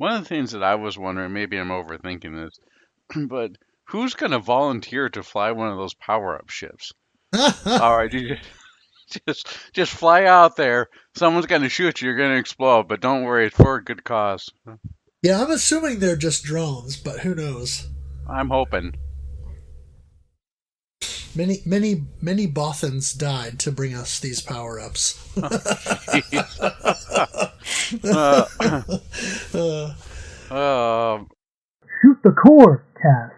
One of the things that I was wondering, maybe I'm overthinking this, but who's going to volunteer to fly one of those power-up ships? All right, you just fly out there. Someone's going to shoot you. You're going to explode, but don't worry, it's for a good cause. Yeah, I'm assuming they're just drones, but who knows? I'm hoping. Many Bothans died to bring us these power-ups. Shoot the core cast.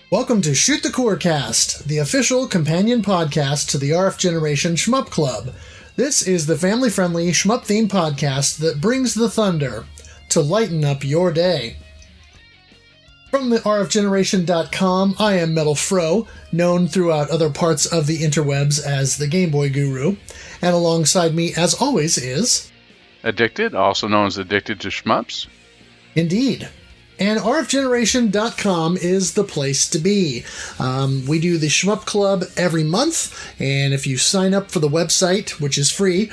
Welcome to Shoot the Core Cast, the official companion podcast to the RF Generation Shmup Club. This is the family-friendly shmup-themed podcast that brings the thunder to lighten up your day. From the rfgeneration.com, I am MetalFRO, known throughout other parts of the interwebs as the Game Boy Guru, and alongside me, as always, is... Addicted, also known as Addicted to Shmups. Indeed. And rfgeneration.com is the place to be. We do the Shmup Club every month, and if you sign up for the website, which is free,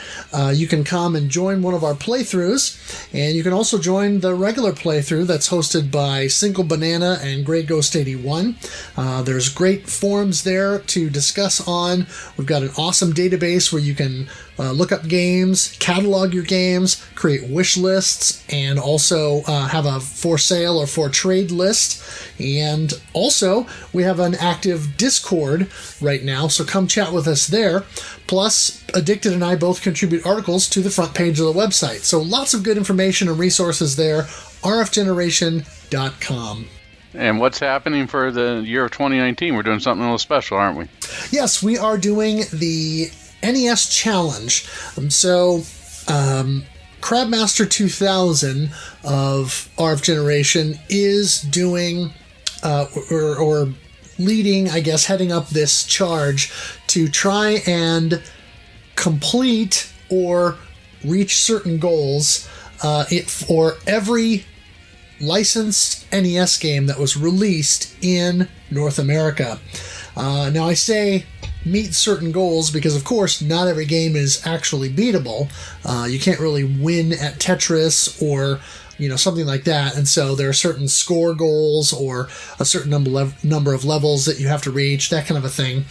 you can come and join one of our playthroughs, and you can also join the regular playthrough that's hosted by Single Banana and Grey Ghost 81. There's great forums there to discuss on. We've got an awesome database where you can look up games, catalog your games, create wish lists, and also have a for sale or for trade list. And also, we have an active Discord right now, so come chat with us there. Plus, Addicted and I both contribute articles to the front page of the website. So lots of good information and resources there, rfgeneration.com. And what's happening for the year of 2019? We're doing something a little special, aren't we? Yes, we are doing the NES Challenge. Crabmaster 2000 of RF Generation is doing, or leading, I guess, heading up this charge to try and complete or reach certain goals for every licensed NES game that was released in North America. Now, I say meet certain goals because, of course, not every game is actually beatable. You can't really win at Tetris or, something like that. And so there are certain score goals or a certain number of levels that you have to reach, that kind of a thing.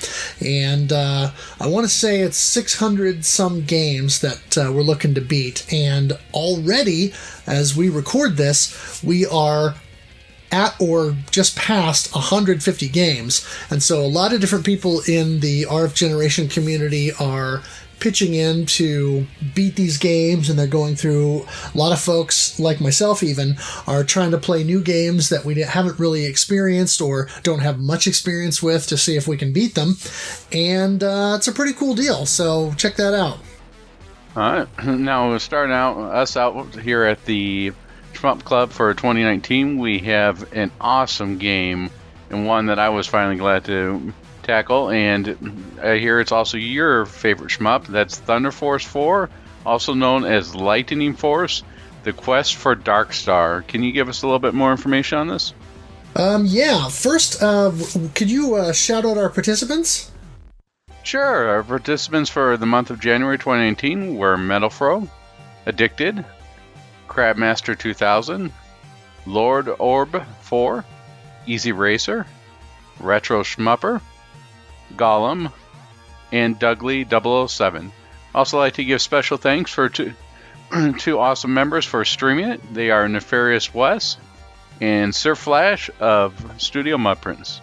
And I want to say it's 600 some games that we're looking to beat. And already, as we record this, we are at or just past 150 games. And so a lot of different people in the RF Generation community are pitching in to beat these games, and they're going through. A lot of folks, like myself even, are trying to play new games that we haven't really experienced or don't have much experience with to see if we can beat them. And it's a pretty cool deal, so check that out. All right. Now, we're starting us out here at the Shmup Club for 2019. We have an awesome game, and one that I was finally glad to tackle, and I hear it's also your favorite shmup. That's Thunder Force 4, also known as Lightening Force, The Quest for Dark Star. Can you give us a little bit more information on this? Yeah. First, could you shout out our participants? Sure. Our participants for the month of January 2019 were MetalFRO, Addicted, Crabmaster 2000, Lord Orb 4, Easy Racer, Retro Shmupper, Gollum, and Dougley 007. Also like to give special thanks for two awesome members for streaming it. They are Nefarious Wes and Sir Flash of Studio Mudprints.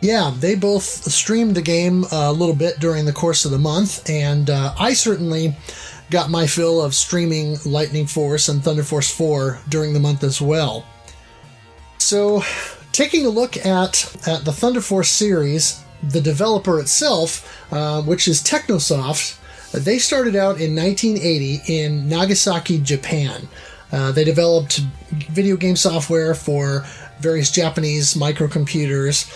Yeah, they both streamed the game a little bit during the course of the month, and I certainly got my fill of streaming Lightning Force and Thunder Force 4 during the month as well. So, taking a look at the Thunder Force series, the developer itself, which is Techno Soft, they started out in 1980 in Nagasaki, Japan. They developed video game software for various Japanese microcomputers,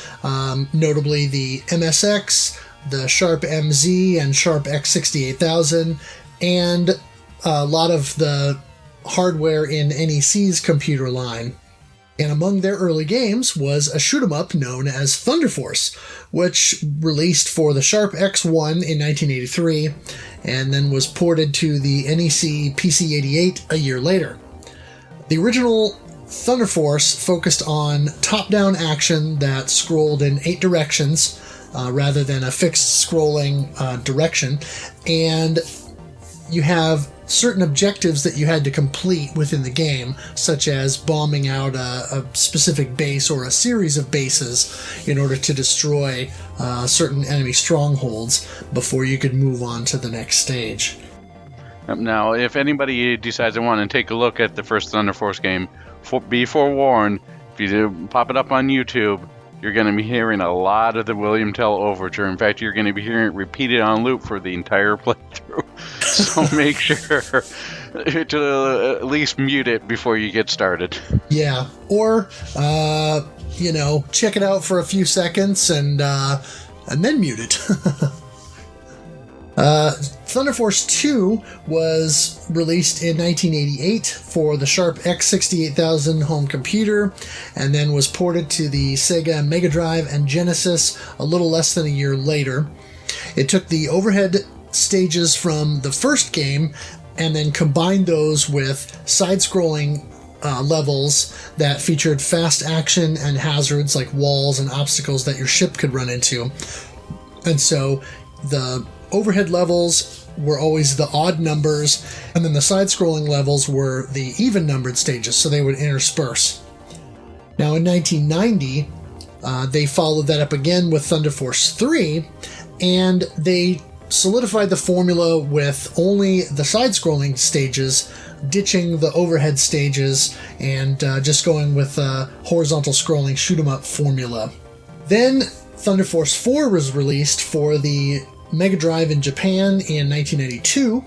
notably the MSX, the Sharp MZ, and Sharp X68000, and a lot of the hardware in NEC's computer line. And among their early games was a shoot-'em-up known as Thunder Force, which released for the Sharp X1 in 1983, and then was ported to the NEC PC-88 a year later. The original Thunder Force focused on top-down action that scrolled in 8 directions, rather than a fixed scrolling direction, and you have certain objectives that you had to complete within the game, such as bombing out a specific base or a series of bases in order to destroy certain enemy strongholds before you could move on to the next stage. Now, if anybody decides they want to take a look at the first Thunder Force game, be forewarned, if you do pop it up on YouTube, you're going to be hearing a lot of the William Tell overture. In fact, you're going to be hearing it repeated on loop for the entire playthrough. So make sure to at least mute it before you get started. Yeah, or check it out for a few seconds and then mute it. Thunder Force 2 was released in 1988 for the Sharp X68000 home computer, and then was ported to the Sega Mega Drive and Genesis a little less than a year later. It took the overhead stages from the first game and then combined those with side-scrolling levels that featured fast action and hazards like walls and obstacles that your ship could run into. And so the overhead levels were always the odd numbers, and then the side-scrolling levels were the even-numbered stages, so they would intersperse. Now in 1990, they followed that up again with Thunder Force 3, and they solidified the formula with only the side-scrolling stages, ditching the overhead stages, and just going with a horizontal scrolling shoot-'em-up formula. Then Thunder Force 4 was released for the Mega Drive in Japan in 1982,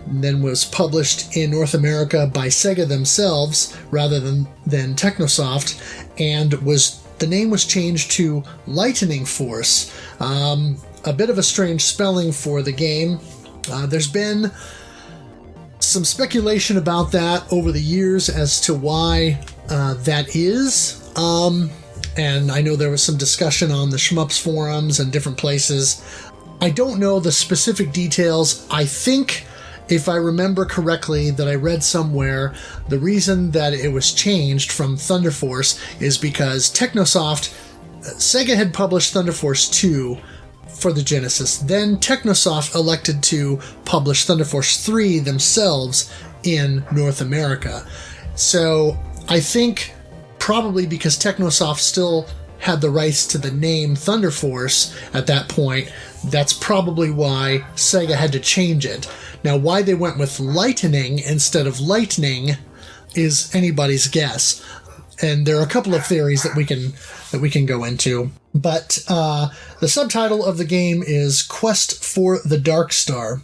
then was published in North America by Sega themselves rather than Techno Soft, and the name was changed to Lightening Force. A bit of a strange spelling for the game. There's been some speculation about that over the years as to why that is. And I know there was some discussion on the shmups forums and different places. I don't know the specific details. I think, if I remember correctly, that I read somewhere the reason that it was changed from Thunder Force is because Sega had published Thunder Force 2 for the Genesis. Then Technosoft elected to publish Thunder Force 3 themselves in North America. So I think probably because Technosoft still had the rights to the name Thunder Force at that point, that's probably why Sega had to change it. Now, why they went with Lightning instead of Lightning is anybody's guess. And there are a couple of theories that we can go into. But the subtitle of the game is Quest for the Dark Star.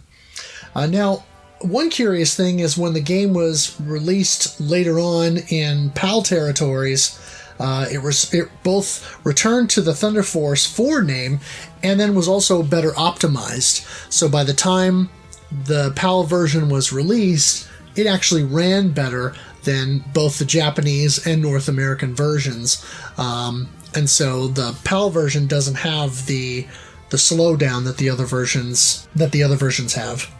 Now, one curious thing is when the game was released later on in PAL territories, it both returned to the Thunder Force 4 name and then was also better optimized. So by the time the PAL version was released, it actually ran better than both the Japanese and North American versions. And so the PAL version doesn't have the slowdown that the other versions have.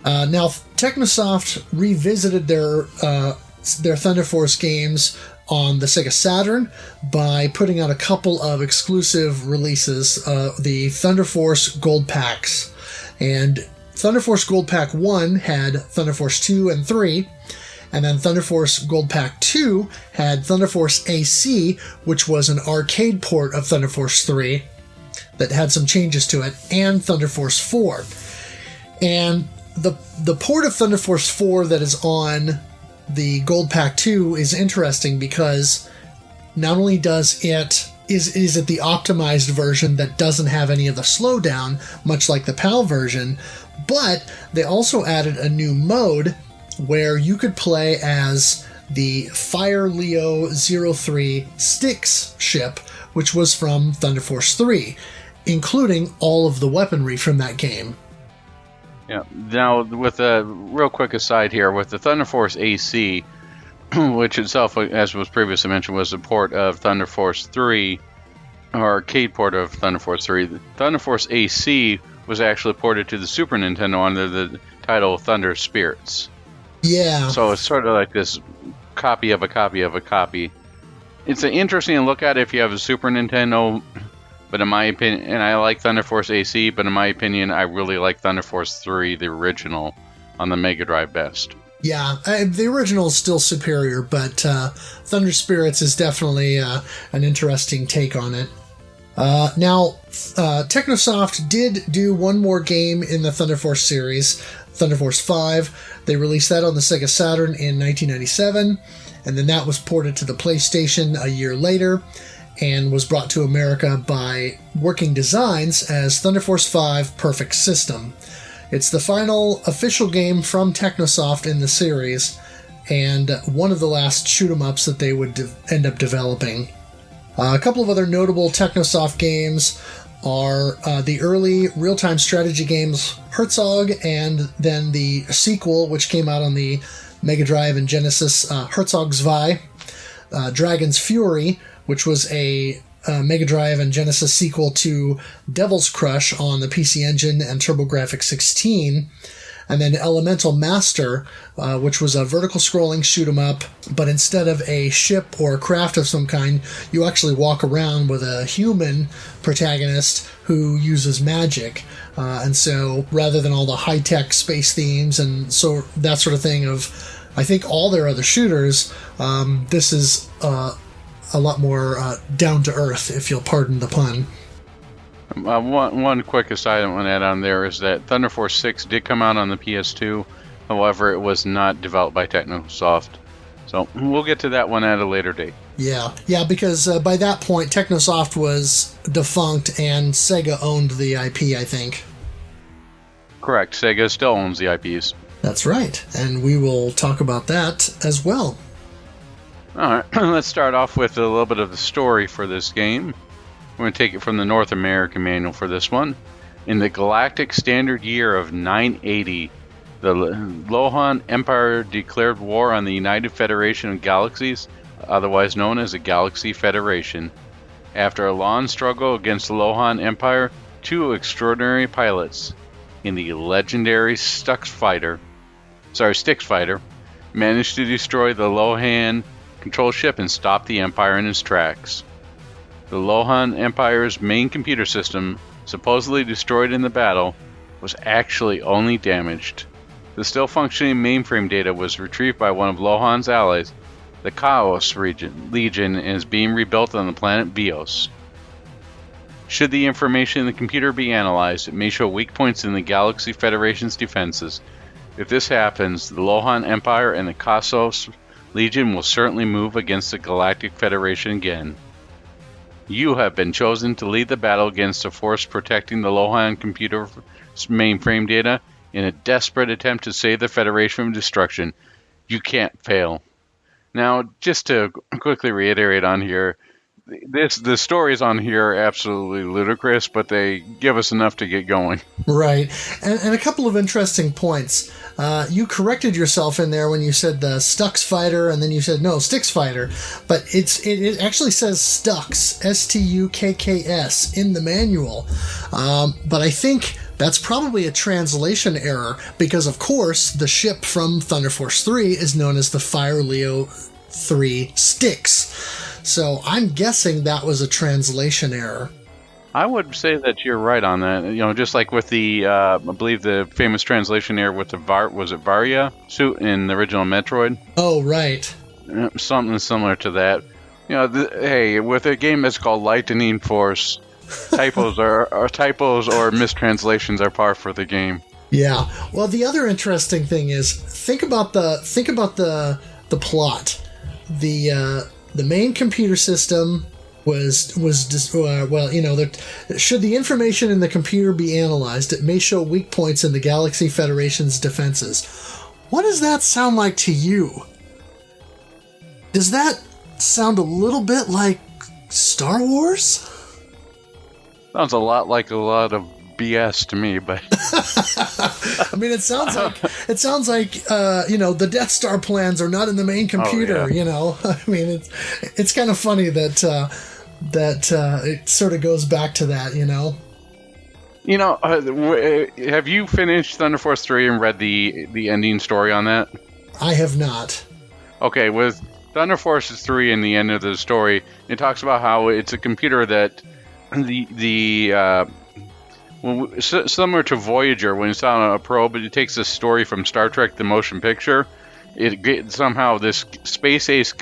Now, Technosoft revisited their Thunder Force games on the Sega Saturn by putting out a couple of exclusive releases, the Thunder Force Gold Packs. And Thunder Force Gold Pack 1 had Thunder Force 2 and 3, and then Thunder Force Gold Pack 2 had Thunder Force AC, which was an arcade port of Thunder Force 3 that had some changes to it, and Thunder Force 4. And the port of Thunder Force 4 that is on the Gold Pack 2 is interesting because not only is it the optimized version that doesn't have any of the slowdown, much like the PAL version, but they also added a new mode where you could play as the Fire Leo 03 STYX ship, which was from Thunder Force 3, including all of the weaponry from that game. Yeah. Now, with a real quick aside here, with the Thunder Force AC, which itself, as was previously mentioned, was a port of Thunder Force 3, or arcade port of Thunder Force 3. The Thunder Force AC was actually ported to the Super Nintendo under the title Thunder Spirits. Yeah. So it's sort of like this copy of a copy of a copy. It's an interesting look at it if you have a Super Nintendo, but in my opinion, and I like Thunder Force AC, but in my opinion, I really like Thunder Force 3, the original, on the Mega Drive best. Yeah, the original is still superior, but Thunder Spirits is definitely an interesting take on it. Now, Techno Soft did do one more game in the Thunder Force series, Thunder Force 5. They released that on the Sega Saturn in 1997, and then that was ported to the PlayStation a year later and was brought to America by Working Designs as Thunder Force 5 Perfect System. It's the final official game from Techno Soft in the series, and one of the last shoot-'em-ups that they would end up developing. A couple of other notable Techno Soft games are the early real-time strategy games Herzog, and then the sequel, which came out on the Mega Drive and Genesis, Herzog 2, Dragon's Fury, which was a Mega Drive and Genesis sequel to Devil's Crush on the PC Engine and TurboGrafx 16, and then Elemental Master, which was a vertical scrolling shoot 'em up, but instead of a ship or a craft of some kind, you actually walk around with a human protagonist who uses magic. And so rather than all the high-tech space themes and so that sort of thing of, I think, all their other shooters, this is a lot more down to earth, if you'll pardon the pun. One quick aside I want to add on there is that Thunder Force 6 did come out on the PS2. However, it was not developed by Techno Soft. So we'll get to that one at a later date. Yeah, because by that point, Techno Soft was defunct and Sega owned the IP, I think. Correct. Sega still owns the IPs. That's right, and we will talk about that as well. Alright, let's start off with a little bit of the story for this game. We're going to take it from the North American manual for this one. In the galactic standard year of 980, the Lohan Empire declared war on the United Federation of Galaxies, otherwise known as the Galaxy Federation. After a long struggle against the Lohan Empire, two extraordinary pilots in the legendary STYX fighter managed to destroy the Lohan control ship and stop the Empire in its tracks. The Lohan Empire's main computer system, supposedly destroyed in the battle, was actually only damaged. The still functioning mainframe data was retrieved by one of Lohan's allies, the Chaos Legion, and is being rebuilt on the planet Vios. Should the information in the computer be analyzed, it may show weak points in the Galaxy Federation's defenses. If this happens, the Lohan Empire and the Chaos Legion will certainly move against the Galactic Federation again. You have been chosen to lead the battle against a force protecting the Lohan computer mainframe data in a desperate attempt to save the Federation from destruction. You can't fail. Now, just to quickly reiterate on here, the stories on here are absolutely ludicrous, but they give us enough to get going. Right. And a couple of interesting points. You corrected yourself in there when you said the STYX fighter, and then you said, no, STYX fighter. But it actually says STUX, STUKKS, in the manual. But I think that's probably a translation error, because, of course, the ship from Thunder Force 3 is known as the Fire Leo 3 STYX. So I'm guessing that was a translation error. I would say that you're right on that. You know, just like with the, I believe the famous translation error with the Varia suit in the original Metroid? Oh, right. Something similar to that. You know, hey, with a game that's called Lightening Force, typos or mistranslations are par for the game. Yeah. Well, the other interesting thing is think about the plot. The main computer system was should the information in the computer be analyzed, it may show weak points in the Galaxy Federation's defenses. what does that sound like to you? Does that sound a little bit like Star Wars? Sounds a lot like a lot of BS to me, but I mean, it sounds like the Death Star plans are not in the main computer. Oh, yeah. You know, I mean, it's kind of funny that it sort of goes back to that. You know. Have you finished Thunder Force 3 and read the ending story on that? I have not. Okay, with Thunder Force 3 and the end of the story, it talks about how it's a computer that similar to Voyager when it's on a probe, it takes a story from Star Trek: The Motion Picture. Somehow this space ace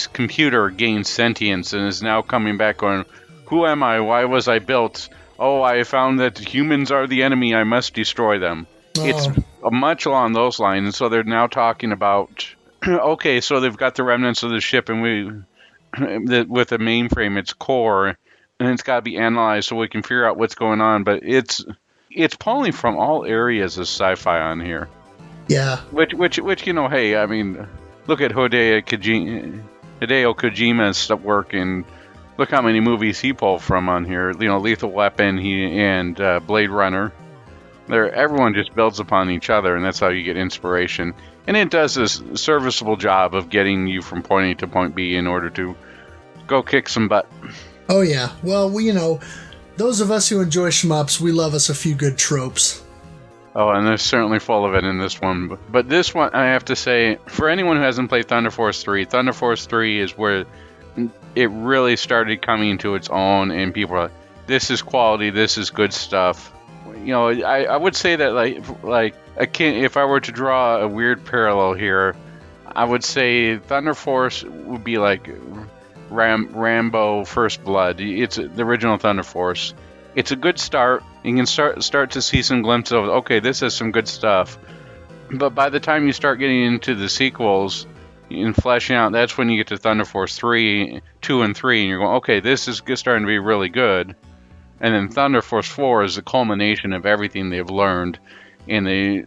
computer gains sentience and is now coming back going, "Who am I? Why was I built? Oh, I found that humans are the enemy. I must destroy them." Oh. It's much along those lines. And so they're now talking about, okay, so they've got the remnants of the ship, and with a mainframe, its core, and it's got to be analyzed so we can figure out what's going on. But it's pulling from all areas of sci-fi on here. Yeah. Which hey, I mean, look at Hideo Kojima's work, and look how many movies he pulled from on here. Lethal Weapon, and Blade Runner. Everyone just builds upon each other, and that's how you get inspiration. And it does this serviceable job of getting you from point A to point B in order to go kick some butt. Oh, yeah. Well, those of us who enjoy shmups, we love us a few good tropes. Oh, and they're certainly full of it in this one. But this one, I have to say, for anyone who hasn't played Thunder Force 3 is where it really started coming to its own, and people are like, this is quality, this is good stuff. I would say that if I were to draw a weird parallel here, I would say Thunder Force would be like Rambo First Blood. It's the original Thunder Force. It's a good start. You can start to see some glimpses of, okay, this is some good stuff. But by the time you start getting into the sequels and fleshing out, that's when you get to Thunder Force 2 and 3, and you're going, okay, this is starting to be really good. And then Thunder Force 4 is the culmination of everything they've learned, and they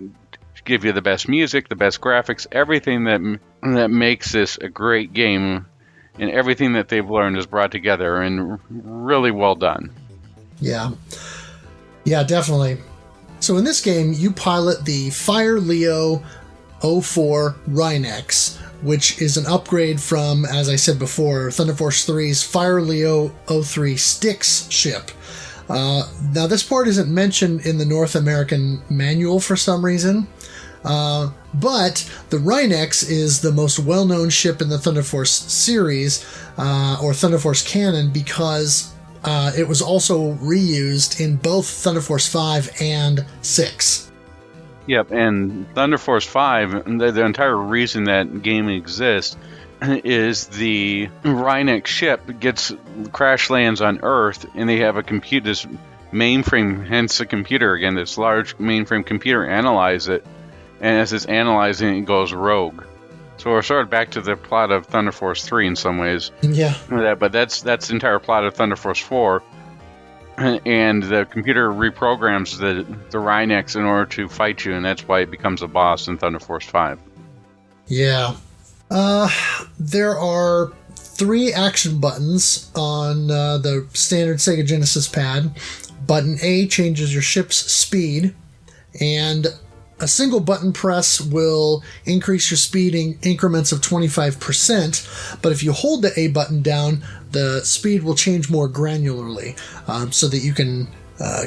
give you the best music, the best graphics, everything that makes this a great game, and everything that they've learned is brought together and really well done. Yeah, definitely. So in this game, you pilot the Fire Leo 04 Rhinox, which is an upgrade from, as I said before, Thunder Force 3's Fire Leo 03 STYX ship. Now, this part isn't mentioned in the North American manual for some reason, but the Rhinox is the most well-known ship in the Thunder Force series, or Thunder Force canon, because it was also reused in both Thunder Force 5 and 6. Yep, and Thunder Force 5, the entire reason that game exists is the Rhinox ship crash lands on Earth, and they have this mainframe, hence the computer again, this large mainframe computer, analyze it, and as it's analyzing it goes rogue. So we're sort of back to the plot of Thunder Force 3 in some ways. Yeah. But that's the entire plot of Thunder Force 4, and the computer reprograms the Rhinox in order to fight you, and that's why it becomes a boss in Thunder Force 5. Yeah. There are 3 action buttons on the standard Sega Genesis pad. Button A changes your ship's speed, and a single button press will increase your speed in increments of 25%, but if you hold the A button down, the speed will change more granularly, so that you can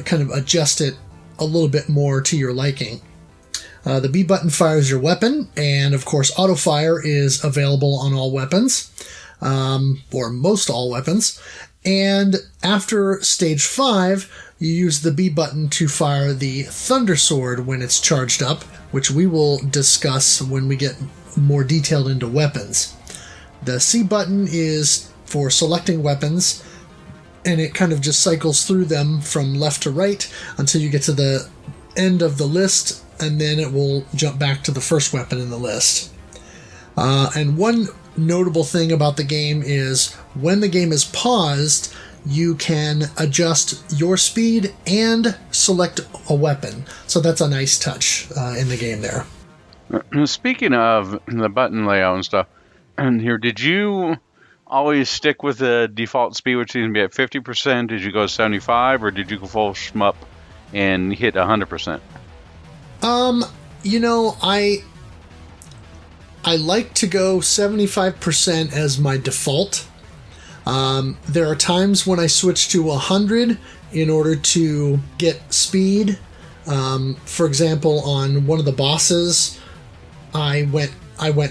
kind of adjust it a little bit more to your liking. The B button fires your weapon, and of course auto fire is available on all weapons, or most all weapons. And after stage 5, you use the B button to fire the Thunder Sword when it's charged up, which we will discuss when we get more detailed into weapons. The C button is for selecting weapons, and it kind of just cycles through them from left to right until you get to the end of the list, and then it will jump back to the first weapon in the list. And one notable thing about the game is when the game is paused, you can adjust your speed and select a weapon. So that's a nice touch in the game there. Speaking of the button layout and stuff, and here, did you always stick with the default speed, which seems to be at 50%? Did you go 75, or did you go full shmup and hit 100%? You know, I like to go 75% as my default. There are times when I switch to 100 in order to get speed. For example, on one of the bosses, I went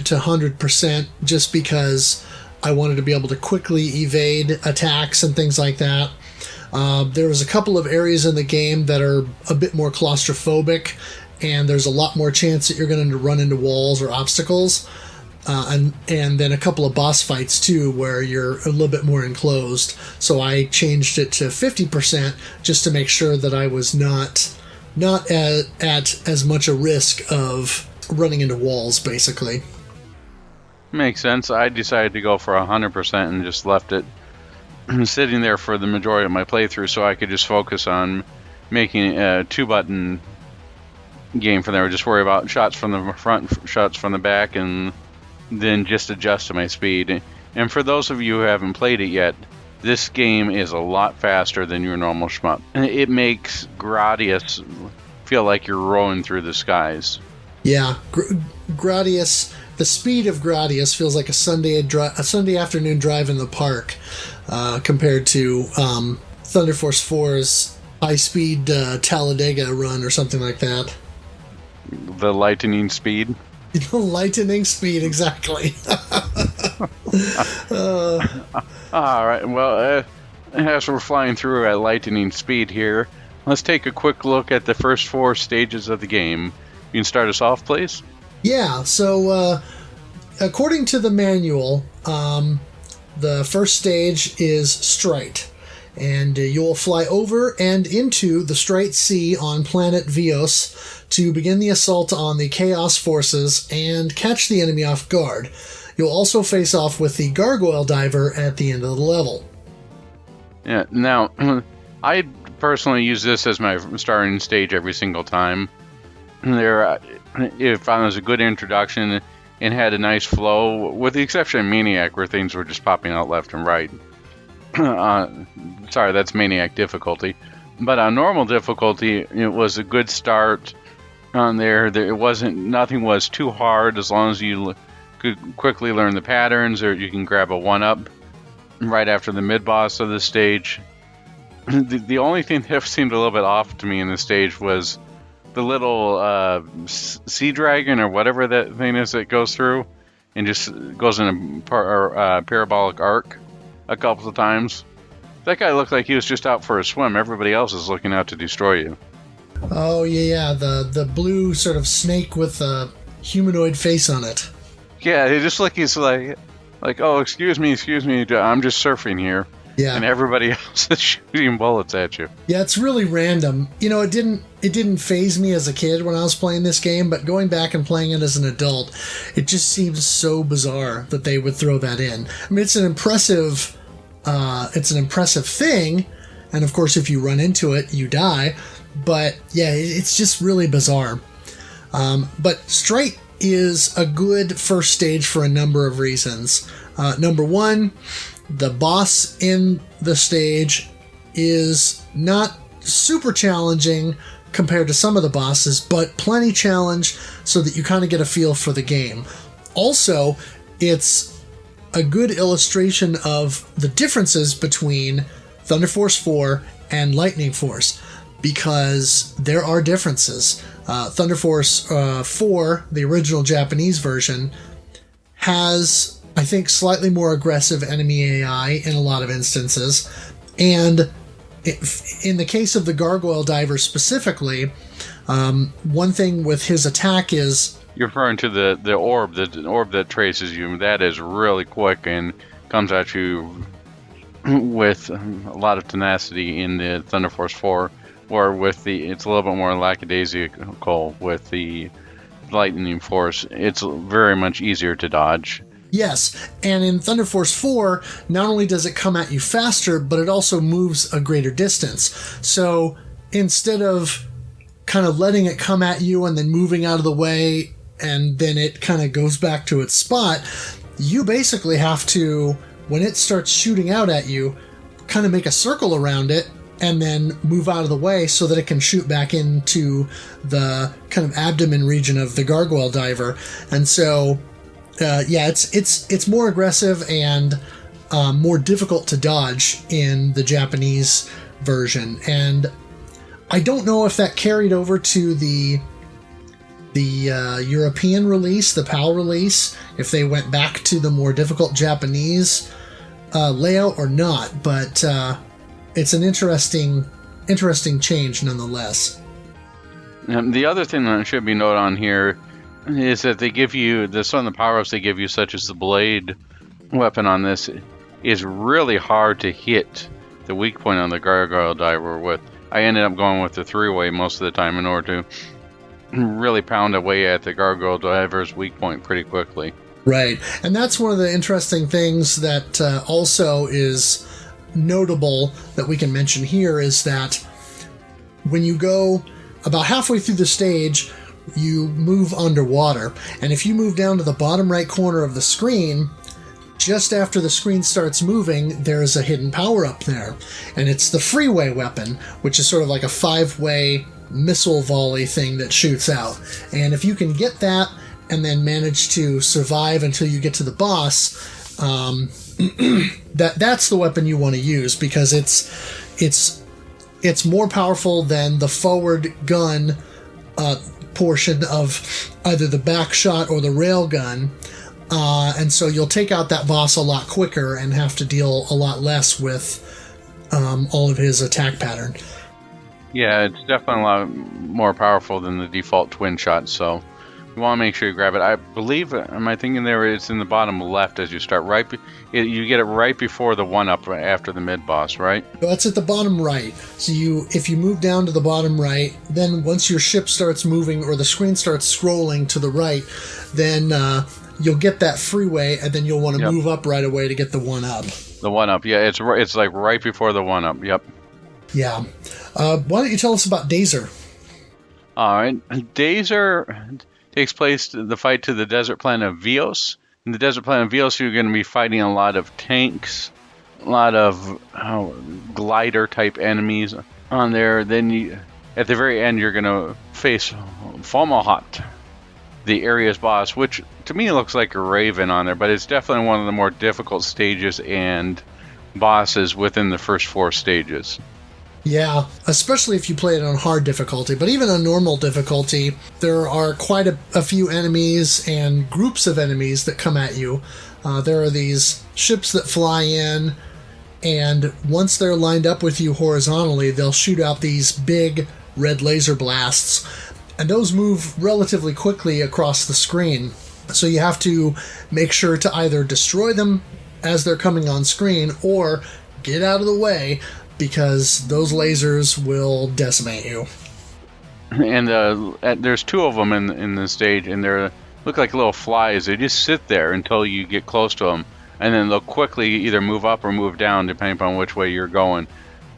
to 100% just because I wanted to be able to quickly evade attacks and things like that. There was a couple of areas in the game that are a bit more claustrophobic, and there's a lot more chance that you're going to run into walls or obstacles. And then a couple of boss fights too, where you're a little bit more enclosed. So I changed it to 50% just to make sure that I was not at as much a risk of running into walls, basically. Makes sense. I decided to go for 100% and just left it sitting there for the majority of my playthrough, so I could just focus on making a 2-button game from there. Just worry about shots from the front, shots from the back, and then just adjust to my speed. And for those of you who haven't played it yet, this game is a lot faster than your normal shmup. It makes Gradius feel like you're rolling through the skies. Yeah, Gradius, the speed of Gradius feels like a Sunday afternoon drive in the park compared to Thunder Force 4's high-speed Talladega run or something like that. The lightning speed? Lightning speed, exactly. All right, well, as we're flying through at lightning speed here, let's take a quick look at the first 4 stages of the game. You can start us off, please? Yeah, so according to the manual, the first stage is Strite. And you'll fly over and into the Strite Sea on planet Vios to begin the assault on the Chaos Forces and catch the enemy off guard. You'll also face off with the Gargoyle Diver at the end of the level. Yeah, now, I personally use this as my starting stage every single time. It found as a good introduction and had a nice flow, with the exception of Maniac, where things were just popping out left and right. Sorry, that's Maniac difficulty. But on normal difficulty, it was a good start on there. Nothing was too hard, as long as you could quickly learn the patterns, or you can grab a 1-up right after the mid-boss of the stage. The only thing that seemed a little bit off to me in the stage was the little sea dragon, or whatever that thing is that goes through and just goes in a parabolic arc a couple of times. That guy looked like he was just out for a swim. Everybody else is looking out to destroy you. Oh, yeah, the blue sort of snake with a humanoid face on it. Yeah, it just he's like, oh, excuse me, I'm just surfing here. Yeah. And everybody else is shooting bullets at you. Yeah, it's really random. You know, it didn't faze me as a kid when I was playing this game, but going back and playing it as an adult, it just seems so bizarre that they would throw that in. I mean, it's an impressive thing, and of course, if you run into it, you die. But yeah, it's just really bizarre. But Strite is a good first stage for a number of reasons. Number one, the boss in the stage is not super challenging compared to some of the bosses, but plenty challenge so that you kind of get a feel for the game. Also, it's a good illustration of the differences between Thunder Force 4 and Lightning Force, because there are differences. Thunder Force 4, the original Japanese version, has, I think, slightly more aggressive enemy AI in a lot of instances. And in the case of the Gargoyle Diver specifically, one thing with his attack is... You're referring to the orb that traces you. That is really quick and comes at you with a lot of tenacity in the Thunder Force 4, or it's a little bit more lackadaisical with the Lightning Force. It's very much easier to dodge. Yes, and in Thunder Force 4, not only does it come at you faster, but it also moves a greater distance. So instead of kind of letting it come at you and then moving out of the way, and then it kind of goes back to its spot, you basically have to, when it starts shooting out at you, kind of make a circle around it and then move out of the way so that it can shoot back into the kind of abdomen region of the gargoyle diver. And so it's more aggressive and more difficult to dodge in the Japanese version. And I don't know if that carried over to the European release, the PAL release, if they went back to the more difficult Japanese layout or not. But it's an interesting change nonetheless. The other thing that should be noted on here is that they give you some of the power-ups they give you, such as the blade weapon on this, is really hard to hit the weak point on the gargoyle diver with. I ended up going with the 3-way most of the time in order to really pound away at the gargoyle diver's weak point pretty quickly. Right, and that's one of the interesting things that also is notable that we can mention here, is that when you go about halfway through the stage, you move underwater, and if you move down to the bottom right corner of the screen, just after the screen starts moving, there's a hidden power-up there, and it's the freeway weapon, which is sort of like a 5-way missile volley thing that shoots out. And if you can get that and then manage to survive until you get to the boss, that's the weapon you want to use, because it's more powerful than the forward gun portion of either the back shot or the rail gun, and so you'll take out that boss a lot quicker and have to deal a lot less with all of his attack pattern. Yeah, it's definitely a lot more powerful than the default twin shot, so you want to make sure you grab it. I believe, am I thinking there, it's in the bottom left as you start, you get it right before the 1-up after the mid-boss, right? That's at the bottom right. So if you move down to the bottom right, then once your ship starts moving or the screen starts scrolling to the right, then you'll get that freeway, and then you'll want to move up right away to get the 1-up. The 1-up, yeah, it's like right before the 1-up, yep. Yeah. Why don't you tell us about Dazer? All right. Dazer takes place the fight to the desert planet of Vios. In the desert planet of Vios, you're going to be fighting a lot of tanks, a lot of glider-type enemies on there. Then at the very end, you're going to face Fomalhaut, the area's boss, which to me looks like a raven on there, but it's definitely one of the more difficult stages and bosses within the first 4 stages. Yeah, especially if you play it on hard difficulty. But even on normal difficulty, there are quite a few enemies and groups of enemies that come at you. There are these ships that fly in, and once they're lined up with you horizontally, they'll shoot out these big red laser blasts, and those move relatively quickly across the screen. So you have to make sure to either destroy them as they're coming on screen or get out of the way, because those lasers will decimate you. And there's 2 of them in the stage, and they look like little flies. They just sit there until you get close to them, and then they'll quickly either move up or move down depending upon which way you're going.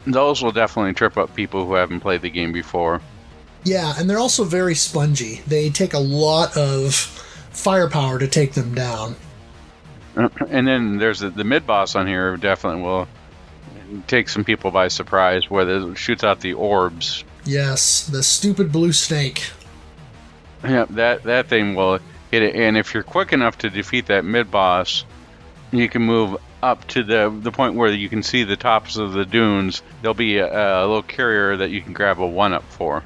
Those will definitely trip up people who haven't played the game before. Yeah, and they're also very spongy. They take a lot of firepower to take them down. And then there's the mid-boss on here definitely will take some people by surprise, where it shoots out the orbs. Yes, the stupid blue snake. Yeah, that thing will hit it, and if you're quick enough to defeat that mid-boss, you can move up to the point where you can see the tops of the dunes. There'll be a little carrier that you can grab a 1-up for.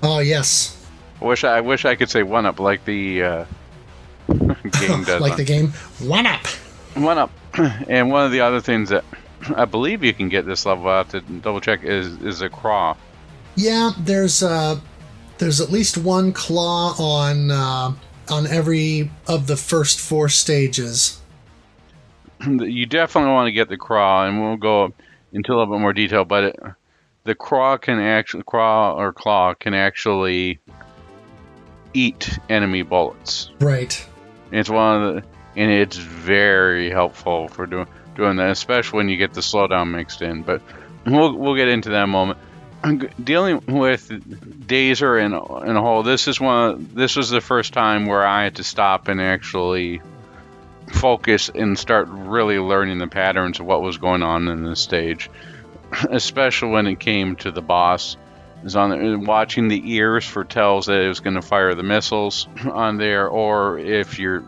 Oh, yes. I wish I could say 1-up like the game does. Like the game? 1-up! 1-up. And one of the other things that I believe you can get this level out to double check is a craw. Yeah, there's at least one claw on every of the first 4 stages. You definitely want to get the craw, and we'll go into a little bit more detail. But the claw can actually eat enemy bullets. Right. And it's one of and it's very helpful for doing that, especially when you get the slowdown mixed in. But we'll get into that in a moment. Dealing with Dazer and a whole, this was the first time where I had to stop and actually focus and start really learning the patterns of what was going on in this stage, especially when it came to the boss. Is on there, watching the ears for tells that it was going to fire the missiles on there, or if you're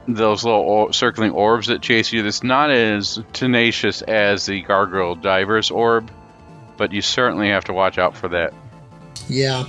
those little circling orbs that chase you. That's not as tenacious as the Gargoyle Diver's orb, but you certainly have to watch out for that. Yeah.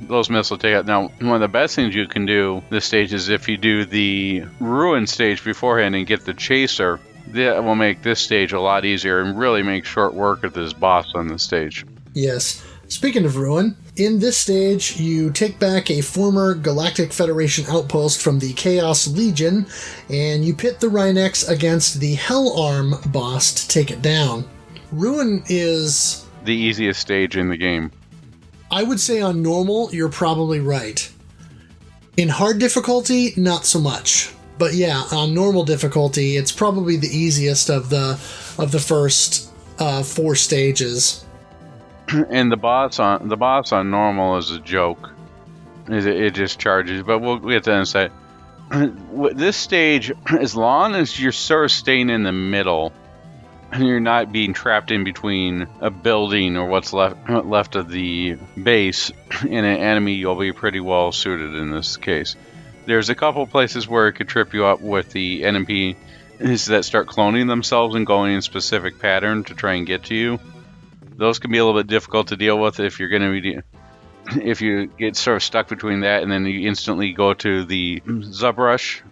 Those missiles take out. Now, one of the best things you can do this stage is if you do the Ruin stage beforehand and get the Chaser, that will make this stage a lot easier and really make short work of this boss on the stage. Yes. Speaking of Ruin, in this stage, you take back a former Galactic Federation outpost from the Chaos Legion, and you pit the Rhynex against the Hell Arm boss to take it down. Ruin is the easiest stage in the game. I would say on normal, you're probably right. In hard difficulty, not so much. But yeah, on normal difficulty, it's probably the easiest of the first 4 stages. And the boss on normal is a joke. It just charges, but we'll get to that in a second. This stage, as long as you're sort of staying in the middle, and you're not being trapped in between a building or what's left of the base and an enemy, you'll be pretty well suited in this case. There's a couple places where it could trip you up with the enemies that start cloning themselves and going in a specific pattern to try and get to you. Those can be a little bit difficult to deal with if you get sort of stuck between that and then you instantly go to the Zubrush,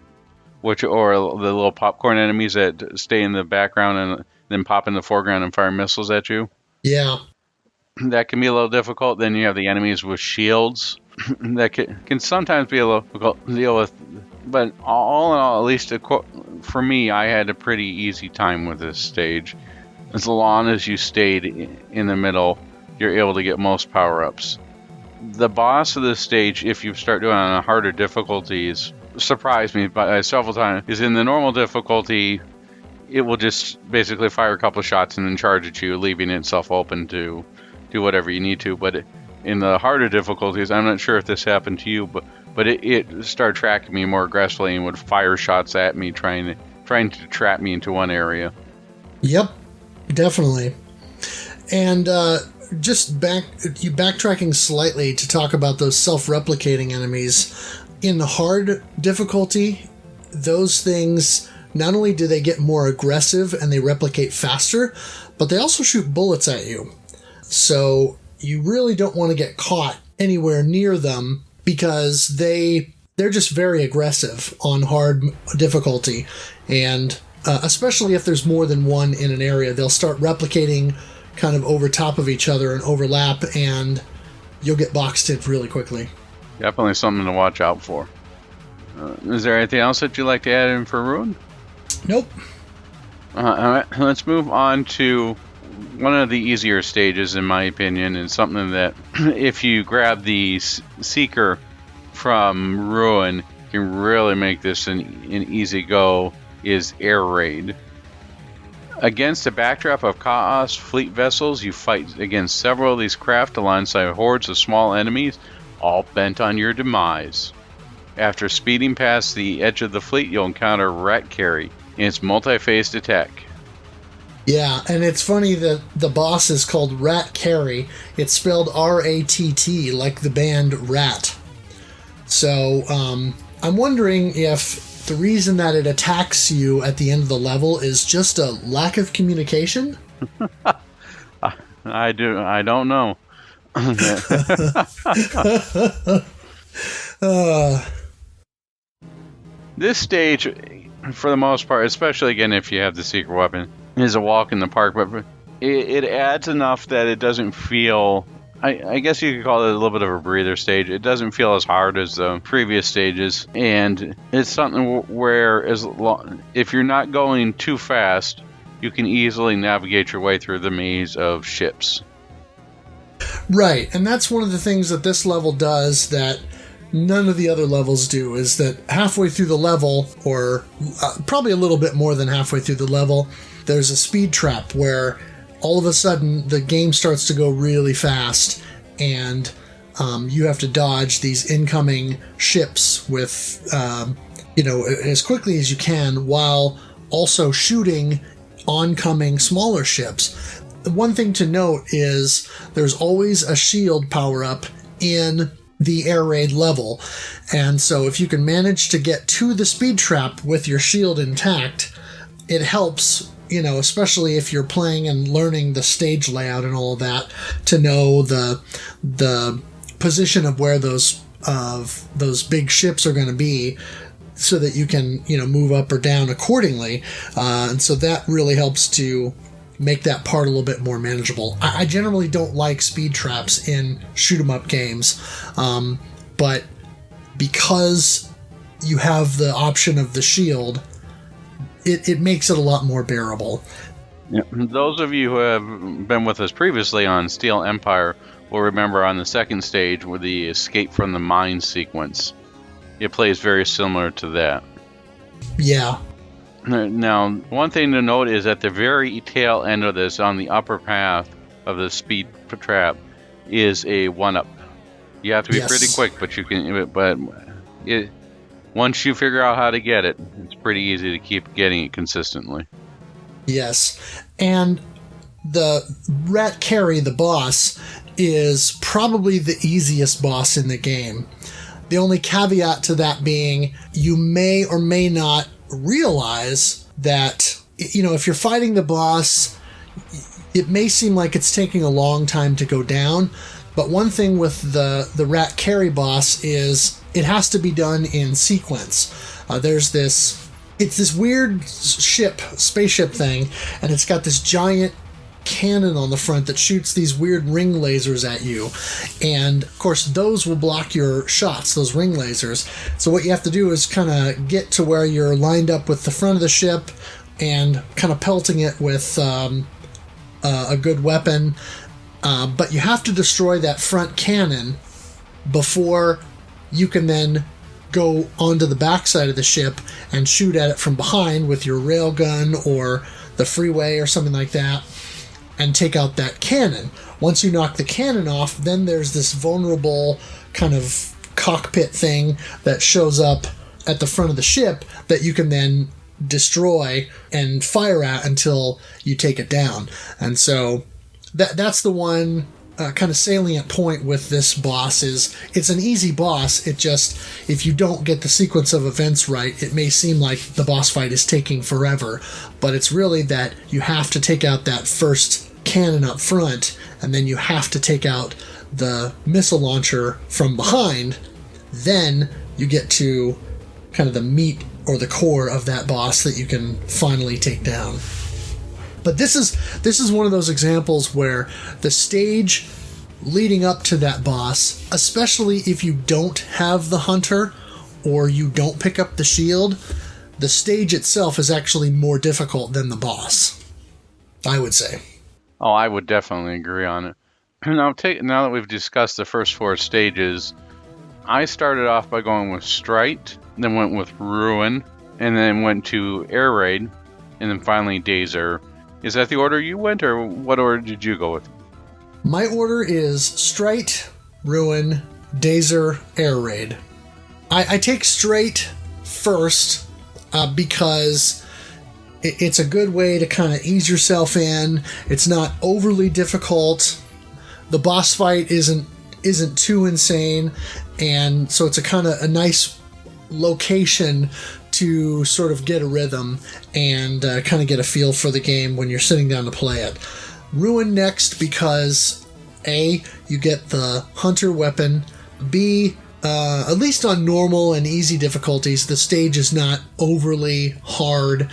or the little popcorn enemies that stay in the background and then pop in the foreground and fire missiles at you. Yeah. That can be a little difficult. Then you have the enemies with shields that can sometimes be a little difficult to deal with. But all in all, at least for me, I had a pretty easy time with this stage. As long as you stayed in the middle, you're able to get most power-ups. The boss of this stage, if you start doing it on harder difficulties, surprised me by several times, is in the normal difficulty, it will just basically fire a couple of shots and then charge at you, leaving itself open to do whatever you need to. But in the harder difficulties, I'm not sure if this happened to you, but it started tracking me more aggressively and would fire shots at me, trying to trap me into one area. Yep. Definitely. And just backtracking slightly to talk about those self-replicating enemies. In the hard difficulty, those things, not only do they get more aggressive and they replicate faster, but they also shoot bullets at you. So you really don't want to get caught anywhere near them because they're just very aggressive on hard difficulty. And especially if there's more than one in an area, they'll start replicating kind of over top of each other and overlap, and you'll get boxed in really quickly. Definitely something to watch out for. Is there anything else that you'd like to add in for Ruin? Nope. All right, let's move on to one of the easier stages, in my opinion, and something that if you grab the Seeker from Ruin, can really make this an easy go, is Air Raid. Against a backdrop of Chaos fleet vessels, you fight against several of these craft alongside hordes of small enemies, all bent on your demise. After speeding past the edge of the fleet, you'll encounter Rat Carry in its multi-phased attack. Yeah, and it's funny that the boss is called Rat Carry. It's spelled R-A-T-T, like the band Rat. So, I'm wondering if the reason that it attacks you at the end of the level is just a lack of communication? I don't know. This stage, for the most part, especially again if you have the secret weapon, is a walk in the park, but it adds enough that it doesn't feel... I guess you could call it a little bit of a breather stage. It doesn't feel as hard as the previous stages, and it's something where if you're not going too fast, you can easily navigate your way through the maze of ships. Right, and that's one of the things that this level does that none of the other levels do, is that halfway through the level, or probably a little bit more than halfway through the level, there's a speed trap where all of a sudden the game starts to go really fast, and you have to dodge these incoming ships with, as quickly as you can, while also shooting oncoming smaller ships. One thing to note is there's always a shield power-up in the air raid level, and so if you can manage to get to the speed trap with your shield intact, it helps, especially if you're playing and learning the stage layout and all of that, to know the position of where those big ships are going to be, so that you can move up or down accordingly, and so that really helps to make that part a little bit more manageable. I generally don't like speed traps in shoot-'em-up games, but because you have the option of the shield, it makes it a lot more bearable. Yeah. Those of you who have been with us previously on Steel Empire will remember on the second stage with the escape from the mine sequence. It plays very similar to that. Yeah. Now, one thing to note is at the very tail end of this, on the upper path of the speed trap, is a 1-up. You have to be pretty quick, but you can. But once you figure out how to get it, it's pretty easy to keep getting it consistently. Yes, and the Rat Carry, the boss, is probably the easiest boss in the game. The only caveat to that being, you may or may not realize that, if you're fighting the boss, it may seem like it's taking a long time to go down, but one thing with the Rat Carry boss is it has to be done in sequence. There's this weird spaceship thing, and it's got this giant cannon on the front that shoots these weird ring lasers at you, and of course those will block your shots, those ring lasers. So what you have to do is kind of get to where you're lined up with the front of the ship and kind of pelting it with a good weapon, but you have to destroy that front cannon before you can then go onto the backside of the ship and shoot at it from behind with your railgun or the freeway or something like that, and take out that cannon. Once you knock the cannon off, then there's this vulnerable kind of cockpit thing that shows up at the front of the ship that you can then destroy and fire at until you take it down. And so that's the one kind of salient point with this boss, is it's an easy boss. It just, if you don't get the sequence of events right, it may seem like the boss fight is taking forever, but it's really that you have to take out that first cannon up front, and then you have to take out the missile launcher from behind. Then you get to kind of the meat or the core of that boss that you can finally take down. But this is one of those examples where the stage leading up to that boss, especially if you don't have the hunter or you don't pick up the shield, the stage itself is actually more difficult than the boss, I would say. Oh, I would definitely agree on it. Now that we've discussed the first 4 stages, I started off by going with Strike, then went with Ruin, and then went to Air Raid, and then finally Dazer. Is that the order you went, or what order did you go with? My order is Strike, Ruin, Dazer, Air Raid. I take Strike first because it's a good way to kind of ease yourself in. It's not overly difficult. The boss fight isn't too insane, and so it's a kind of a nice location to sort of get a rhythm and kind of get a feel for the game when you're sitting down to play it. Ruin next because A, you get the hunter weapon, B, at least on normal and easy difficulties, the stage is not overly hard,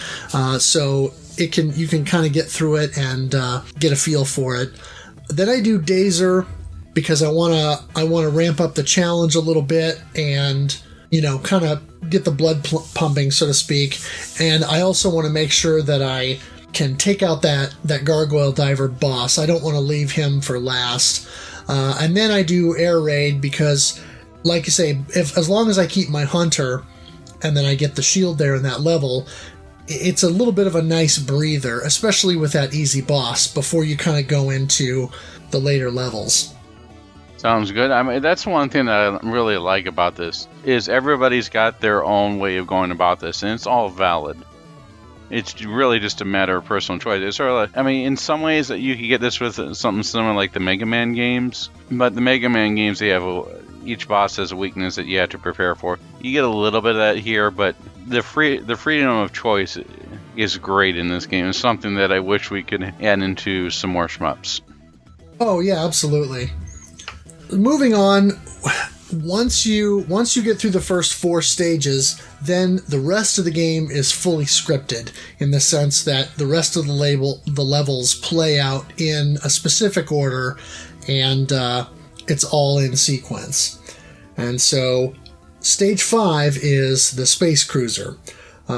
so you can kind of get through it and get a feel for it. Then I do Dazer because I wanna ramp up the challenge a little bit and kind of get the blood pumping, so to speak. And I also want to make sure that I can take out that gargoyle diver boss. I don't want to leave him for last. And then I do Air Raid because, like you say, as long as I keep my hunter and then I get the shield there in that level, it's a little bit of a nice breather, especially with that easy boss before you kind of go into the later levels. Sounds good. I mean, that's one thing that I really like about this, is everybody's got their own way of going about this, and it's all valid. It's really just a matter of personal choice. It's sort of like, I mean, in some ways you could get this with something similar like the Mega Man games, but the Mega Man games, they have each boss has a weakness that you have to prepare for. You get a little bit of that here, but the freedom of choice is great in this game. It's something that I wish we could add into some more shmups. Oh yeah, absolutely. Moving on, once you get through the first 4 stages, then the rest of the game is fully scripted, in the sense that the rest of the levels play out in a specific order, and it's all in sequence. And so stage 5 is the space cruiser.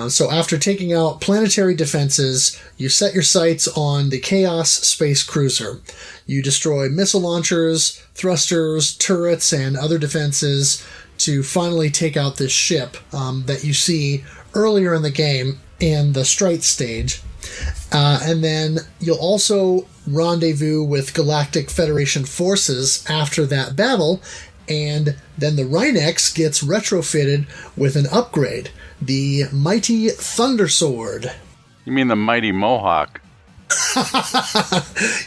So after taking out planetary defenses, you set your sights on the Chaos Space Cruiser. You destroy missile launchers, thrusters, turrets, and other defenses to finally take out this ship that you see earlier in the game in the Strike stage. And then you'll also rendezvous with Galactic Federation forces after that battle, and then the Rhinox gets retrofitted with an upgrade, the Mighty Thunder Sword. You mean the Mighty Mohawk?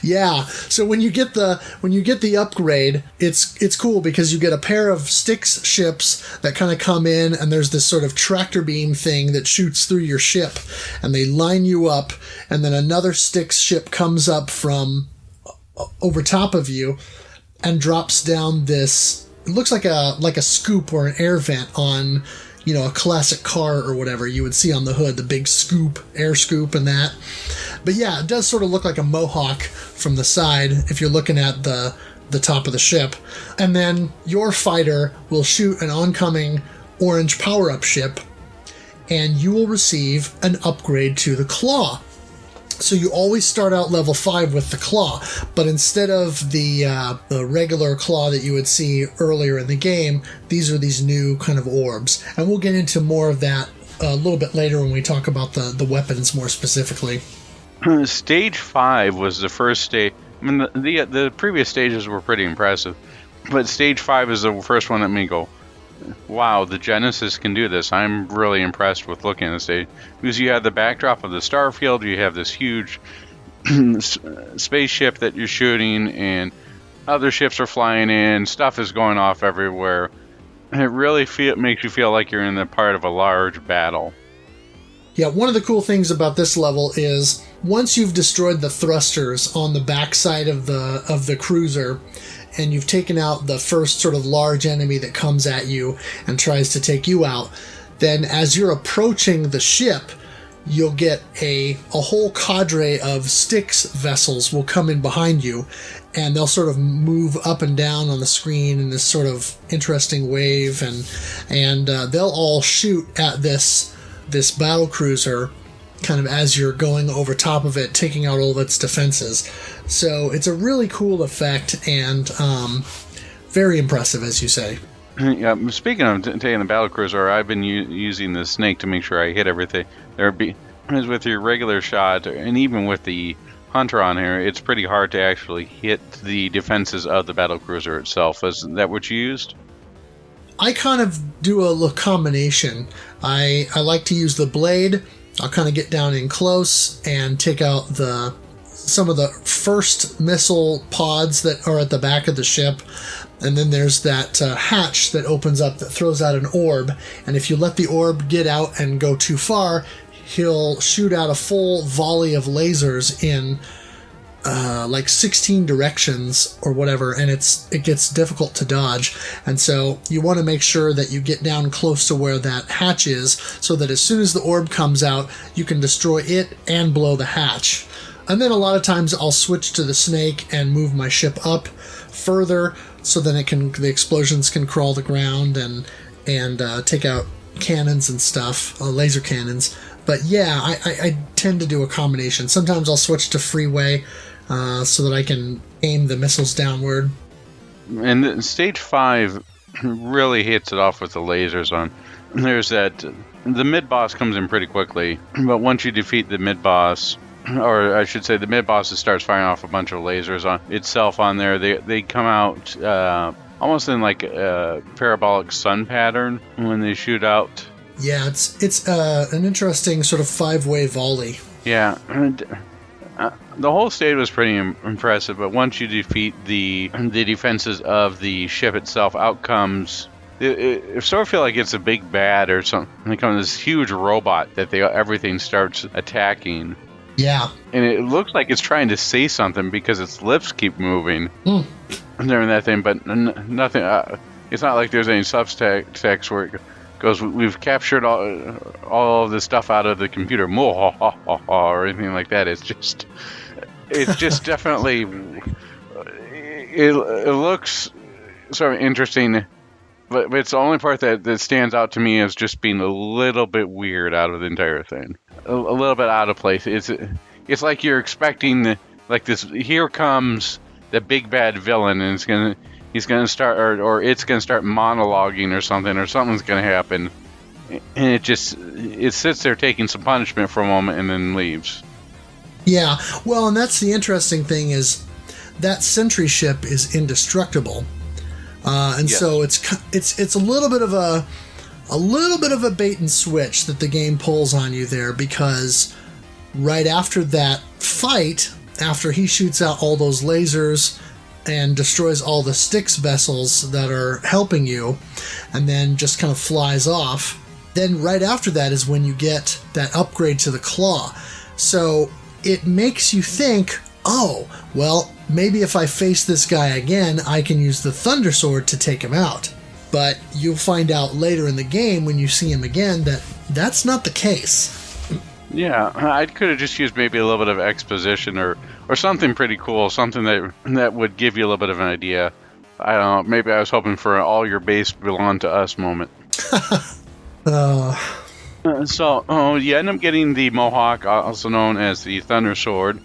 Yeah. So when you get the upgrade, it's cool because you get a pair of STYX ships that kind of come in, and there's this sort of tractor beam thing that shoots through your ship, and they line you up, and then another STYX ship comes up from over top of you and drops down this. It looks like a scoop or an air vent on, a classic car or whatever. You would see on the hood the big scoop, air scoop, and that. But yeah, it does sort of look like a Mohawk from the side if you're looking at the top of the ship. And then your fighter will shoot an oncoming orange power-up ship, and you will receive an upgrade to the Claw. So you always start out level 5 with the Claw, but instead of the regular Claw that you would see earlier in the game, these are these new kind of orbs. And we'll get into more of that a little bit later when we talk about the weapons more specifically. Stage 5 was the first stage. I mean, the previous stages were pretty impressive, but Stage 5 is the first one that made me go, wow, the Genesis can do this. I'm really impressed with looking at the stage. Because you have the backdrop of the starfield, you have this huge spaceship that you're shooting, and other ships are flying in, stuff is going off everywhere. And it really makes you feel like you're in the part of a large battle. Yeah, one of the cool things about this level is once you've destroyed the thrusters on the backside of the cruiser, and you've taken out the first sort of large enemy that comes at you and tries to take you out, then as you're approaching the ship, you'll get a whole cadre of STYX vessels will come in behind you, and they'll sort of move up and down on the screen in this sort of interesting wave, and they'll all shoot at this battle cruiser kind of as you're going over top of it, taking out all of its defenses. So it's a really cool effect, and very impressive, as you say. Yeah, speaking of taking the battle cruiser, I've been using the snake to make sure I hit everything. As with your regular shot, and even with the hunter on here, it's pretty hard to actually hit the defenses of the battle cruiser itself. Is that what you used? I kind of do a little combination. I like to use the blade. I'll kind of get down in close and take out some of the first missile pods that are at the back of the ship, and then there's that hatch that opens up that throws out an orb, and if you let the orb get out and go too far, he'll shoot out a full volley of lasers in like 16 directions or whatever, and it gets difficult to dodge. And so you want to make sure that you get down close to where that hatch is, so that as soon as the orb comes out, you can destroy it and blow the hatch. And then a lot of times I'll switch to the snake and move my ship up further, so then the explosions can crawl the ground and take out cannons and stuff, laser cannons. But yeah, I tend to do a combination. Sometimes I'll switch to freeway so that I can aim the missiles downward. And Stage 5 really hits it off with the lasers on. There's that. The mid-boss comes in pretty quickly, but once you defeat the mid-boss, or I should say the mid-boss starts firing off a bunch of lasers on itself on there, they come out almost in like a parabolic sun pattern when they shoot out. Yeah, it's an interesting sort of 5-way volley. Yeah, and, the whole stage was pretty impressive, but once you defeat the defenses of the ship itself, out comes... It sort of feel like it's a big bad or something. They come this huge robot that everything starts attacking. Yeah. And it looks like it's trying to say something because its lips keep moving during that thing, but nothing. It's not like there's any subtext where it goes, we've captured all of this stuff out of the computer, or anything like that. It's just definitely, it looks sort of interesting, but it's the only part that stands out to me as just being a little bit weird out of the entire thing. A little bit out of place. It's like you're expecting like this. Here comes the big bad villain, and he's gonna start, or it's gonna start monologuing or something's gonna happen, and it sits there taking some punishment for a moment and then leaves. Yeah, well, and that's the interesting thing is that sentry ship is indestructible, and yes. So it's a little bit of a bait and switch that the game pulls on you there, because right after that fight, after he shoots out all those lasers and destroys all the STYX vessels that are helping you, and then just kind of flies off, then right after that is when you get that upgrade to the claw. So it makes you think, oh, well, maybe if I face this guy again, I can use the Thunder Sword to take him out. But you'll find out later in the game when you see him again that that's not the case. Yeah, I could have just used maybe a little bit of exposition or something pretty cool, something that would give you a little bit of an idea. I don't know, maybe I was hoping for an all your base belong to us moment. So you end up getting the Mohawk, also known as the Thunder Sword,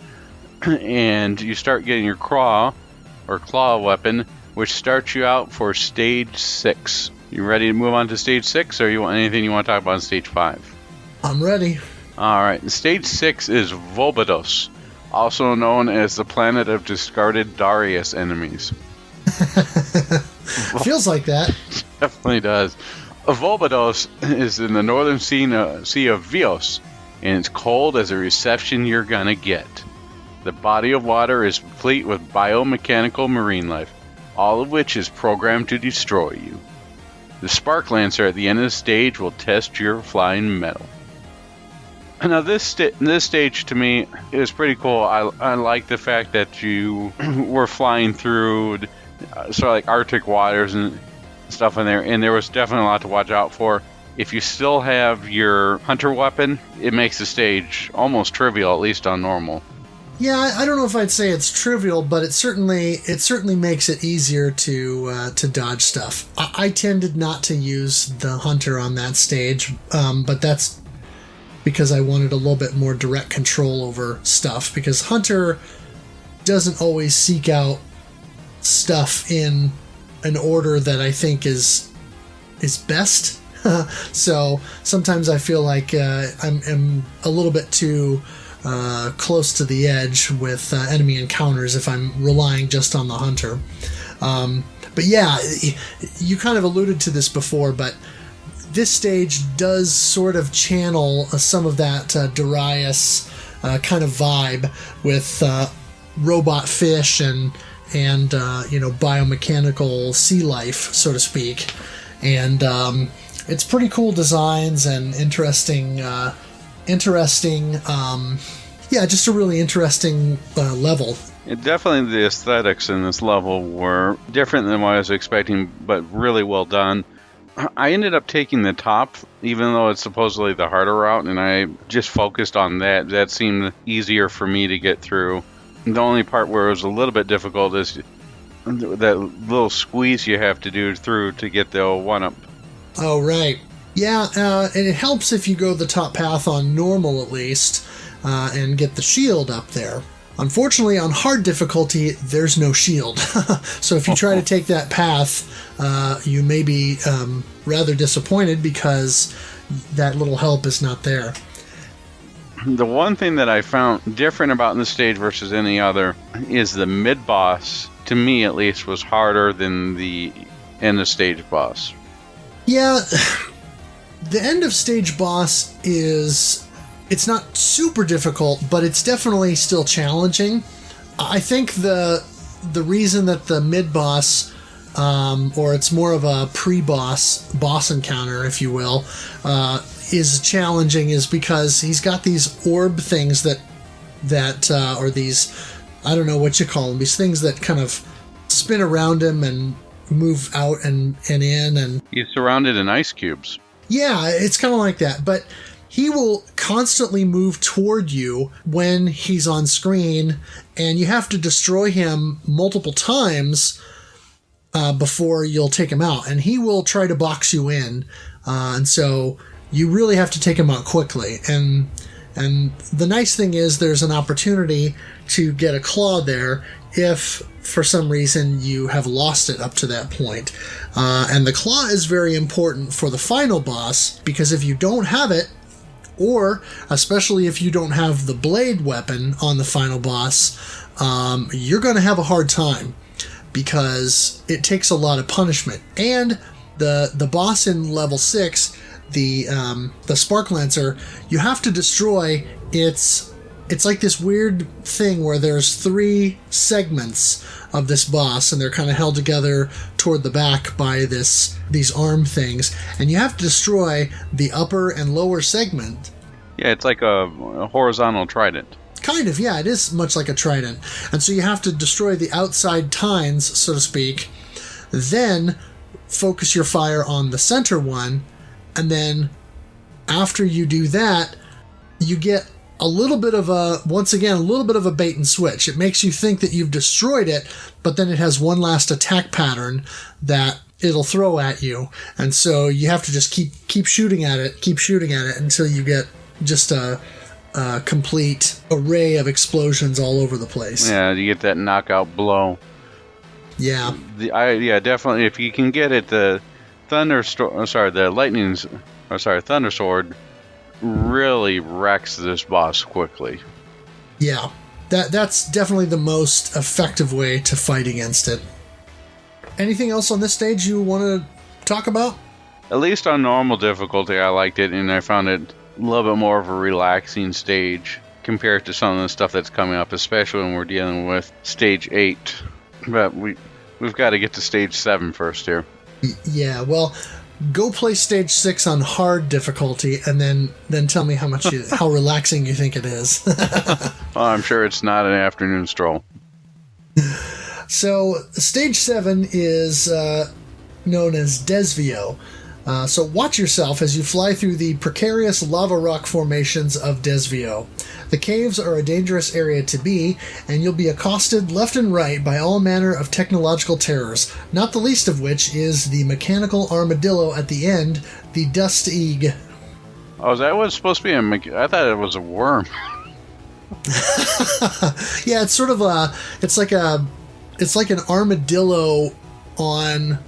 and you start getting your claw weapon, which starts you out for Stage 6. You ready to move on to Stage 6, or anything you want to talk about in Stage 5? I'm ready. Alright, Stage 6 is Volbados, also known as the planet of discarded Darius enemies. Feels like that. Definitely does. Volbados is in the northern sea of Vios, and it's cold as a reception you're gonna get. The body of water is complete with biomechanical marine life, all of which is programmed to destroy you. The Spark Lancer at the end of the stage will test your flying metal. Now this stage to me is pretty cool. I like the fact that you were flying through sort of like Arctic waters and stuff in there, and there was definitely a lot to watch out for. If you still have your hunter weapon, it makes the stage almost trivial, at least on normal. Yeah, I don't know if I'd say it's trivial, but it certainly makes it easier to dodge stuff. I tended not to use the hunter on that stage, but that's because I wanted a little bit more direct control over stuff, because hunter doesn't always seek out stuff in an order that I think is best. So sometimes I feel like I'm a little bit too close to the edge with enemy encounters if I'm relying just on the hunter. But yeah, you kind of alluded to this before, but this stage does sort of channel some of that Darius kind of vibe with robot fish and biomechanical sea life, so to speak. And it's pretty cool designs and interesting, just a really interesting level. Definitely the aesthetics in this level were different than what I was expecting, but really well done. I ended up taking the top, even though it's supposedly the harder route, and I just focused on that. That seemed easier for me to get through. The only part where it was a little bit difficult is that little squeeze you have to do through to get the 1-up. Oh, right. Yeah, and it helps if you go the top path on normal at least, and get the shield up there. Unfortunately, on hard difficulty, there's no shield. So if you try to take that path, you may be rather disappointed because that little help is not there. The one thing that I found different about this stage versus any other is the mid-boss, to me at least, was harder than the end-of-stage boss. Yeah, the end-of-stage boss it's not super difficult, but it's definitely still challenging. I think the reason that the mid-boss, or it's more of a boss encounter, if you will, is challenging is because he's got these orb things that or these, I don't know what you call them, these things that kind of spin around him and move out and in. And he's surrounded in ice cubes. Yeah, it's kind of like that. But he will constantly move toward you when he's on screen, and you have to destroy him multiple times before you'll take him out. And he will try to box you in. And so you really have to take him out quickly. And the nice thing is there's an opportunity to get a claw there if for some reason you have lost it up to that point. And the claw is very important for the final boss, because if you don't have it, or especially if you don't have the blade weapon on the final boss, you're going to have a hard time, because it takes a lot of punishment. And the boss in level 6, the Spark Lancer, you have to destroy it's like this weird thing where there's 3 segments of this boss, and they're kind of held together toward the back by these arm things, and you have to destroy the upper and lower segment. Yeah, it's like a horizontal trident. Kind of, yeah, it is much like a trident. And so you have to destroy the outside tines, so to speak, then focus your fire on the center one, and then after you do that, you get a little bit of a bait and switch. It makes you think that you've destroyed it, but then it has one last attack pattern that it'll throw at you. And so you have to just keep shooting at it until you get just a complete array of explosions all over the place. Yeah, you get that knockout blow. Yeah. Definitely. If you can get it, the Thunder Sword really wrecks this boss quickly. Yeah, that's definitely the most effective way to fight against it. Anything else on this stage you want to talk about? At least on normal difficulty, I liked it, and I found it a little bit more of a relaxing stage compared to some of the stuff that's coming up, especially when we're dealing with stage 8. But we've got to get to stage 7 first here. Yeah, well, go play stage 6 on hard difficulty, and then tell me how relaxing you think it is. Well, I'm sure it's not an afternoon stroll. So stage 7 is known as Desvio. So watch yourself as you fly through the precarious lava rock formations of Desvio. The caves are a dangerous area to be, and you'll be accosted left and right by all manner of technological terrors, not the least of which is the mechanical armadillo at the end, the Dust Eag. Oh, is that what it's supposed to be? I thought it was a worm. Yeah, it's sort of it's like an armadillo on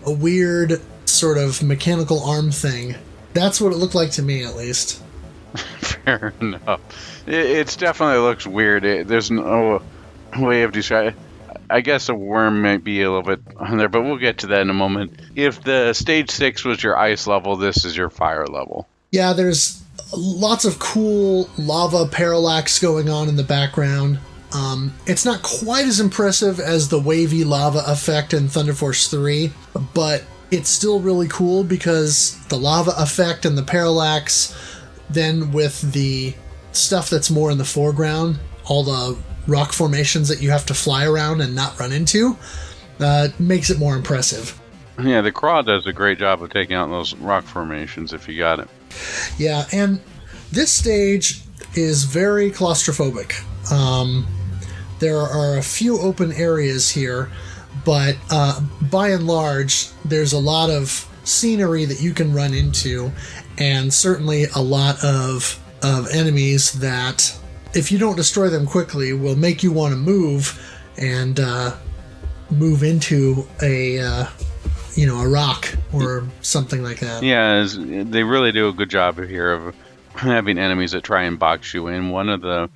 a weird sort of mechanical arm thing. That's what it looked like to me, at least. Fair enough. It definitely looks weird. There's no way of describing. I guess a worm might be a little bit on there, but we'll get to that in a moment. If the stage 6 was your ice level, this is your fire level. Yeah, there's lots of cool lava parallax going on in the background. It's not quite as impressive as the wavy lava effect in Thunder Force 3, but it's still really cool because the lava effect and the parallax, then with the stuff that's more in the foreground, all the rock formations that you have to fly around and not run into, makes it more impressive. Yeah, the craw does a great job of taking out those rock formations if you got it. Yeah, and this stage is very claustrophobic. There are a few open areas here, but by and large, there's a lot of scenery that you can run into, and certainly a lot of enemies that if you don't destroy them quickly, will make you want to move and move into a rock or something like that. Yeah, they really do a good job here of having enemies that try and box you in. One of the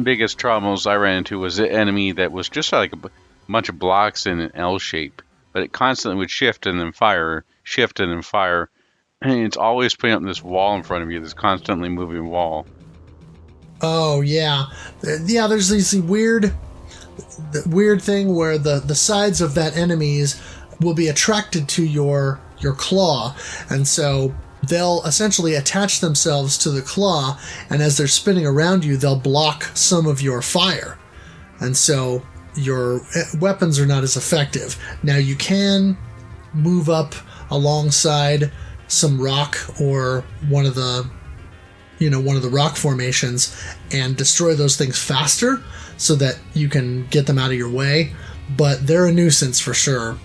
biggest troubles I ran into was an enemy that was just like a bunch of blocks in an L shape, but it constantly would shift and then fire, shift and then fire. And it's always putting up this wall in front of you, this constantly moving wall. Oh, yeah. Yeah, there's this weird thing where the sides of that enemies will be attracted to your claw, and so they'll essentially attach themselves to the claw, and as they're spinning around you, they'll block some of your fire. And so your weapons are not as effective. Now you can move up alongside some rock or one of the rock formations and destroy those things faster so that you can get them out of your way, but they're a nuisance for sure.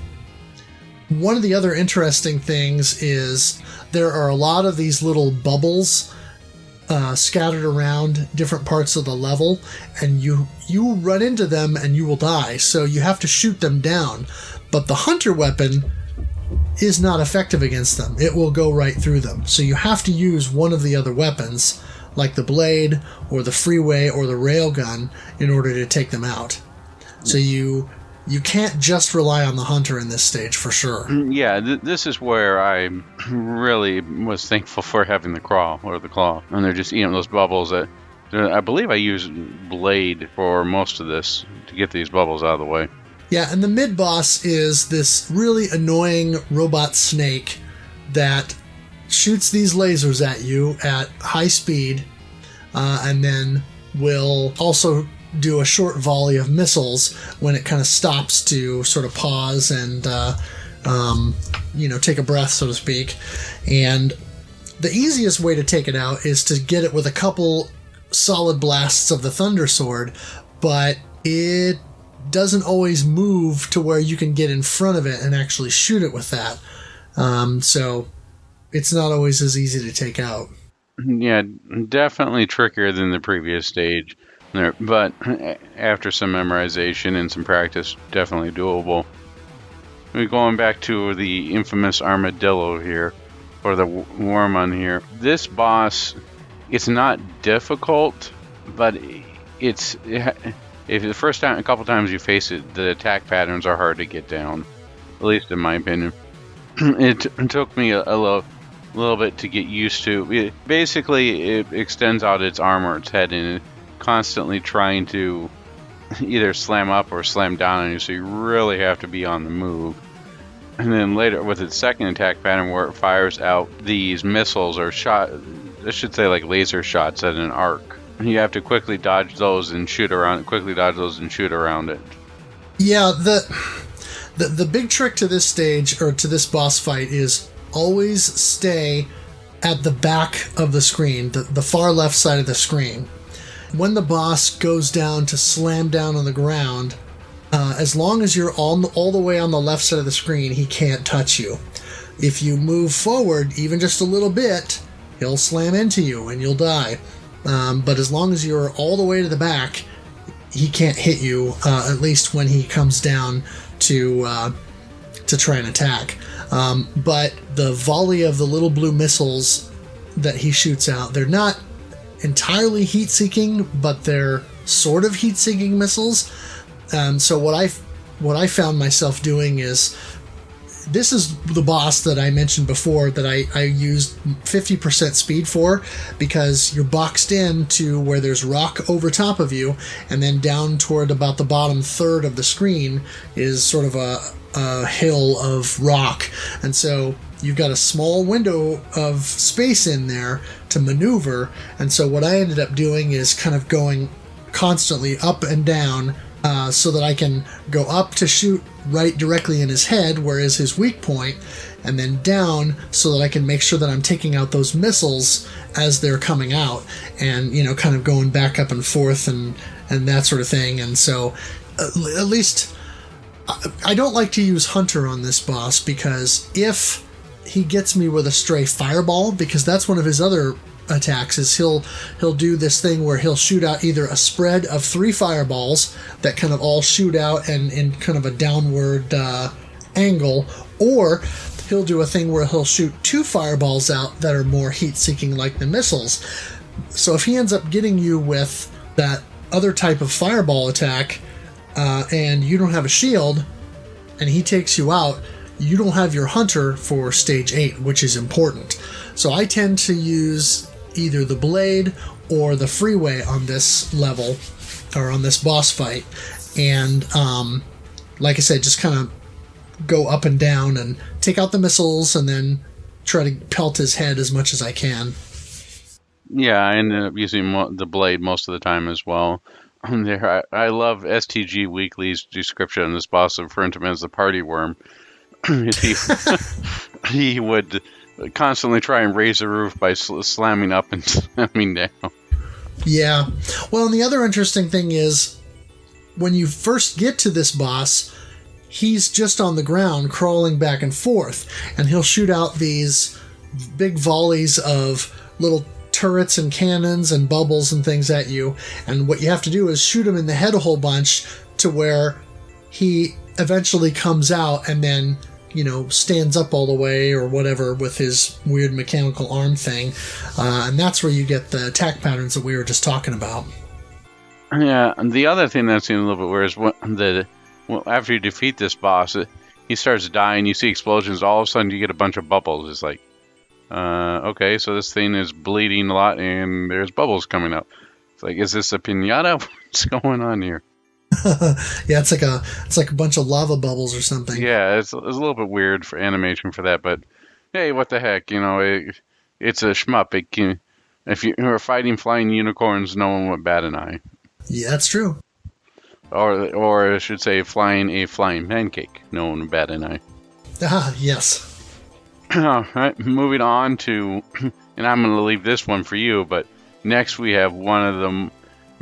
One of the other interesting things is there are a lot of these little bubbles scattered around different parts of the level, and you run into them and you will die, so you have to shoot them down. But the hunter weapon is not effective against them. It will go right through them. So you have to use one of the other weapons, like the blade or the freeway or the railgun, in order to take them out. So you can't just rely on the hunter in this stage for sure. Yeah, this is where I really was thankful for having the claw. And they're just eating those bubbles. I believe I used blade for most of this to get these bubbles out of the way. Yeah, and the mid-boss is this really annoying robot snake that shoots these lasers at you at high speed, and then will also do a short volley of missiles when it kind of stops to sort of pause and take a breath, so to speak. And the easiest way to take it out is to get it with a couple solid blasts of the Thunder Sword, but it doesn't always move to where you can get in front of it and actually shoot it with that. So it's not always as easy to take out. Yeah, definitely trickier than the previous stage. But after some memorization and some practice, definitely doable. We're going back to the infamous armadillo here, or the Wormon here. This boss, it's not difficult, but if the first time, a couple times you face it, the attack patterns are hard to get down. At least in my opinion. It took me a little bit to get used to. Basically, it extends out its arm or its head and constantly trying to either slam up or slam down on you, so you really have to be on the move. And then later with its second attack pattern where it fires out these missiles or like laser shots at an arc. You have to quickly dodge those and shoot around it. Yeah, the big trick to this stage, or to this boss fight, is always stay at the back of the screen, the far left side of the screen. When the boss goes down to slam down on the ground, as long as you're all the way on the left side of the screen, he can't touch you. If you move forward even just a little bit, he'll slam into you and you'll die. But as long as you're all the way to the back, he can't hit you, at least when he comes down to try and attack. But the volley of the little blue missiles that he shoots out, they're not entirely heat-seeking, but they're sort of heat-seeking missiles. So what I found myself doing is, this is the boss that I mentioned before that I used 50% speed for, because you're boxed in to where there's rock over top of you, and then down toward about the bottom third of the screen is sort of a hill of rock. And so you've got a small window of space in there to maneuver. And so what I ended up doing is kind of going constantly up and down, so that I can go up to shoot right directly in his head, where is his weak point, and then down so that I can make sure that I'm taking out those missiles as they're coming out, and kind of going back up and forth and that sort of thing. And so at least I don't like to use Hunter on this boss, because if he gets me with a stray fireball, because that's one of his other attacks is he'll do this thing where he'll shoot out either a spread of 3 fireballs that kind of all shoot out and in kind of a downward angle, or he'll do a thing where he'll shoot 2 fireballs out that are more heat-seeking like the missiles. So if he ends up getting you with that other type of fireball attack and you don't have a shield and he takes you out, you don't have your hunter for stage 8, which is important. So I tend to use either the blade or the freeway on this level, or on this boss fight. And like I said, just kind of go up and down and take out the missiles and then try to pelt his head as much as I can. Yeah, I ended up using the blade most of the time as well. I love STG Weekly's description of this boss, referring to him as the party worm. He would constantly try and raise the roof by slamming up and slamming down. Yeah. Well, and the other interesting thing is, when you first get to this boss, he's just on the ground crawling back and forth, and he'll shoot out these big volleys of little turrets and cannons and bubbles and things at you, and what you have to do is shoot him in the head a whole bunch to where he eventually comes out and then, you know, stands up all the way or whatever with his weird mechanical arm thing, and that's where you get the attack patterns that we were just talking about. Yeah, and the other thing that seems a little bit weird is after you defeat this boss, he starts dying, you see explosions, all of a sudden you get a bunch of bubbles. It's like, okay, so this thing is bleeding a lot and there's bubbles coming up. It's like, is this a piñata? What's going on here? Yeah, it's like a bunch of lava bubbles or something. Yeah, it's a little bit weird for animation for that, but hey, what the heck, you know, it's a shmup. If you were fighting flying unicorns, no one would bat an eye. Yeah, that's true. Or I should say, flying a flying pancake, no one would bat an eye. Ah, yes. All right, moving on to, and I'm going to leave this one for you, but next we have one of the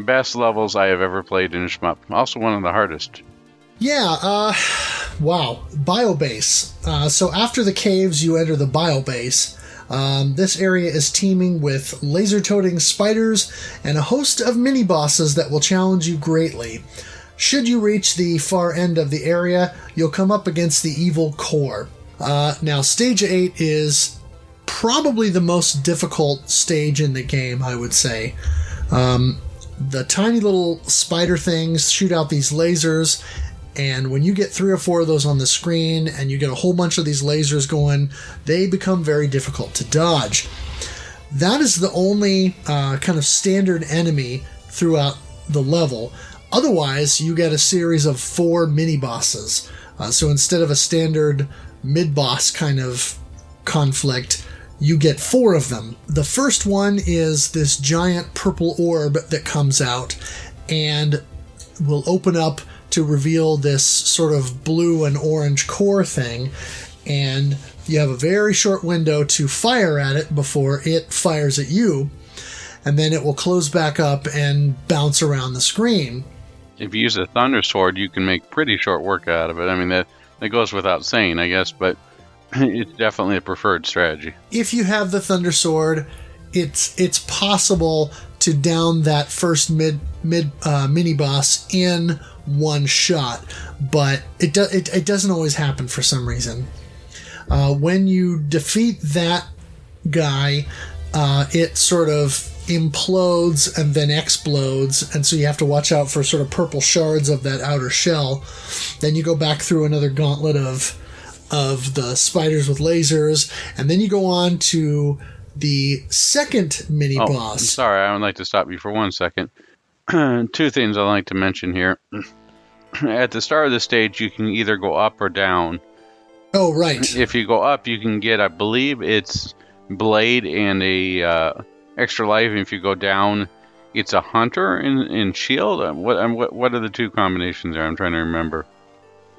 best levels I have ever played in a shmup. Also one of the hardest. Yeah, wow. Biobase. So after the caves, you enter the biobase. This area is teeming with laser-toting spiders and a host of mini-bosses that will challenge you greatly. Should you reach the far end of the area, you'll come up against the evil core. Now, Stage 8 is probably the most difficult stage in the game, I would say. The tiny little spider things shoot out these lasers, and when you get 3 or 4 of those on the screen and you get a whole bunch of these lasers going, they become very difficult to dodge. That is the only kind of standard enemy throughout the level. Otherwise, you get a series of 4 mini-bosses. So instead of a standard mid-boss kind of conflict, you get 4 of them. The first one is this giant purple orb that comes out and will open up to reveal this sort of blue and orange core thing, and you have a very short window to fire at it before it fires at you, and then it will close back up and bounce around the screen. If you use a Thunder Sword, you can make pretty short work out of it. I mean, that goes without saying, I guess, but it's definitely a preferred strategy. If you have the Thunder Sword, it's possible to down that first mini boss in one shot, but it doesn't always happen for some reason. When you defeat that guy, it sort of implodes and then explodes, and so you have to watch out for sort of purple shards of that outer shell. Then you go back through another gauntlet of the spiders with lasers, and then you go on to the second mini boss. I'm sorry, I would like to stop you for 1 second. 2 things I'd like to mention here. At the start of the stage, you can either go up or down. Oh, right. If you go up, you can get, I believe it's blade and a extra life. And if you go down, it's a hunter and shield. What are the 2 combinations there? I'm trying to remember.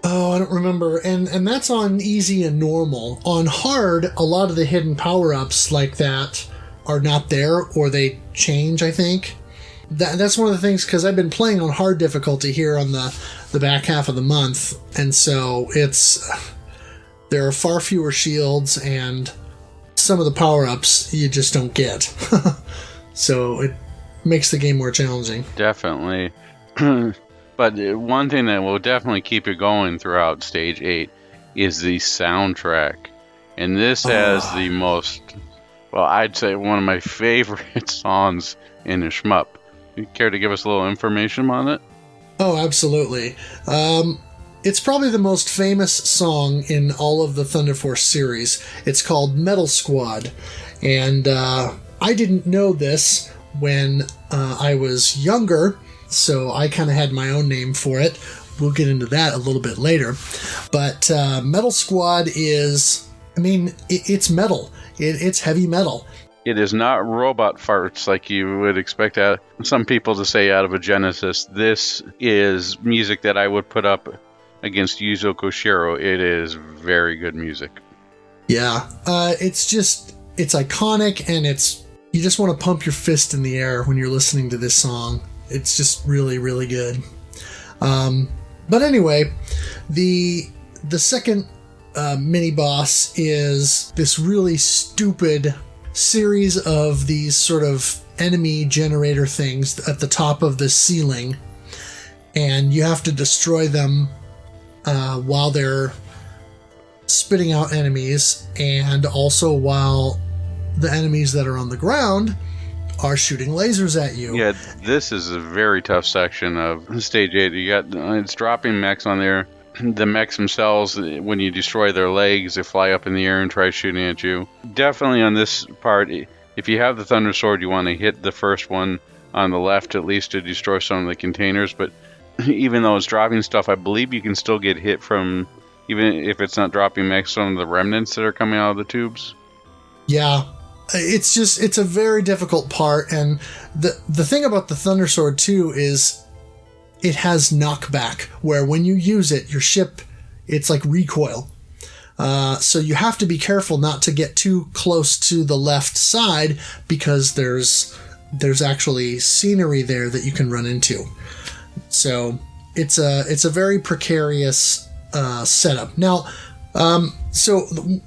Oh, I don't remember. And that's on easy and normal. On hard, a lot of the hidden power-ups like that are not there, or they change, I think. That's one of the things, because I've been playing on hard difficulty here on the back half of the month, and so there are far fewer shields, and some of the power-ups you just don't get. So it makes the game more challenging. Definitely. But one thing that will definitely keep you going throughout Stage 8 is the soundtrack. And this has the most, well, I'd say one of my favorite songs in a shmup. You care to give us a little information on it? Oh, absolutely. It's probably the most famous song in all of the Thunder Force series. It's called Metal Squad. And I didn't know this when I was younger, so I kind of had my own name for it. We'll get into that a little bit later. But Metal Squad is, I mean, it's metal. It's heavy metal. It is not robot farts like you would expect some people to say out of a Genesis. This is music that I would put up against Yuzo Koshiro. It is very good music. Yeah. It's iconic, and you just want to pump your fist in the air when you're listening to this song. It's just really, really good. But anyway, the second mini boss is this really stupid series of these sort of enemy generator things at the top of the ceiling, and you have to destroy them while they're spitting out enemies, and also while the enemies that are on the ground are shooting lasers at you. Yeah, this is a very tough section of Stage 8. It's dropping mechs on there. The mechs themselves, when you destroy their legs, they fly up in the air and try shooting at you. Definitely on this part, if you have the Thunder Sword, you want to hit the first one on the left at least to destroy some of the containers. But even though it's dropping stuff, I believe you can still get hit from, even if it's not dropping mechs, some of the remnants that are coming out of the tubes. Yeah. It's a very difficult part, and the thing about the Thunder Sword too is it has knockback, where when you use it, your ship, it's like recoil. So you have to be careful not to get too close to the left side, because there's actually scenery there that you can run into. So it's a very precarious setup. Now, so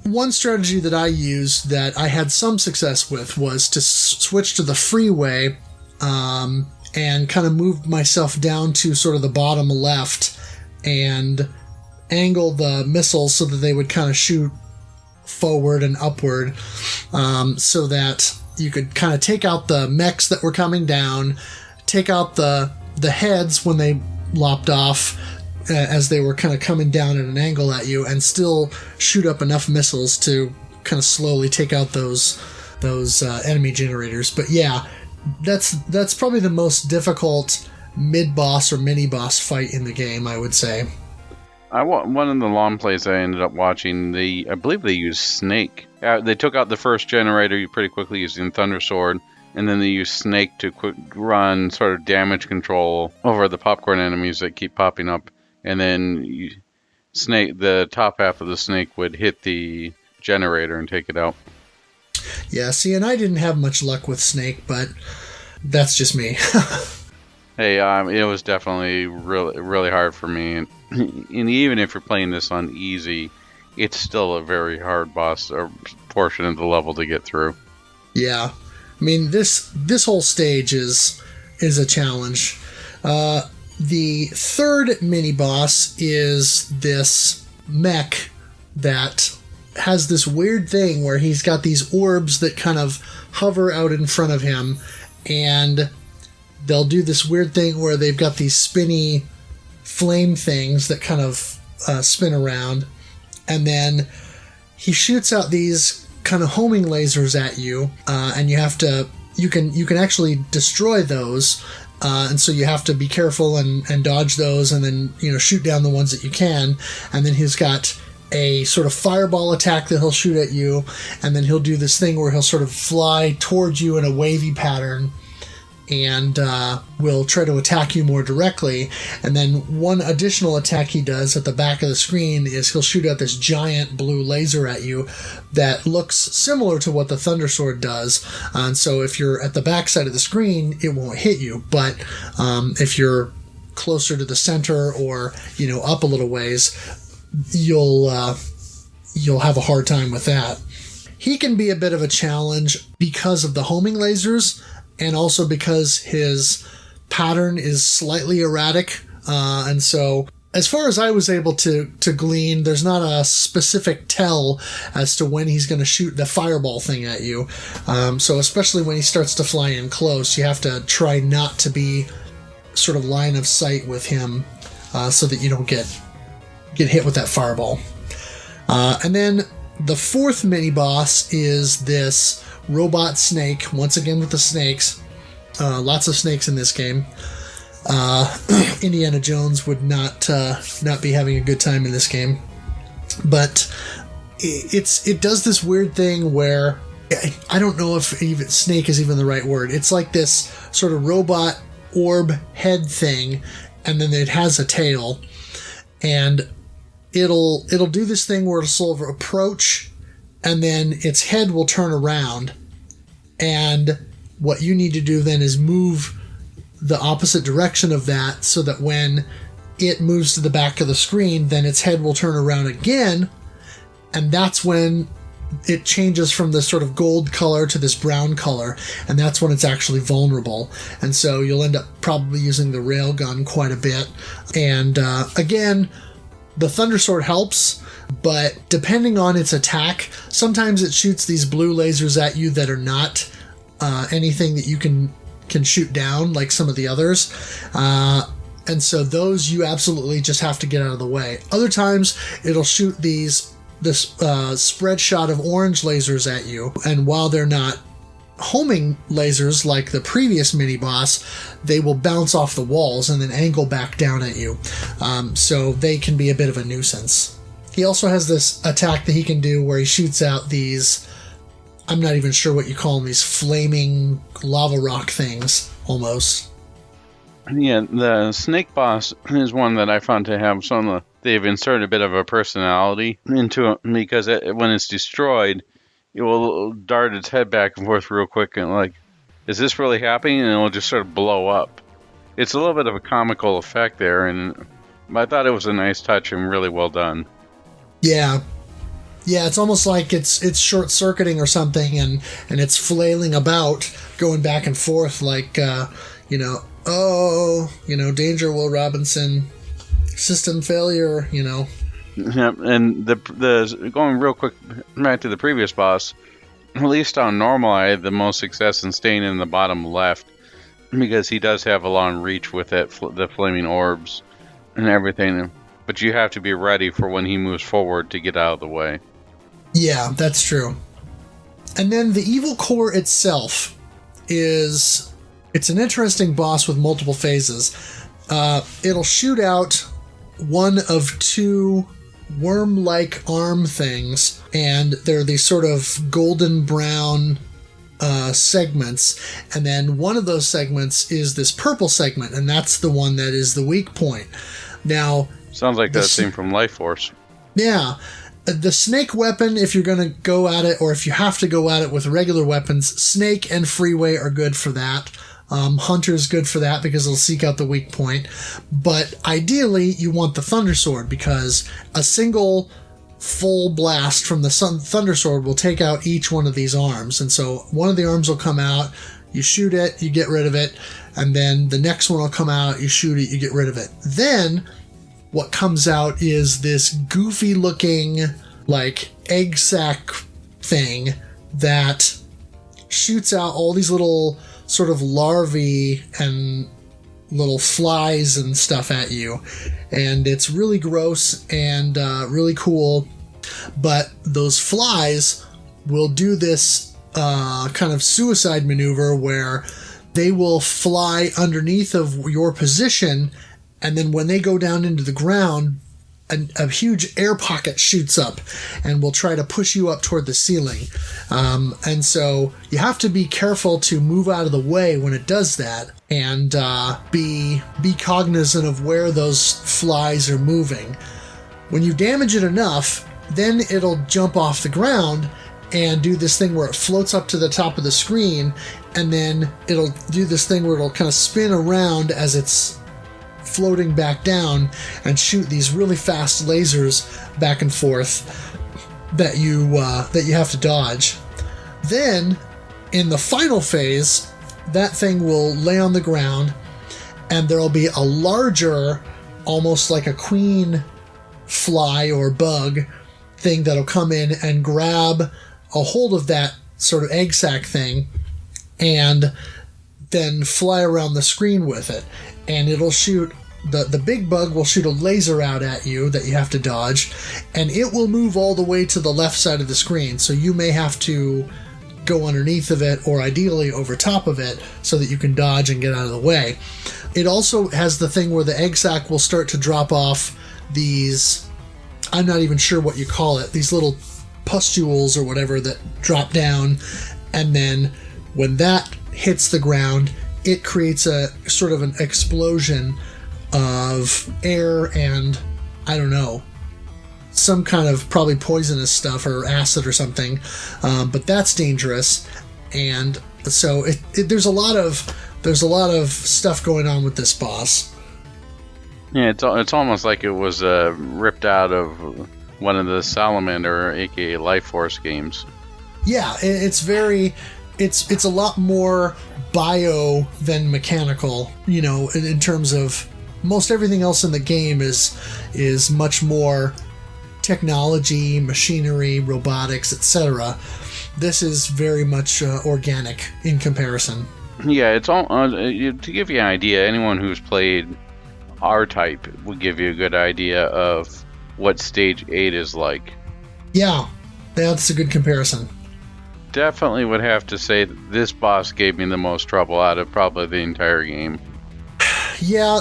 one strategy that I used that I had some success with was to switch to the freeway, and kind of move myself down to sort of the bottom left and angle the missiles so that they would kind of shoot forward and upward, so that you could kind of take out the mechs that were coming down, take out the heads when they lopped off as they were kind of coming down at an angle at you, and still shoot up enough missiles to kind of slowly take out those enemy generators. But yeah, that's probably the most difficult mid-boss or mini-boss fight in the game, I would say. One of the long plays I ended up watching, I believe they used Snake. They took out the first generator pretty quickly using Thunder Sword, and then they used Snake to run sort of damage control over the popcorn enemies that keep popping up. And then the top half of the Snake would hit the generator and take it out. Yeah, see, and I didn't have much luck with Snake, but that's just me. Hey, it was definitely really, really hard for me. And even if you're playing this on easy, it's still a very hard boss or portion of the level to get through. Yeah. I mean, this whole stage is a challenge. The third mini-boss is this mech that has this weird thing where he's got these orbs that kind of hover out in front of him, and they'll do this weird thing where they've got these spinny flame things that kind of spin around, and then he shoots out these kind of homing lasers at you, and you can actually destroy those. And so you have to be careful and dodge those, and then shoot down the ones that you can. And then he's got a sort of fireball attack that he'll shoot at you, and then he'll do this thing where he'll sort of fly towards you in a wavy pattern, and will try to attack you more directly. And then one additional attack he does at the back of the screen is he'll shoot out this giant blue laser at you that looks similar to what the Thunder Sword does. And so if you're at the back side of the screen, it won't hit you. But if you're closer to the center or up a little ways, you'll have a hard time with that. he can be a bit of a challenge because of the homing lasers, and also because his pattern is slightly erratic. And so, as far as I was able to glean, there's not a specific tell as to when he's going to shoot the fireball thing at you. So especially when he starts to fly in close, you have to try not to be sort of line of sight with him, so that you don't get hit with that fireball. And then the fourth mini boss is this robot snake, once again with the snakes. Lots of snakes in this game. Indiana Jones would not be having a good time in this game, but it does this weird thing where I don't know if even snake is even the right word. It's like this sort of robot orb head thing, and then it has a tail, and it'll do this thing where it'll sort of approach, and then its head will turn around, and what you need to do then is move the opposite direction of that, so that when it moves to the back of the screen, then its head will turn around again, and that's when it changes from this sort of gold color to this brown color, and that's when it's actually vulnerable. And so you'll end up probably using the railgun quite a bit. And again, the Thunder Sword helps, but depending on its attack, sometimes it shoots these blue lasers at you that are not anything that you can shoot down like some of the others. And so those you absolutely just have to get out of the way. Other times it'll shoot this spread shot of orange lasers at you, and while they're not homing lasers like the previous mini boss, they will bounce off the walls and then angle back down at you. So they can be a bit of a nuisance. He also has this attack that he can do where he shoots out these, I'm not even sure what you call them, these flaming lava rock things, almost. Yeah, the snake boss is one that I found to have they've inserted a bit of a personality into it, because when it's destroyed, it will dart its head back and forth real quick, and like, is this really happening? And it'll just sort of blow up. It's a little bit of a comical effect there, and I thought it was a nice touch and really well done. Yeah, it's almost like it's short-circuiting or something, and it's flailing about, going back and forth like, danger, Will Robinson, system failure, Yeah, and the going real quick back to the previous boss, at least on normal, I had the most success in staying in the bottom left, because he does have a long reach with the flaming orbs and everything. But you have to be ready for when he moves forward to get out of the way. Yeah, that's true. And then the evil core itself it's an interesting boss with multiple phases. It'll shoot out one of two worm-like arm things, and they're these sort of golden brown segments, and then one of those segments is this purple segment, and that's the one that is the weak point. Now, sounds like that scene from Life Force. Yeah. The snake weapon, if you're going to go at it, or if you have to go at it with regular weapons, snake and freeway are good for that. Hunter's good for that because it'll seek out the weak point. But ideally, you want the Thunder Sword, because a single full blast from the Thunder Sword will take out each one of these arms. And so one of the arms will come out, you shoot it, you get rid of it, and then the next one will come out, you shoot it, you get rid of it. Then what comes out is this goofy looking, like, egg sack thing that shoots out all these little sort of larvae and little flies and stuff at you. And it's really gross and really cool. But those flies will do this kind of suicide maneuver where they will fly underneath of your position, and then when they go down into the ground, a huge air pocket shoots up and will try to push you up toward the ceiling. And so you have to be careful to move out of the way when it does that, and be cognizant of where those flies are moving. When you damage it enough, then it'll jump off the ground and do this thing where it floats up to the top of the screen, and then it'll do this thing where it'll kind of spin around as it's floating back down and shoot these really fast lasers back and forth. that you have to dodge. Then, in the final phase, that thing will lay on the ground, and there'll be a larger, almost like a queen fly or bug thing that'll come in and grab a hold of that sort of egg sac thing and then fly around the screen with it. And it'll shoot, the big bug will shoot a laser out at you that you have to dodge, and it will move all the way to the left side of the screen. So you may have to go underneath of it, or ideally over top of it, so that you can dodge and get out of the way. It also has the thing where the egg sac will start to drop off these, I'm not even sure what you call it, these little pustules or whatever that drop down, and then when that hits the ground, it creates a sort of an explosion of air and, I don't know, some kind of probably poisonous stuff or acid or something, but that's dangerous. And so there's a lot of stuff going on with this boss. Yeah, it's almost like it was ripped out of one of the Salamander, aka Life Force games. Yeah, it's a lot more bio than mechanical, in terms of most everything else in the game is much more technology, machinery, robotics, etc. This is very much organic in comparison. Yeah, it's all to give you an idea. Anyone who's played R-Type will give you a good idea of what Stage 8 is like. Yeah, that's a good comparison. Definitely would have to say that this boss gave me the most trouble out of probably the entire game. Yeah,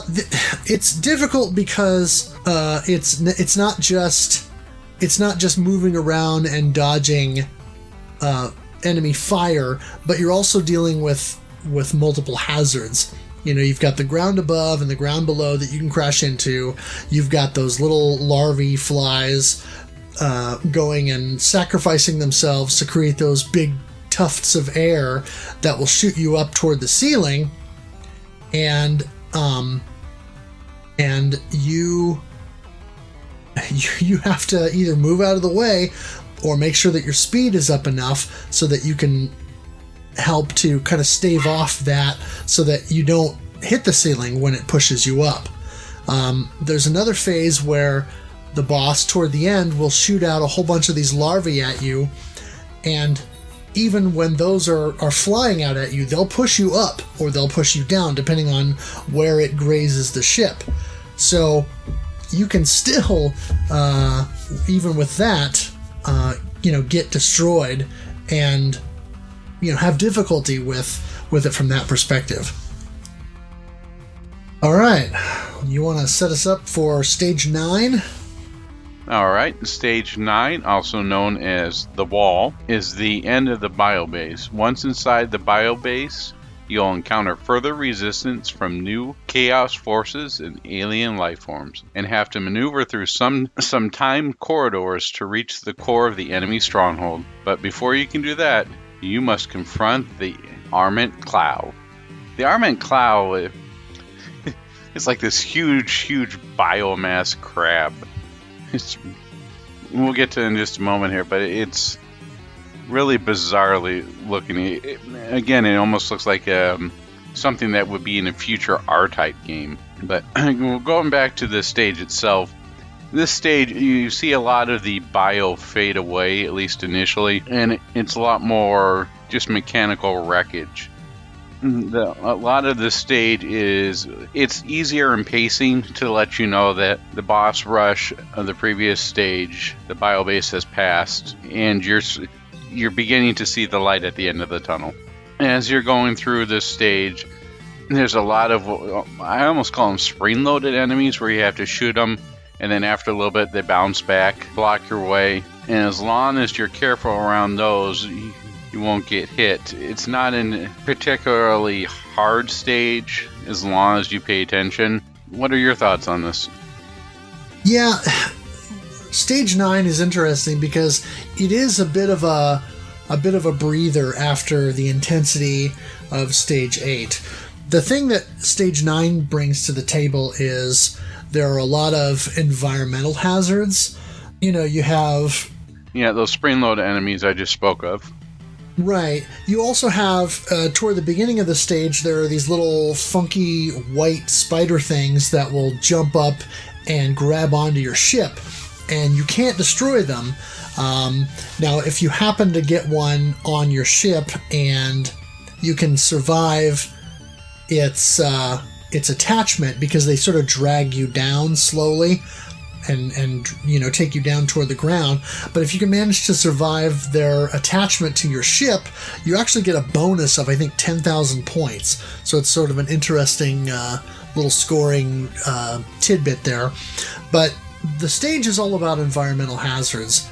it's difficult because it's not just moving around and dodging enemy fire, but you're also dealing with multiple hazards. You've got the ground above and the ground below that you can crash into. You've got those little larvae flies going and sacrificing themselves to create those big tufts of air that will shoot you up toward the ceiling, and you have to either move out of the way or make sure that your speed is up enough so that you can help to kind of stave off that so that you don't hit the ceiling when it pushes you up. There's another phase where the boss toward the end will shoot out a whole bunch of these larvae at you, and even when those are flying out at you, they'll push you up or they'll push you down depending on where it grazes the ship. So you can still, even with that, get destroyed and have difficulty with it from that perspective. All right, you want to set us up for Stage 9? Alright, Stage 9, also known as the Wall, is the end of the biobase. Once inside the biobase, you'll encounter further resistance from new chaos forces and alien life forms, and have to maneuver through some timed corridors to reach the core of the enemy stronghold. But before you can do that, you must confront the Armament Clow. The Armament Clow is like this huge biomass crab. We'll get to it in just a moment here, but it's really bizarrely looking. Again, it almost looks like something that would be in a future R-Type game. But going back to the stage itself, this stage, you see a lot of the bio fade away, at least initially, and it's a lot more just mechanical wreckage. A lot of the stage it's easier in pacing to let you know that the boss rush of the previous stage, the biobase has passed, and you're beginning to see the light at the end of the tunnel. As you're going through this stage, there's a lot of, I almost call them spring-loaded enemies, where you have to shoot them, and then after a little bit they bounce back, block your way, and as long as you're careful around those, you won't get hit. It's not a particularly hard stage as long as you pay attention. What are your thoughts on this? Yeah, Stage 9 is interesting because it is a bit of a breather after the intensity of Stage 8. The thing that Stage 9 brings to the table is there are a lot of environmental hazards. You have Yeah, those spring-load enemies I just spoke of. Right. You also have, toward the beginning of the stage, there are these little funky white spider things that will jump up and grab onto your ship, and you can't destroy them. Now, if you happen to get one on your ship and you can survive its attachment, because they sort of drag you down slowly and take you down toward the ground. But if you can manage to survive their attachment to your ship, you actually get a bonus of, I think, 10,000 points. So it's sort of an interesting little scoring tidbit there. But the stage is all about environmental hazards.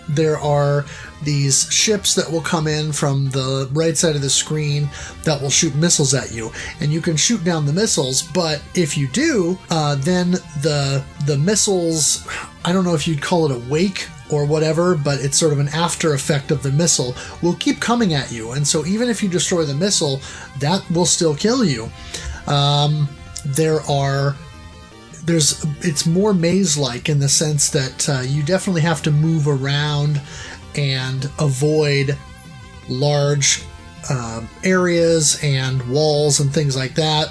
There are these ships that will come in from the right side of the screen that will shoot missiles at you, and you can shoot down the missiles, but if you do, then the missiles, I don't know if you'd call it a wake or whatever, but it's sort of an after effect of the missile, will keep coming at you, and so even if you destroy the missile, that will still kill you. It's more maze-like in the sense that you definitely have to move around and avoid large areas and walls and things like that.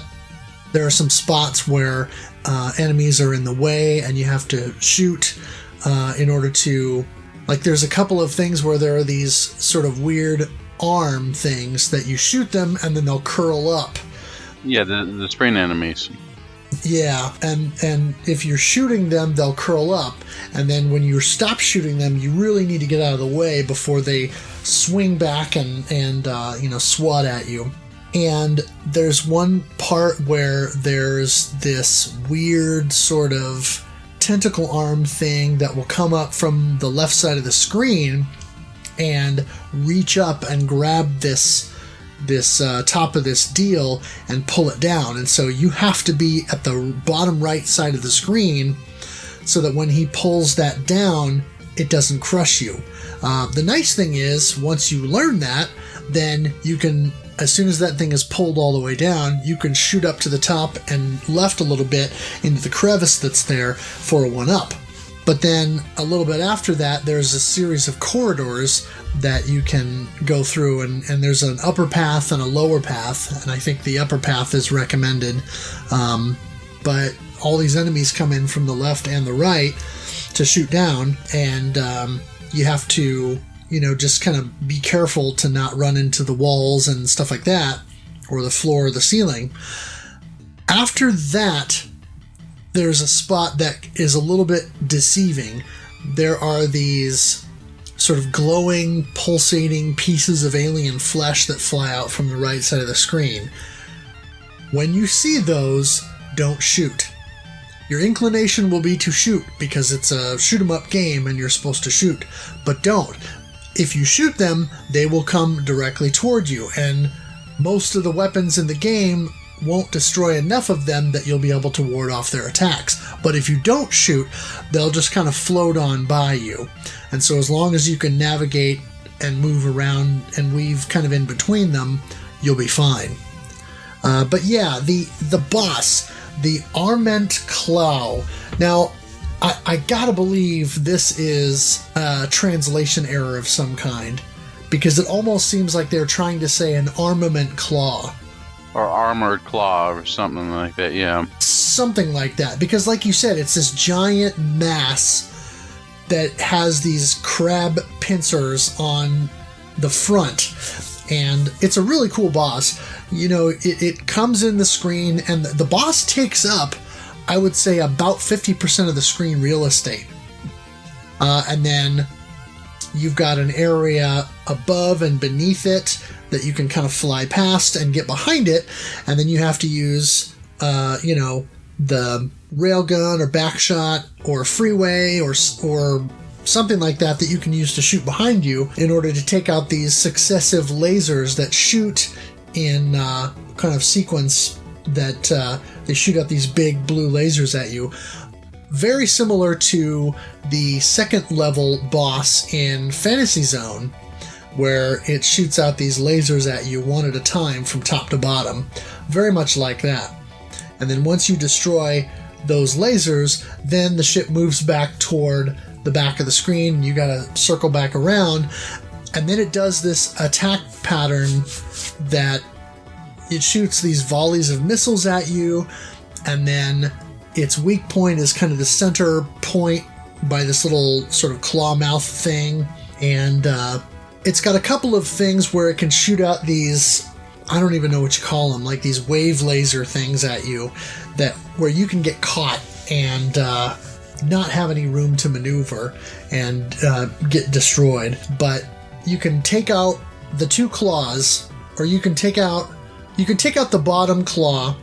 There are some spots where enemies are in the way and you have to shoot in order to... Like, there's a couple of things where there are these sort of weird arm things that you shoot them and then they'll curl up. Yeah, the spring enemies. Yeah, and if you're shooting them, they'll curl up, and then when you stop shooting them, you really need to get out of the way before they swing back and swat at you. And there's one part where there's this weird sort of tentacle arm thing that will come up from the left side of the screen and reach up and grab this top of this deal and pull it down, and so you have to be at the bottom right side of the screen so that when he pulls that down, it doesn't crush you. The nice thing is, once you learn that, then you can, as soon as that thing is pulled all the way down, you can shoot up to the top and left a little bit into the crevice that's there for a 1-up. But then a little bit after that, there's a series of corridors that you can go through, and there's an upper path and a lower path, and I think the upper path is recommended. But all these enemies come in from the left and the right to shoot down, and you have to, just kind of be careful to not run into the walls and stuff like that, or the floor or the ceiling. After that, there's a spot that is a little bit deceiving. There are these sort of glowing, pulsating pieces of alien flesh that fly out from the right side of the screen. When you see those, don't shoot. Your inclination will be to shoot because it's a shoot-'em-up game and you're supposed to shoot, but don't. If you shoot them, they will come directly toward you, and most of the weapons in the game won't destroy enough of them that you'll be able to ward off their attacks. But if you don't shoot, they'll just kind of float on by you. And so as long as you can navigate and move around and weave kind of in between them, you'll be fine. But yeah, the boss, the Arment Claw. Now, I gotta believe this is a translation error of some kind, because it almost seems like they're trying to say an armament claw. Or armored claw or something like that, yeah. Something like that, because like you said, it's this giant mass that has these crab pincers on the front, and it's a really cool boss. It comes in the screen, and the boss takes up, I would say, about 50% of the screen real estate. And then you've got an area above and beneath it that you can kind of fly past and get behind it, and then you have to use, the railgun or backshot or freeway or something like that you can use to shoot behind you in order to take out these successive lasers that shoot in kind of sequence that they shoot out these big blue lasers at you. Very similar to the second level boss in Fantasy Zone, where it shoots out these lasers at you one at a time from top to bottom. Very much like that. And then once you destroy those lasers, then the ship moves back toward the back of the screen. You got to circle back around, and then it does this attack pattern that it shoots these volleys of missiles at you, and then its weak point is kind of the center point by this little sort of claw mouth thing, and it's got a couple of things where it can shoot out these, I don't even know what you call them, like these wave laser things at you, that where you can get caught and not have any room to maneuver and get destroyed. But you can take out the two claws, or you can take out the bottom claw,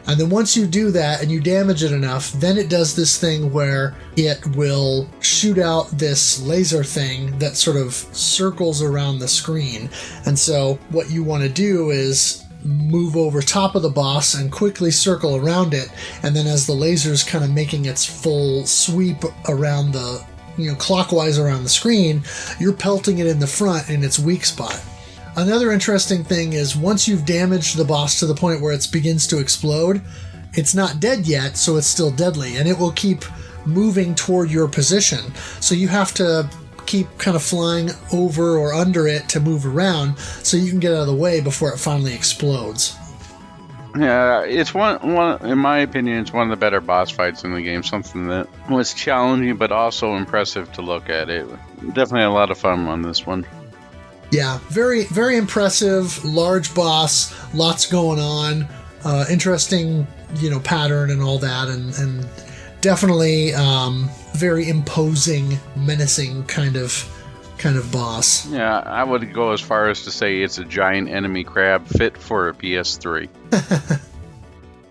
and then once you do that and you damage it enough, then it does this thing where it will shoot out this laser thing that sort of circles around the screen. And so what you want to do is move over top of the boss and quickly circle around it, and then as the laser's kind of making its full sweep around the, clockwise around the screen, you're pelting it in the front in its weak spot. Another interesting thing is once you've damaged the boss to the point where it begins to explode, it's not dead yet, so it's still deadly, and it will keep moving toward your position. So you have to keep kind of flying over or under it to move around so you can get out of the way before it finally explodes. Yeah, it's one in my opinion, it's one of the better boss fights in the game. Something that was challenging but also impressive to look at. It definitely had a lot of fun on this one. Yeah, very, very impressive, large boss, lots going on, interesting, pattern and all that, and definitely very imposing, menacing kind of boss. Yeah, I would go as far as to say it's a giant enemy crab fit for a PS3.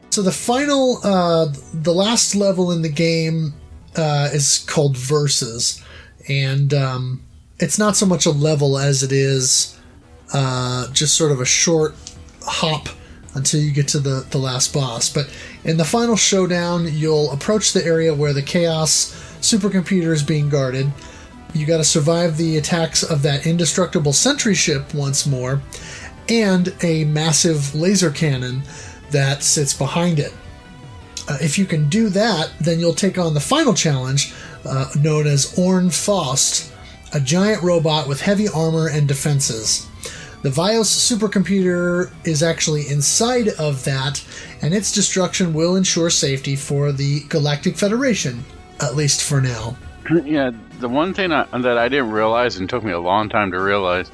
So the final, the last level in the game is called Versus, and it's not so much a level as it is just sort of a short hop until you get to the last boss. But in the final showdown, you'll approach the area where the Chaos supercomputer is being guarded. You got to survive the attacks of that indestructible sentry ship once more, and a massive laser cannon that sits behind it. If you can do that, then you'll take on the final challenge, known as Orn Faust, a giant robot with heavy armor and defenses. The Vios supercomputer is actually inside of that, and its destruction will ensure safety for the Galactic Federation, at least for now. Yeah, the one thing that I didn't realize, and took me a long time to realize,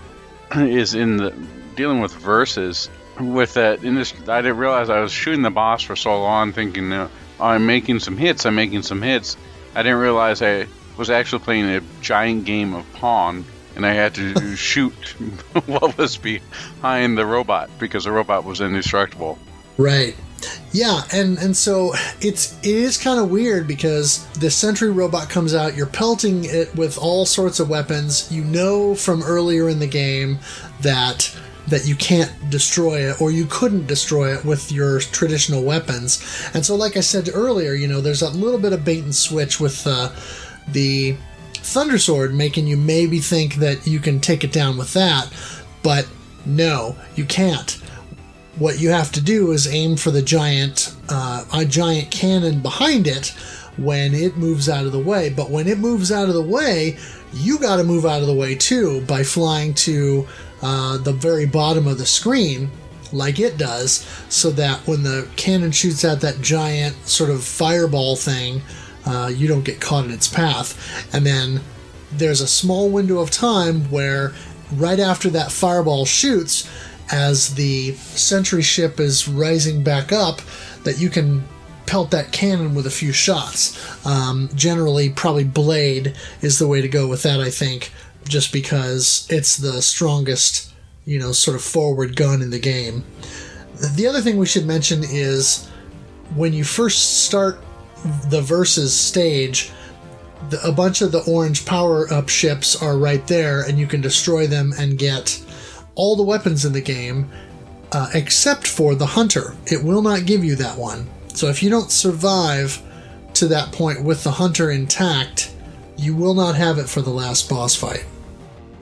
is in the dealing with Versus, with that, I didn't realize I was shooting the boss for so long, thinking, I'm making some hits. I didn't realize I was actually playing a giant game of Pong, and I had to shoot what was behind the robot, because the robot was indestructible. Right. Yeah, and so it is kind of weird, because the sentry robot comes out, you're pelting it with all sorts of weapons. You know from earlier in the game that you can't destroy it, or you couldn't destroy it with your traditional weapons. And so like I said earlier, there's a little bit of bait and switch with the Thunder Sword, making you maybe think that you can take it down with that, but no, you can't. What you have to do is aim for the giant cannon behind it when it moves out of the way. But when it moves out of the way, you got to move out of the way too by flying to the very bottom of the screen, like it does, so that when the cannon shoots at that giant sort of fireball thing, you don't get caught in its path. And then there's a small window of time where right after that fireball shoots, as the sentry ship is rising back up, that you can pelt that cannon with a few shots. Generally, probably blade is the way to go with that, I think, just because it's the strongest, sort of forward gun in the game. The other thing we should mention is when you first start the Versus stage, a bunch of the orange power-up ships are right there, and you can destroy them and get all the weapons in the game, except for the Hunter. It will not give you that one. So if you don't survive to that point with the Hunter intact, you will not have it for the last boss fight.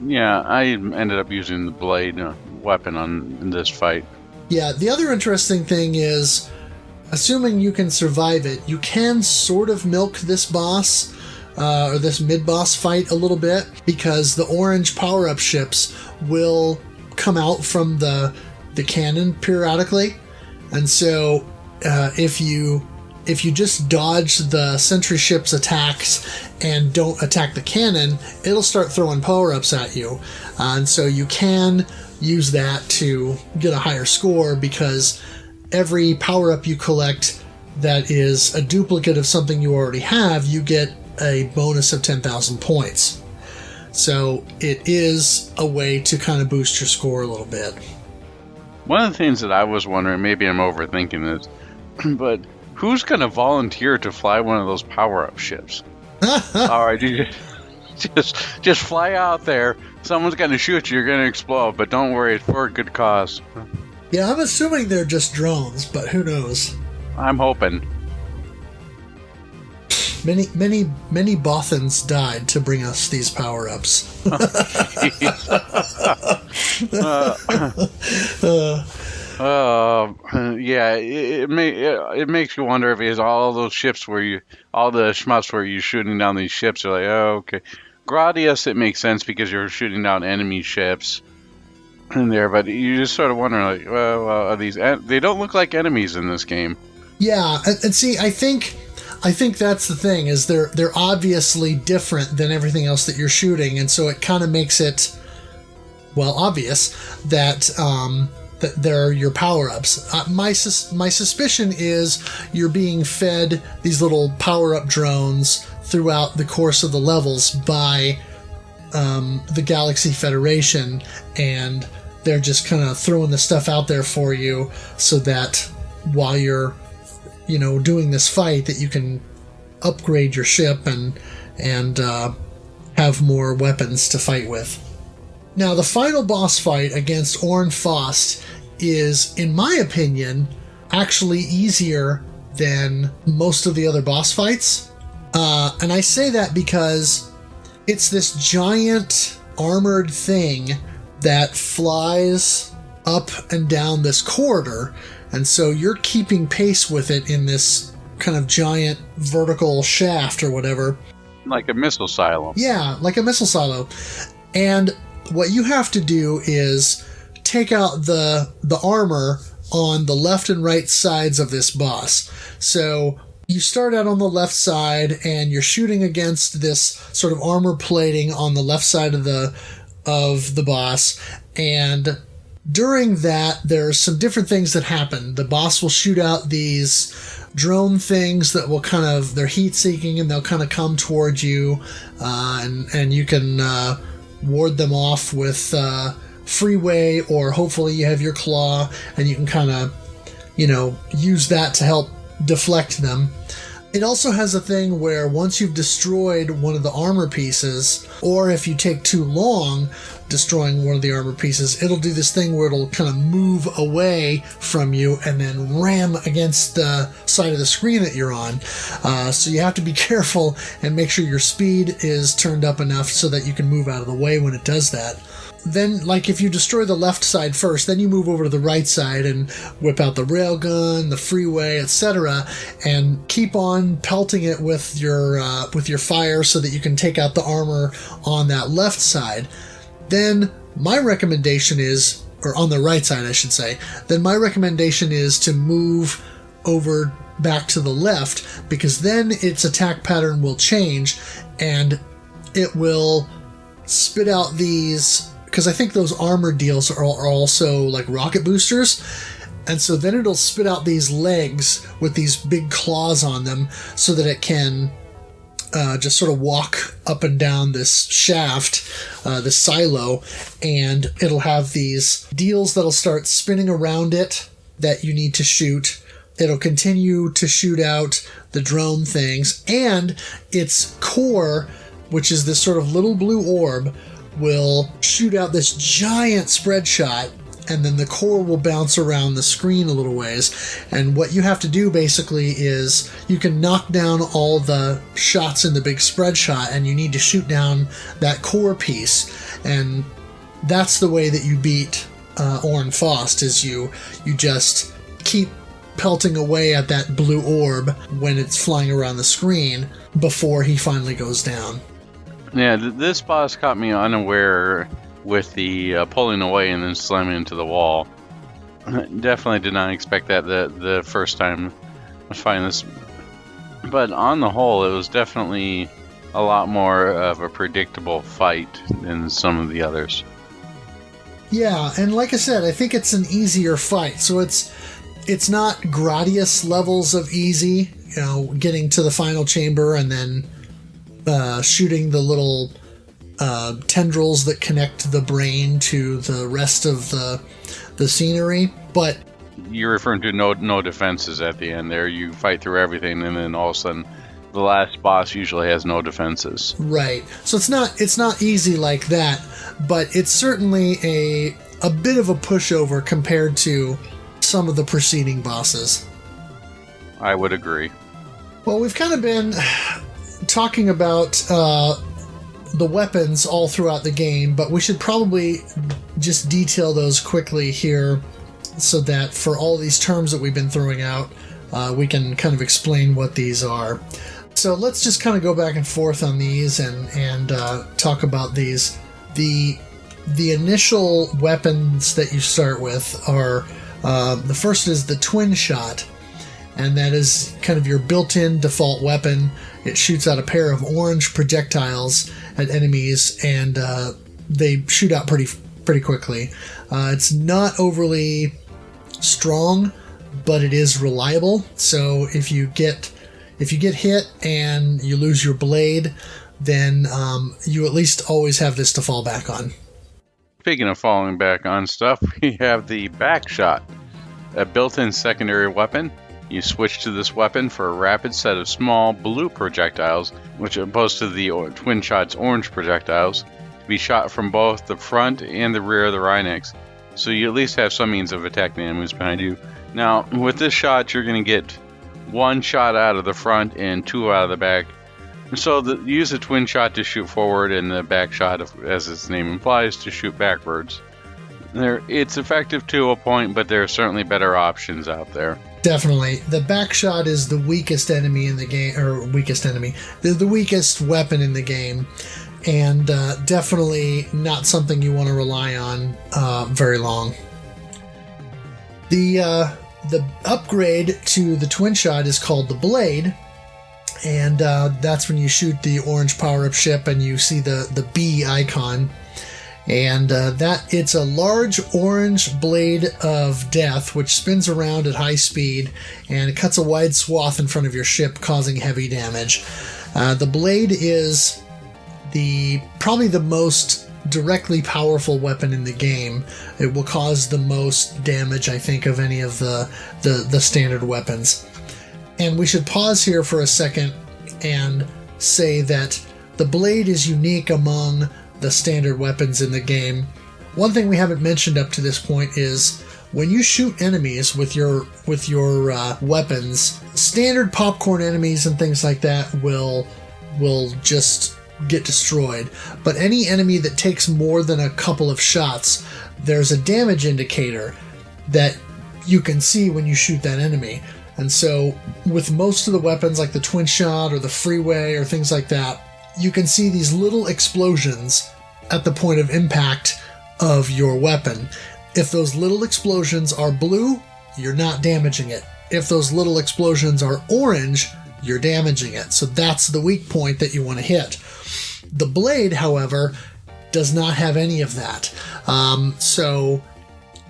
Yeah, I ended up using the blade weapon in this fight. Yeah, the other interesting thing is, assuming you can survive it, you can sort of milk this boss or this mid-boss fight a little bit, because the orange power-up ships will come out from the cannon periodically. And so if you just dodge the sentry ship's attacks and don't attack the cannon, it'll start throwing power-ups at you. And so you can use that to get a higher score, because every power-up you collect that is a duplicate of something you already have, you get a bonus of 10,000 points. So it is a way to kind of boost your score a little bit. One of the things that I was wondering, maybe I'm overthinking this, but who's going to volunteer to fly one of those power-up ships? All right, you just fly out there. Someone's going to shoot you. You're going to explode, but don't worry, it's for a good cause. Yeah, I'm assuming they're just drones, but who knows? I'm hoping. Many Bothans died to bring us these power-ups. Yeah, it makes you wonder if it's all those ships all the shmups where you're shooting down these ships. You're like, oh, okay. Gradius, it makes sense because you're shooting down enemy ships in there, but you just sort of wonder, like, well, are these? They don't look like enemies in this game. Yeah, and see, I think that's the thing, is they're obviously different than everything else that you're shooting, and so it kind of makes it, well, obvious that that they're your power-ups. My suspicion is you're being fed these little power-up drones throughout the course of the levels by the Galaxy Federation, and they're just kind of throwing the stuff out there for you so that while you're doing this fight, that you can upgrade your ship and have more weapons to fight with. Now, the final boss fight against Orn Faust is, in my opinion, actually easier than most of the other boss fights. And I say that because it's this giant armored thing that flies up and down this corridor, and so you're keeping pace with it in this kind of giant vertical shaft or whatever. Like a missile silo. Yeah, like a missile silo. And what you have to do is take out the armor on the left and right sides of this boss. So you start out on the left side and you're shooting against this sort of armor plating on the left side of the boss, and during that there's some different things that happen. The boss will shoot out these drone things that will they're heat seeking, and they'll kind of come towards you, and you can ward them off with freeway, or hopefully you have your claw and you can kind of use that to help deflect them. It also has a thing where once you've destroyed one of the armor pieces, or if you take too long destroying one of the armor pieces, it'll do this thing where it'll kind of move away from you and then ram against the side of the screen that you're on. So you have to be careful and make sure your speed is turned up enough so that you can move out of the way when it does that. Then, like, if you destroy the left side first, then you move over to the right side and whip out the railgun, the freeway, etc., and keep on pelting it with your fire so that you can take out the armor on that left side. Then my recommendation is, or on the right side, I should say, then my recommendation is to move over back to the left, because then its attack pattern will change and it will spit out these, because I think those armor deals are also like rocket boosters, and so then it'll spit out these legs with these big claws on them so that it can just sort of walk up and down this shaft, this silo, and it'll have these deals that'll start spinning around it that you need to shoot. It'll continue to shoot out the drone things, and its core, which is this sort of little blue orb, will shoot out this giant spread shot, and then the core will bounce around the screen a little ways. And what you have to do basically is you can knock down all the shots in the big spread shot, and you need to shoot down that core piece. And that's the way that you beat Orn Faust, is you just keep pelting away at that blue orb when it's flying around the screen before he finally goes down. Yeah, this boss caught me unaware with the pulling away and then slamming into the wall. Definitely did not expect that the first time I was fighting this. But on the whole, it was definitely a lot more of a predictable fight than some of the others. Yeah, and like I said, I think it's an easier fight. So it's not Gradius levels of easy, getting to the final chamber and then shooting the little tendrils that connect the brain to the rest of the scenery. But you're referring to no defenses at the end there. You fight through everything, and then all of a sudden the last boss usually has no defenses. Right. So it's not easy like that, but it's certainly a bit of a pushover compared to some of the preceding bosses. I would agree. Well, we've kind of been talking about the weapons all throughout the game, but we should probably just detail those quickly here so that for all these terms that we've been throwing out, we can kind of explain what these are. So let's just kind of go back and forth on these and talk about these. The initial weapons that you start with are, the first is the twin shot, and that is kind of your built-in default weapon. It shoots out a pair of orange projectiles at enemies, and they shoot out pretty quickly. It's not overly strong, but it is reliable. So if you get hit and you lose your blade, then you at least always have this to fall back on. Speaking of falling back on stuff, we have the back shot, a built-in secondary weapon. You switch to this weapon for a rapid set of small blue projectiles, which opposed to the twin shot's orange projectiles, to be shot from both the front and the rear of the Rhinox. So you at least have some means of attacking enemies behind you. Now, with this shot, you're going to get one shot out of the front and two out of the back. So use the twin shot to shoot forward, and the back shot, as its name implies, to shoot backwards. It's effective to a point, but there are certainly better options out there. Definitely. The back shot is the weakest enemy in the game, or weakest enemy, the weakest weapon in the game, and definitely not something you want to rely on very long. The upgrade to the twin shot is called the blade, and that's when you shoot the orange power-up ship and you see the B icon. And it's a large orange blade of death which spins around at high speed, and it cuts a wide swath in front of your ship, causing heavy damage. The blade is probably the most directly powerful weapon in the game. It will cause the most damage, I think, of any of the standard weapons. And we should pause here for a second and say that the blade is unique among the standard weapons in the game. One thing we haven't mentioned up to this point is when you shoot enemies with your weapons, standard popcorn enemies and things like that will just get destroyed. But any enemy that takes more than a couple of shots, there's a damage indicator that you can see when you shoot that enemy. And so with most of the weapons like the twin shot or the freeway or things like that, you can see these little explosions at the point of impact of your weapon. If those little explosions are blue, you're not damaging it. If those little explosions are orange, you're damaging it. So that's the weak point that you want to hit. The blade, however, does not have any of that. So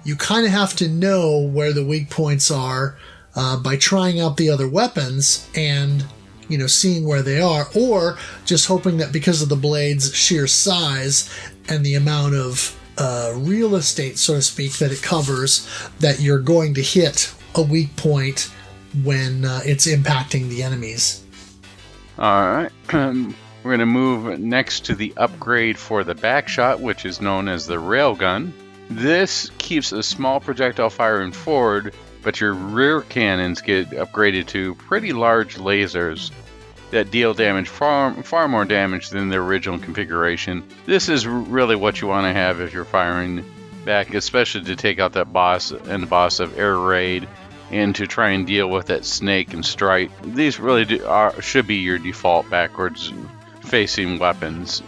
you kind of have to know where the weak points are by trying out the other weapons and seeing where they are, or just hoping that because of the blade's sheer size and the amount of real estate, so to speak, that it covers, that you're going to hit a weak point when it's impacting the enemies. Alright, we're going to move next to the upgrade for the backshot, which is known as the railgun. This keeps a small projectile firing forward, but your rear cannons get upgraded to pretty large lasers that deal damage, far more damage than the original configuration. This is really what you want to have if you're firing back, especially to take out that boss and the boss of Air Raid and to try and deal with that snake and strike. These really should be your default backwards facing weapons.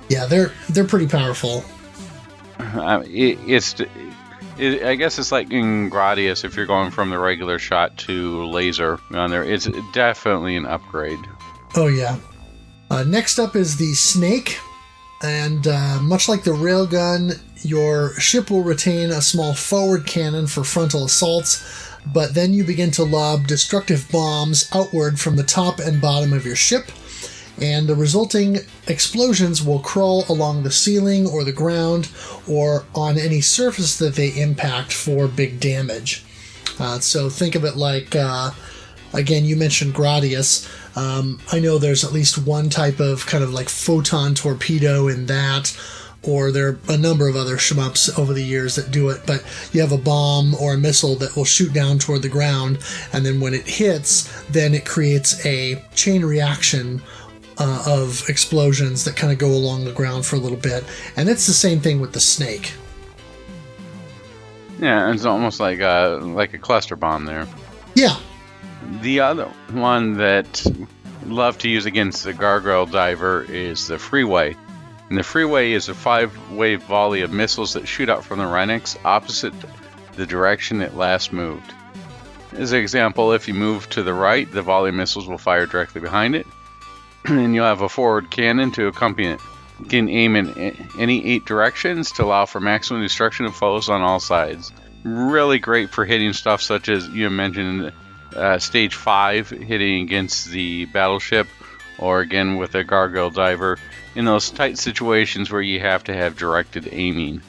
Yeah, they're pretty powerful. I guess it's like in Gradius, if you're going from the regular shot to laser on there, it's definitely an upgrade. Oh yeah. Next up is the snake, and much like the railgun, your ship will retain a small forward cannon for frontal assaults, but then you begin to lob destructive bombs outward from the top and bottom of your ship, and the resulting explosions will crawl along the ceiling or the ground or on any surface that they impact for big damage. So think of it like, again, you mentioned Gradius. I know there's at least one type of kind of like photon torpedo in that, or there are a number of other shmups over the years that do it, but you have a bomb or a missile that will shoot down toward the ground, and then when it hits, then it creates a chain reaction of explosions that kind of go along the ground for a little bit, and it's the same thing with the snake. Yeah, it's almost like a cluster bomb there. Yeah. The other one that love to use against the gargoyle diver is the freeway. And the freeway is a 5-wave volley of missiles that shoot out from the Rhinox opposite the direction it last moved. As an example, if you move to the right, the volley of missiles will fire directly behind it, and you'll have a forward cannon to accompany it. You can aim in any 8 directions to allow for maximum destruction of foes on all sides. Really great for hitting stuff such as you mentioned Stage 5, hitting against the battleship, or again with a gargoyle diver, in those tight situations where you have to have directed aiming.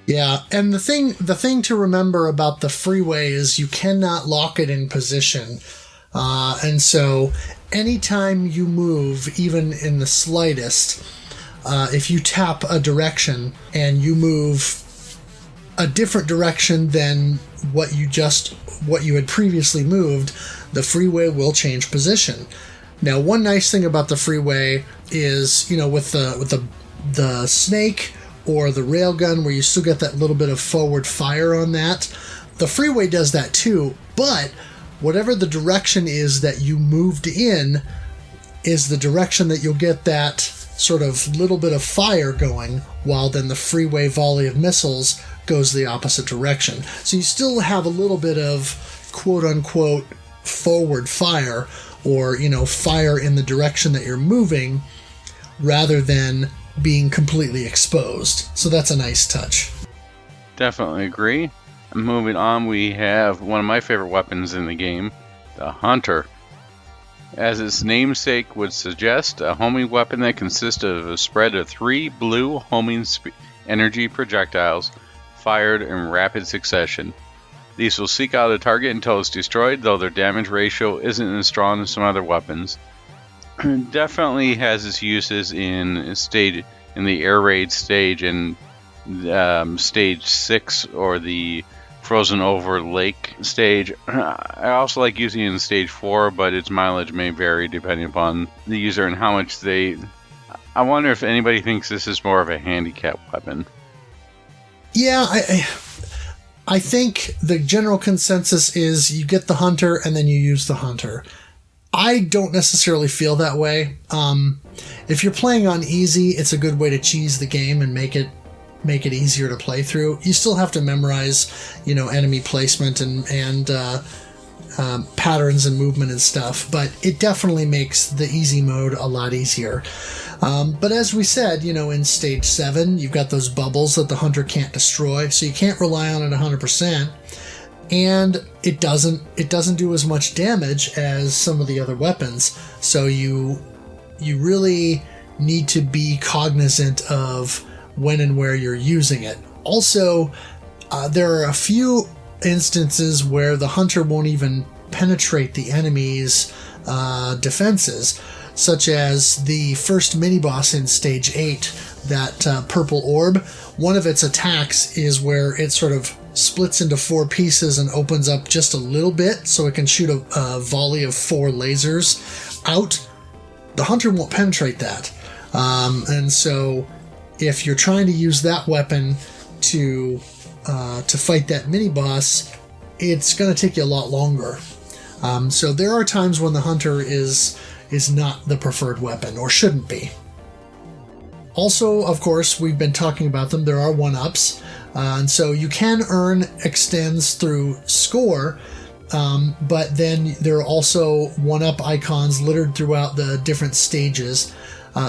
Yeah, and the thing to remember about the freeway is you cannot lock it in position. And so anytime you move, even in the slightest, if you tap a direction and you move a different direction than what you had previously moved, the freeway will change position. Now, one nice thing about the freeway is, with the snake or the railgun, where you still get that little bit of forward fire on that, the freeway does that too, but whatever the direction is that you moved in is the direction that you'll get that sort of little bit of fire going, while then the freeway volley of missiles goes the opposite direction. So you still have a little bit of quote-unquote forward fire, or, fire in the direction that you're moving, rather than being completely exposed. So that's a nice touch. Definitely agree. Moving on, we have one of my favorite weapons in the game, the Hunter. As its namesake would suggest, a homing weapon that consists of a spread of 3 blue homing energy projectiles fired in rapid succession. These will seek out a target until it's destroyed, though their damage ratio isn't as strong as some other weapons. Definitely has its uses in the air raid stage and stage 6, or the frozen over lake stage. I also like using it in stage 4, but its mileage may vary depending upon the user and how much I wonder if anybody thinks this is more of a handicap weapon. Yeah, I think the general consensus is you get the Hunter and then you use the Hunter. I don't necessarily feel that way. If you're playing on easy, it's a good way to cheese the game and make it easier to play through. You still have to memorize, enemy placement and patterns and movement and stuff, but it definitely makes the easy mode a lot easier. But as we said, in stage 7, you've got those bubbles that the Hunter can't destroy, so you can't rely on it 100%. And it doesn't do as much damage as some of the other weapons. So you really need to be cognizant of when and where you're using it. Also, there are a few instances where the Hunter won't even penetrate the enemy's defenses, such as the first mini-boss in Stage 8, that purple orb. One of its attacks is where it sort of splits into 4 pieces and opens up just a little bit, so it can shoot a volley of 4 lasers out. The Hunter won't penetrate that. And so if you're trying to use that weapon to fight that mini-boss, it's going to take you a lot longer. So there are times when the hunter is not the preferred weapon, or shouldn't be. Also, of course, we've been talking about them. There are 1-ups, and so you can earn extends through score, but then there are also 1-up icons littered throughout the different stages.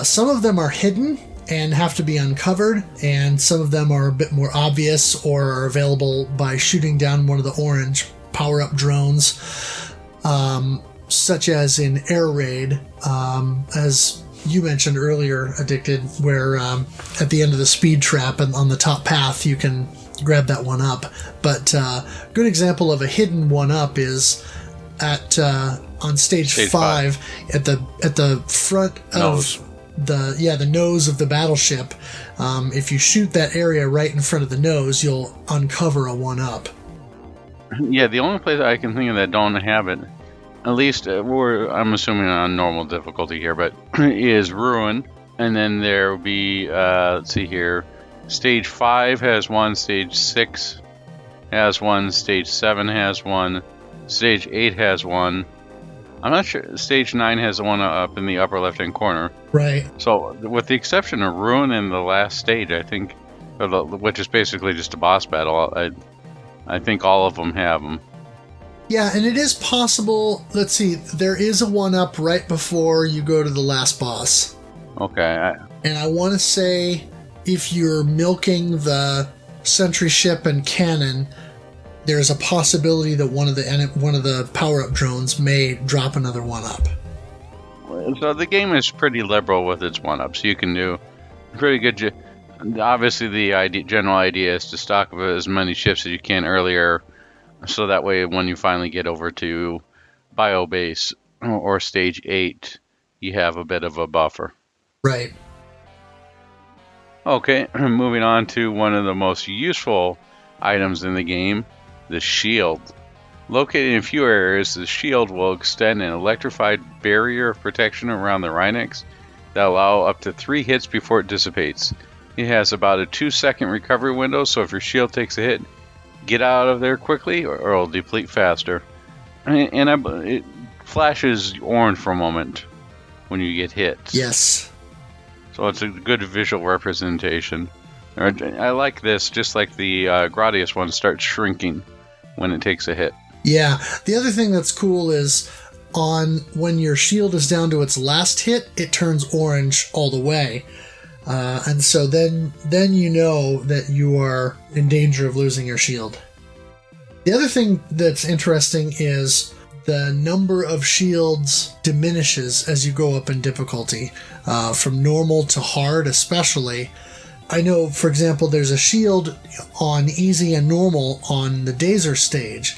Some of them are hidden and have to be uncovered, and some of them are a bit more obvious or are available by shooting down one of the orange power-up drones, such as in Air Raid, as you mentioned earlier, Addicted, where at the end of the speed trap and on the top path you can grab that 1-up. But a good example of a hidden 1-up is on stage 5 at the front of the nose of the battleship. If you shoot that area right in front of the nose, you'll uncover a 1-up. Yeah, the only place I can think of that don't have it, at least I'm assuming on normal difficulty here, but is Ruin. And then there will be, let's see here, stage 5 has one, stage 6 has one, stage 7 has one, stage 8 has one. I'm not sure, stage 9 has one up in the upper left-hand corner. Right. So, with the exception of Ruin in the last stage, I think, which is basically just a boss battle, I think all of them have them. Yeah, and it is possible, let's see, there is a 1-up right before you go to the last boss. Okay. And I want to say, if you're milking the sentry ship and cannon, there's a possibility that one of the power-up drones may drop another 1-up. So the game is pretty liberal with its 1-ups. You can do pretty good. Obviously, the general idea is to stock as many ships as you can earlier, so that way when you finally get over to Biobase or Stage 8, you have a bit of a buffer. Right. Okay, moving on to one of the most useful items in the game, the shield. Located in a few areas, the shield will extend an electrified barrier of protection around the Rhinox that allow up to 3 hits before it dissipates. It has about a 2-second recovery window, so if your shield takes a hit, get out of there quickly or it'll deplete faster. And it flashes orange for a moment when you get hit. Yes. So it's a good visual representation. I like this, just like the Gradius one starts shrinking when it takes a hit. Yeah. The other thing that's cool is when your shield is down to its last hit, it turns orange all the way. And so then you know that you are in danger of losing your shield. The other thing that's interesting is the number of shields diminishes as you go up in difficulty, from normal to hard especially. I know, for example, there's a shield on easy and normal on the Dazer stage.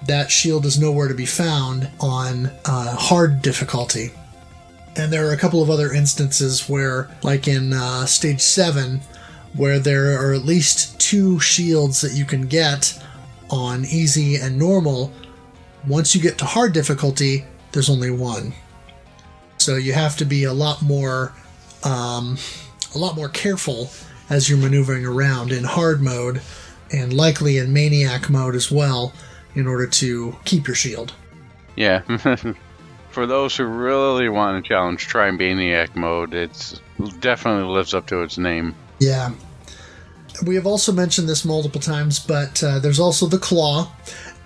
That shield is nowhere to be found on hard difficulty. And there are a couple of other instances where, like in Stage 7, where there are at least 2 shields that you can get on easy and normal. Once you get to hard difficulty, there's only 1. So you have to be a lot more careful as you're maneuvering around in hard mode, and likely in maniac mode as well, in order to keep your shield. Yeah. For those who really want to challenge, try Maniac mode. It definitely lives up to its name. Yeah. We have also mentioned this multiple times, but there's also the Claw,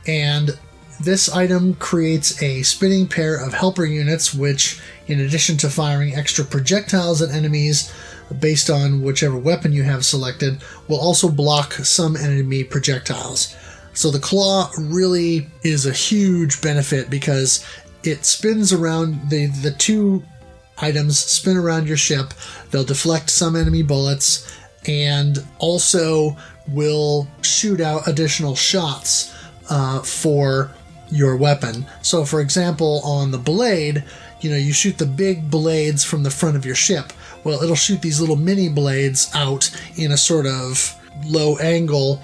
and this item creates a spinning pair of helper units, which, in addition to firing extra projectiles at enemies based on whichever weapon you have selected, will also block some enemy projectiles. So the Claw really is a huge benefit because it spins around, the 2 items spin around your ship. They'll deflect some enemy bullets and also will shoot out additional shots for your weapon. So for example, on the blade, you shoot the big blades from the front of your ship. Well, it'll shoot these little mini blades out in a sort of low angle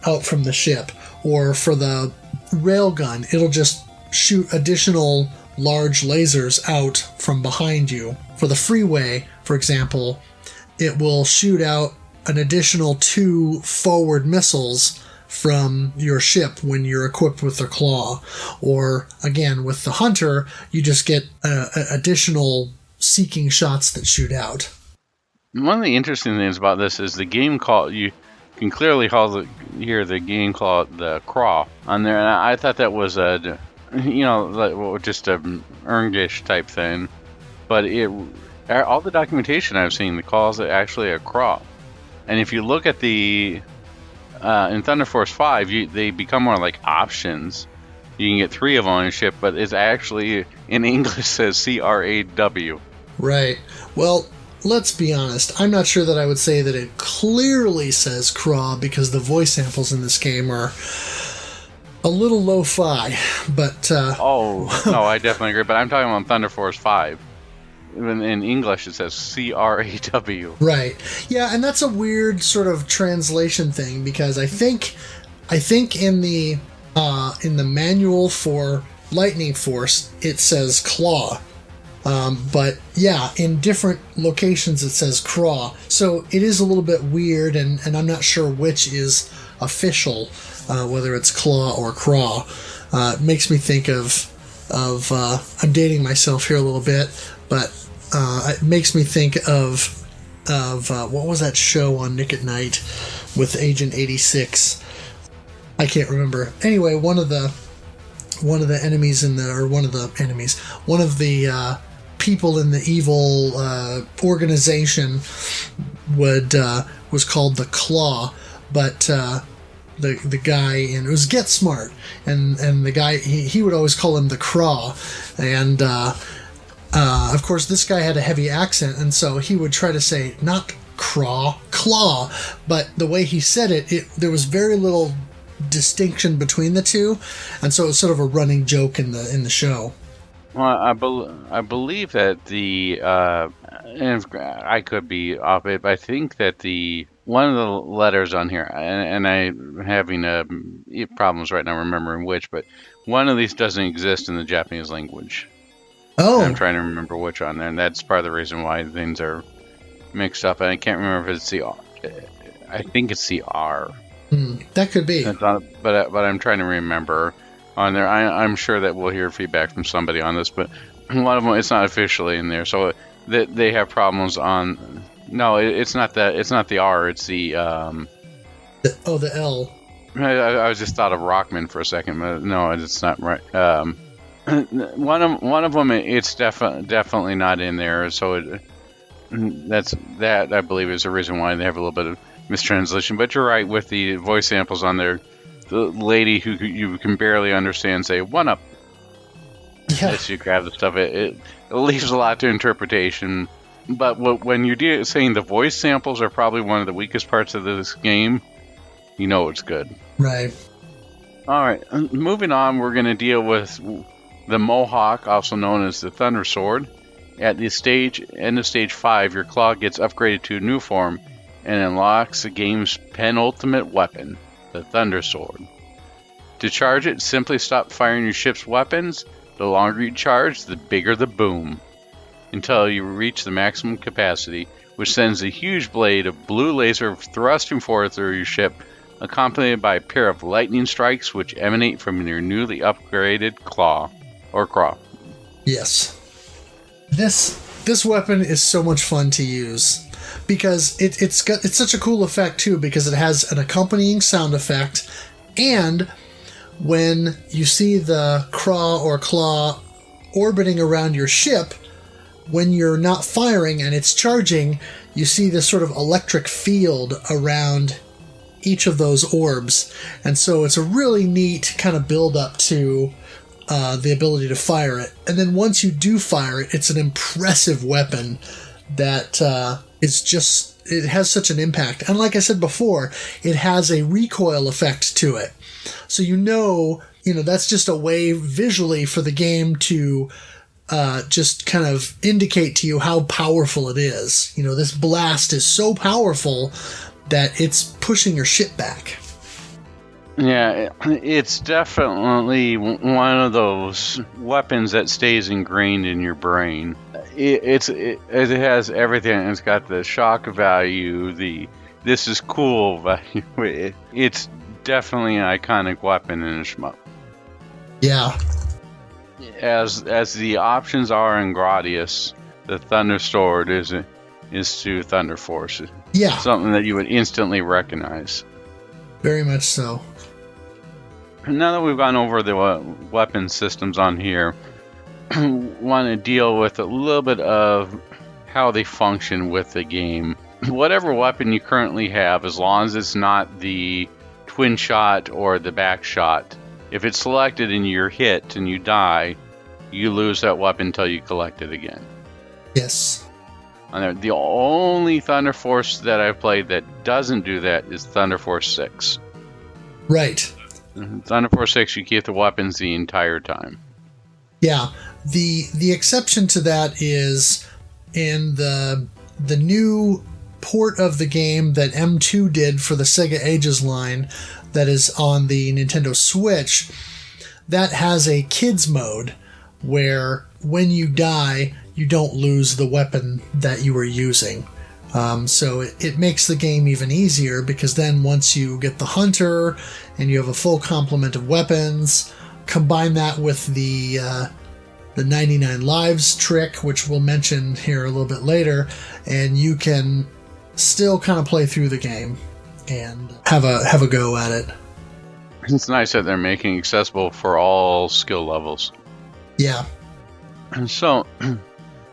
out from the ship. Or for the railgun, it'll just shoot additional large lasers out from behind you. For the freeway, for example, it will shoot out an additional 2 forward missiles from your ship when you're equipped with the claw. Or, again, with the hunter, you just get additional seeking shots that shoot out. One of the interesting things about this is the game call. You can clearly hear the game call the craw on there, and I thought that was a, just a Ergish type thing. But all the documentation I've seen, the calls are actually a craw. And if you look at the in Thunder Force 5, they become more like options. You can get 3 of them on your ship, but it's actually in English says CRAW. Right. Well, let's be honest. I'm not sure that I would say that it clearly says craw, because the voice samples in this game are a little lo-fi. But oh no, I definitely agree. But I'm talking about Thunder Force 5. In English, it says CRAW. Right. Yeah, and that's a weird sort of translation thing, because I think in the manual for Lightning Force it says claw, but yeah, in different locations it says craw. So it is a little bit weird, and I'm not sure which is official, whether it's claw or craw. It makes me think of I'm dating myself here a little bit, but it makes me think of what was that show on Nick at Night with Agent 86? I can't remember. Anyway, one of the enemies one of the people in the evil organization was called the Claw, but the guy, and it was Get Smart, and the guy he would always call him the Craw, and of course this guy had a heavy accent, and so he would try to say not craw, claw, but the way he said it there was very little distinction between the two, and so it's sort of a running joke in the show. Well, I believe that and I could be off it, but I think that one of the letters on here, and I'm having problems right now remembering which, but one of these doesn't exist in the Japanese language. Oh. I'm trying to remember which on there, and that's part of the reason why things are mixed up, and I can't remember if it's I think it's the R. That could be. But I'm trying to remember on there. I'm sure that we'll hear feedback from somebody on this, but one of them, it's not officially in there, so they have problems on. No, it's not that. It's not the R. It's the. The L. I just thought of Rockman for a second, but no, it's not right. One of them, it's definitely not in there. So that I believe is the reason why they have a little bit of mistranslation. But you're right, with the voice samples on there, the lady who you can barely understand say "one up." Yeah. As you grab the stuff, it leaves a lot to interpretation. But when you're saying the voice samples are probably one of the weakest parts of this game, you know it's good. Right. All right, moving on, we're going to deal with the Mohawk, also known as the Thunder Sword. At the end of stage 5, your claw gets upgraded to a new form and unlocks the game's penultimate weapon, the Thunder Sword. To charge it, simply stop firing your ship's weapons. The longer you charge, the bigger the boom, until you reach the maximum capacity, which sends a huge blade of blue laser thrusting forward through your ship, accompanied by a pair of lightning strikes which emanate from your newly upgraded claw. Or craw. Yes. This weapon is so much fun to use, because it's such a cool effect too, because it has an accompanying sound effect, and when you see the craw or claw orbiting around your ship, when you're not firing and it's charging, you see this sort of electric field around each of those orbs, and so it's a really neat kind of build up to the ability to fire it. And then once you do fire it, it's an impressive weapon that it has such an impact. And like I said before, it has a recoil effect to it. So that's just a way visually for the game to just kind of indicate to you how powerful it is. This blast is so powerful that it's pushing your ship back. Yeah, it's definitely one of those weapons that stays ingrained in your brain. It has everything. It's got the shock value, this is cool value. It's definitely an iconic weapon in a shmup. Yeah. As the options are in Gradius, the Thunder Sword is to Thunder Force. Yeah. Something that you would instantly recognize. Very much so. Now that we've gone over the weapon systems on here, want to deal with a little bit of how they function with the game. Whatever weapon you currently have, as long as it's not the twin shot or the back shot, if it's selected and you're hit and you die, you lose that weapon until you collect it again. Yes. And the only Thunder Force that I've played that doesn't do that is Thunder Force 6. Right. Thunder Force 6, you keep the weapons the entire time. Yeah. The exception to that is in the new port of the game that M2 did for the Sega Ages line that is on the Nintendo Switch. That has a kids mode where when you die, you don't lose the weapon that you were using. So it makes the game even easier, because then once you get the hunter and you have a full complement of weapons, combine that with the 99 lives trick, which we'll mention here a little bit later, and you can still kind of play through the game and have a go at it. It's nice that they're making it accessible for all skill levels. Yeah. And so,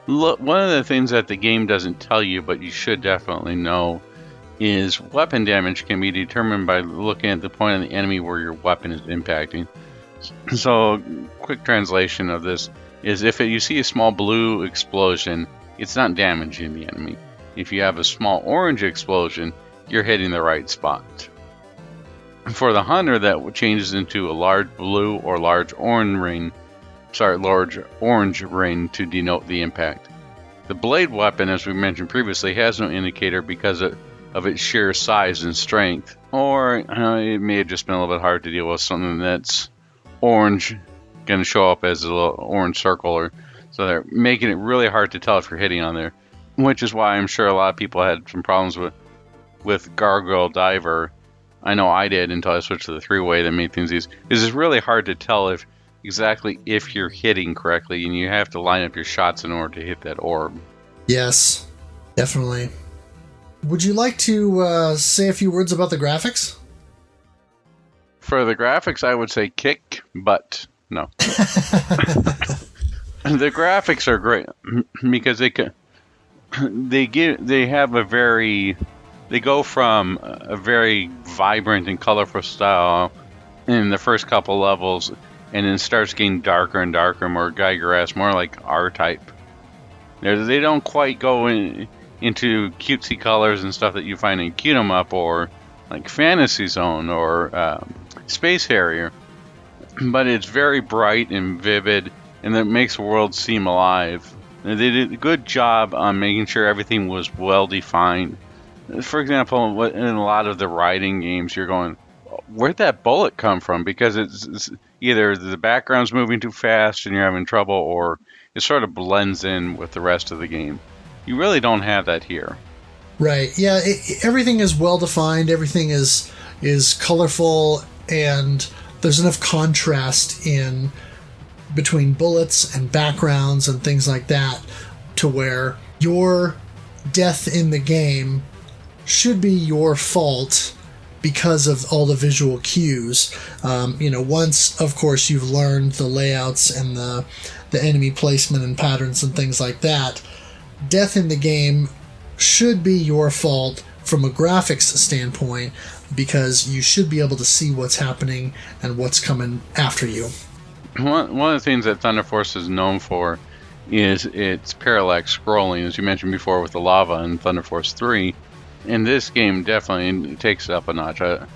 look, one of the things that the game doesn't tell you, but you should definitely know, is weapon damage can be determined by looking at the point of the enemy where your weapon is impacting. So, quick translation of this is if you see a small blue explosion, it's not damaging the enemy. If you have a small orange explosion, you're hitting the right spot. For the hunter, that changes into a large blue or large orange ring to denote the impact. The blade weapon, as we mentioned previously, has no indicator because of its sheer size and strength. Or it may have just been a little bit hard to deal with something that's orange, going to show up as a little orange circle, so they're making it really hard to tell if you're hitting on there. Which is why I'm sure a lot of people had some problems with Gargoyle Diver. I know I did until I switched to the 3-way that made things easy. Because it's really hard to tell exactly if you're hitting correctly, and you have to line up your shots in order to hit that orb. Yes, definitely. Would you like to say a few words about the graphics? For the graphics, I would say kick butt. No. The graphics are great because they go from a very vibrant and colorful style in the first couple levels, and then starts getting darker and darker, more Geiger-esque, more like R-type. They don't quite go into cutesy colors and stuff that you find in Cute 'em Up or like Fantasy Zone or Space Harrier, but it's very bright and vivid, and that makes the world seem alive. They did a good job on making sure everything was well defined. For example, in a lot of the riding games, you're going, where'd that bullet come from? Because it's either the background's moving too fast and you're having trouble, or it sort of blends in with the rest of the game. You really don't have that here. Right. Yeah. Everything is well defined. Everything is colorful, and there's enough contrast in between bullets and backgrounds and things like that to where your death in the game should be your fault because of all the visual cues. Once, of course, you've learned the layouts and the enemy placement and patterns and things like that, death in the game should be your fault from a graphics standpoint, because you should be able to see what's happening and what's coming after you. One of the things that Thunder Force is known for is its parallax scrolling, as you mentioned before with the lava in Thunder Force 3. And this game definitely takes it up a notch. I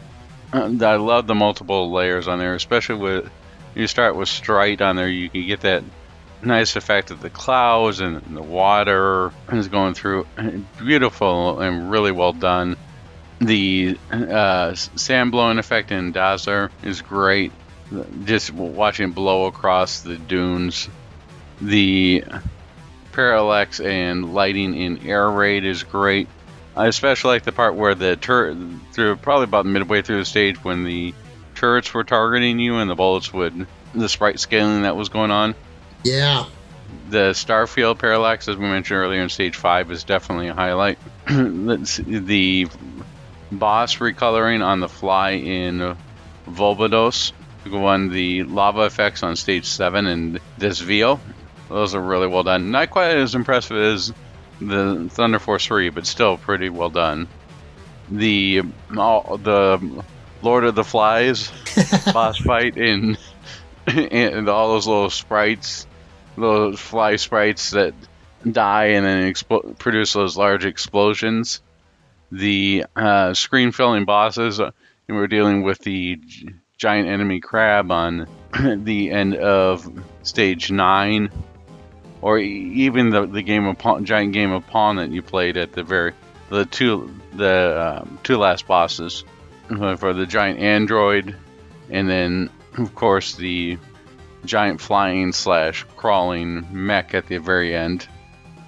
love the multiple layers on there, especially with you start with Strite on there. You can get that nice effect of the clouds and the water is going through. Beautiful and really well done. The sand blowing effect in Dazzler is great. Just watching it blow across the dunes. The parallax and lighting in Air Raid is great. I especially like the part where the through probably about midway through the stage when the turrets were targeting you and the bullets the sprite scaling that was going on. Yeah. The Starfield parallax, as we mentioned earlier in stage 5, is definitely a highlight. The boss recoloring on the fly in Volbados, the lava effects on stage 7 and Desvio, those are really well done. Not quite as impressive as the Thunder Force 3, but still pretty well done. The Lord of the Flies boss fight and all those little sprites, those fly sprites that die and then produce those large explosions. The screen-filling bosses, and we're dealing with the giant enemy crab on the end of stage 9. Or even the game of giant game of Pawn that you played at the two last bosses for the giant android, and then of course the giant flying / crawling mech at the very end.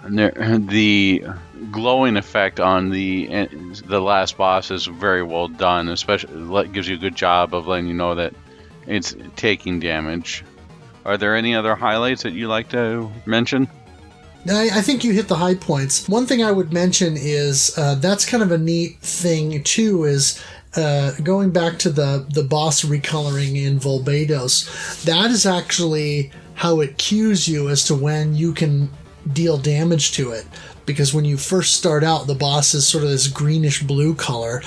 And the glowing effect on the last boss is very well done. Especially gives you a good job of letting you know that it's taking damage. Are there any other highlights that you like to mention? I think you hit the high points. One thing I would mention is that's kind of a neat thing too, is going back to the boss recoloring in Volbados. That is actually how it cues you as to when you can deal damage to it. Because when you first start out, the boss is sort of this greenish blue color,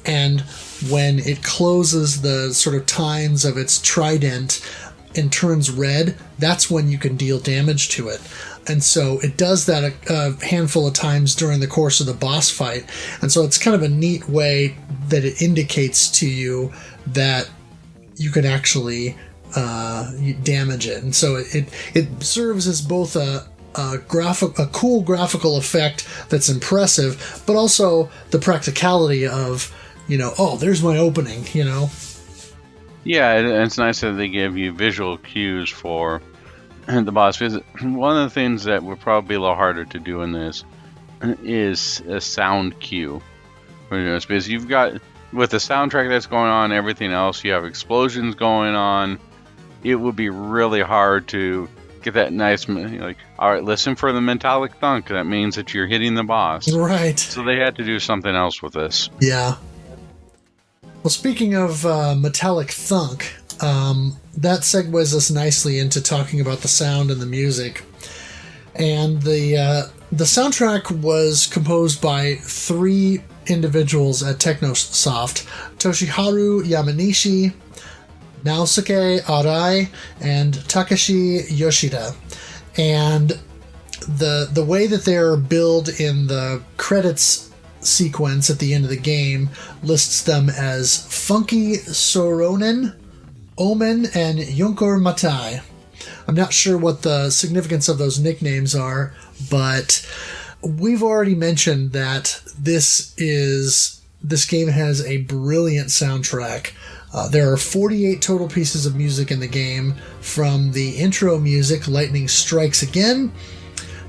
and when it closes the sort of tines of its trident and turns red, that's when you can deal damage to it. And so it does that a handful of times during the course of the boss fight. And so it's kind of a neat way that it indicates to you that you can actually damage it. And so it serves as both a cool graphical effect that's impressive, but also the practicality of, oh, there's my opening, Yeah, it's nice that they give you visual cues for the boss. Because one of the things that would probably be a little harder to do in this is a sound cue. Because you've got, with the soundtrack that's going on, everything else, you have explosions going on. It would be really hard to get that nice, all right, listen for the metallic thunk. That means that you're hitting the boss. Right. So they had to do something else with this. Yeah. Well, speaking of metallic thunk, that segues us nicely into talking about the sound and the music. And the soundtrack was composed by 3 individuals at Techno Soft: Toshiharu Yamanishi, Naosuke Arai, and Takashi Yoshida. And the way that they're billed in the credits sequence at the end of the game lists them as Funky Soronen, Omen, and Yunkur Matai. I'm not sure what the significance of those nicknames are, but we've already mentioned that this game has a brilliant soundtrack. There are 48 total pieces of music in the game, from the intro music, Lightning Strikes Again,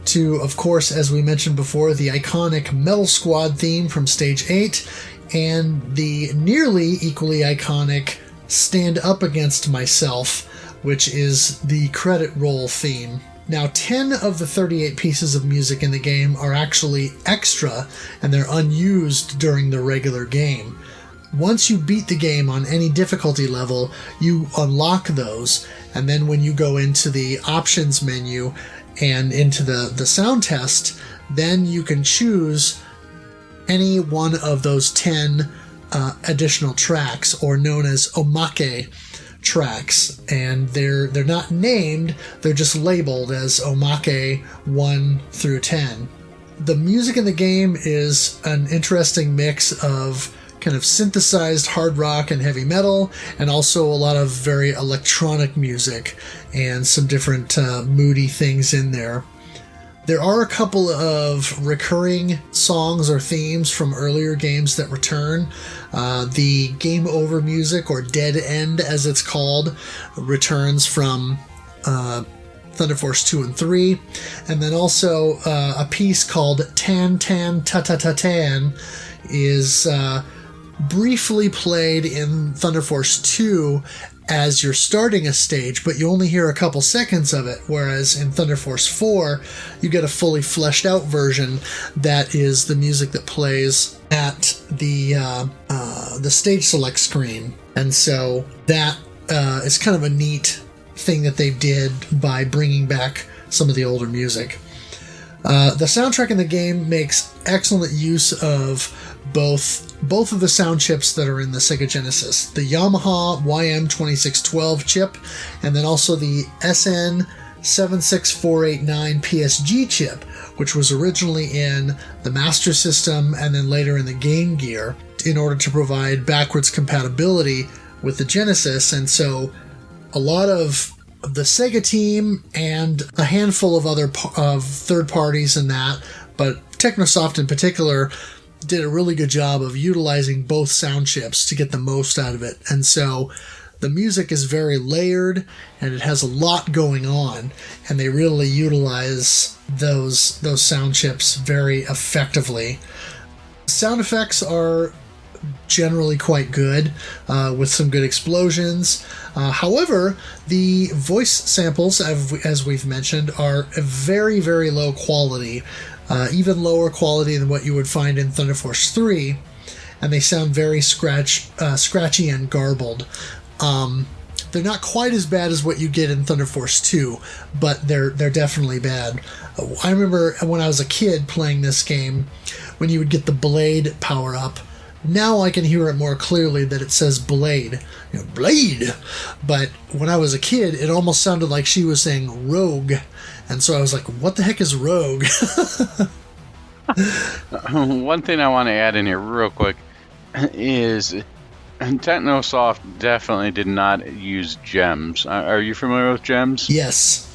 to, of course, as we mentioned before, the iconic Metal Squad theme from Stage 8, and the nearly equally iconic Stand Up Against Myself, which is the credit roll theme. Now, 10 of the 38 pieces of music in the game are actually extra, and they're unused during the regular game. Once you beat the game on any difficulty level, you unlock those, and then when you go into the options menu and into the sound test, then you can choose any one of those 10 additional tracks, or known as omake tracks. And they're not named, they're just labeled as omake 1 through 10. The music in the game is an interesting mix of kind of synthesized hard rock and heavy metal, and also a lot of very electronic music and some different moody things in there. There are a couple of recurring songs or themes from earlier games that return. The game over music, or dead end as it's called, returns from Thunder Force 2 and 3. And then also a piece called Tan Tan Ta Ta Ta Tan is briefly played in Thunder Force 2 as you're starting a stage, but you only hear a couple seconds of it, whereas in Thunder Force 4, you get a fully fleshed out version that is the music that plays at the stage select screen. And so that is kind of a neat thing that they did by bringing back some of the older music. The soundtrack in the game makes excellent use of both of the sound chips that are in the Sega Genesis, the Yamaha YM2612 chip, and then also the SN76489 PSG chip, which was originally in the Master System and then later in the Game Gear, in order to provide backwards compatibility with the Genesis. And so a lot of the Sega team and a handful of other third parties in that, but Techno Soft in particular, did a really good job of utilizing both sound chips to get the most out of it. And so the music is very layered and it has a lot going on, and they really utilize those sound chips very effectively. Sound effects are generally quite good, with some good explosions. However, the voice samples, as we've mentioned, are very, very low quality. Even lower quality than what you would find in Thunder Force 3, and they sound very scratchy and garbled. They're not quite as bad as what you get in Thunder Force 2, but they're definitely bad. I remember when I was a kid playing this game, when you would get the blade power-up. Now I can hear it more clearly that it says blade. Blade! But when I was a kid, it almost sounded like she was saying rogue. And so I was like, what the heck is rogue? One thing I want to add in here real quick is Techno Soft definitely did not use gems. Are you familiar with gems? Yes.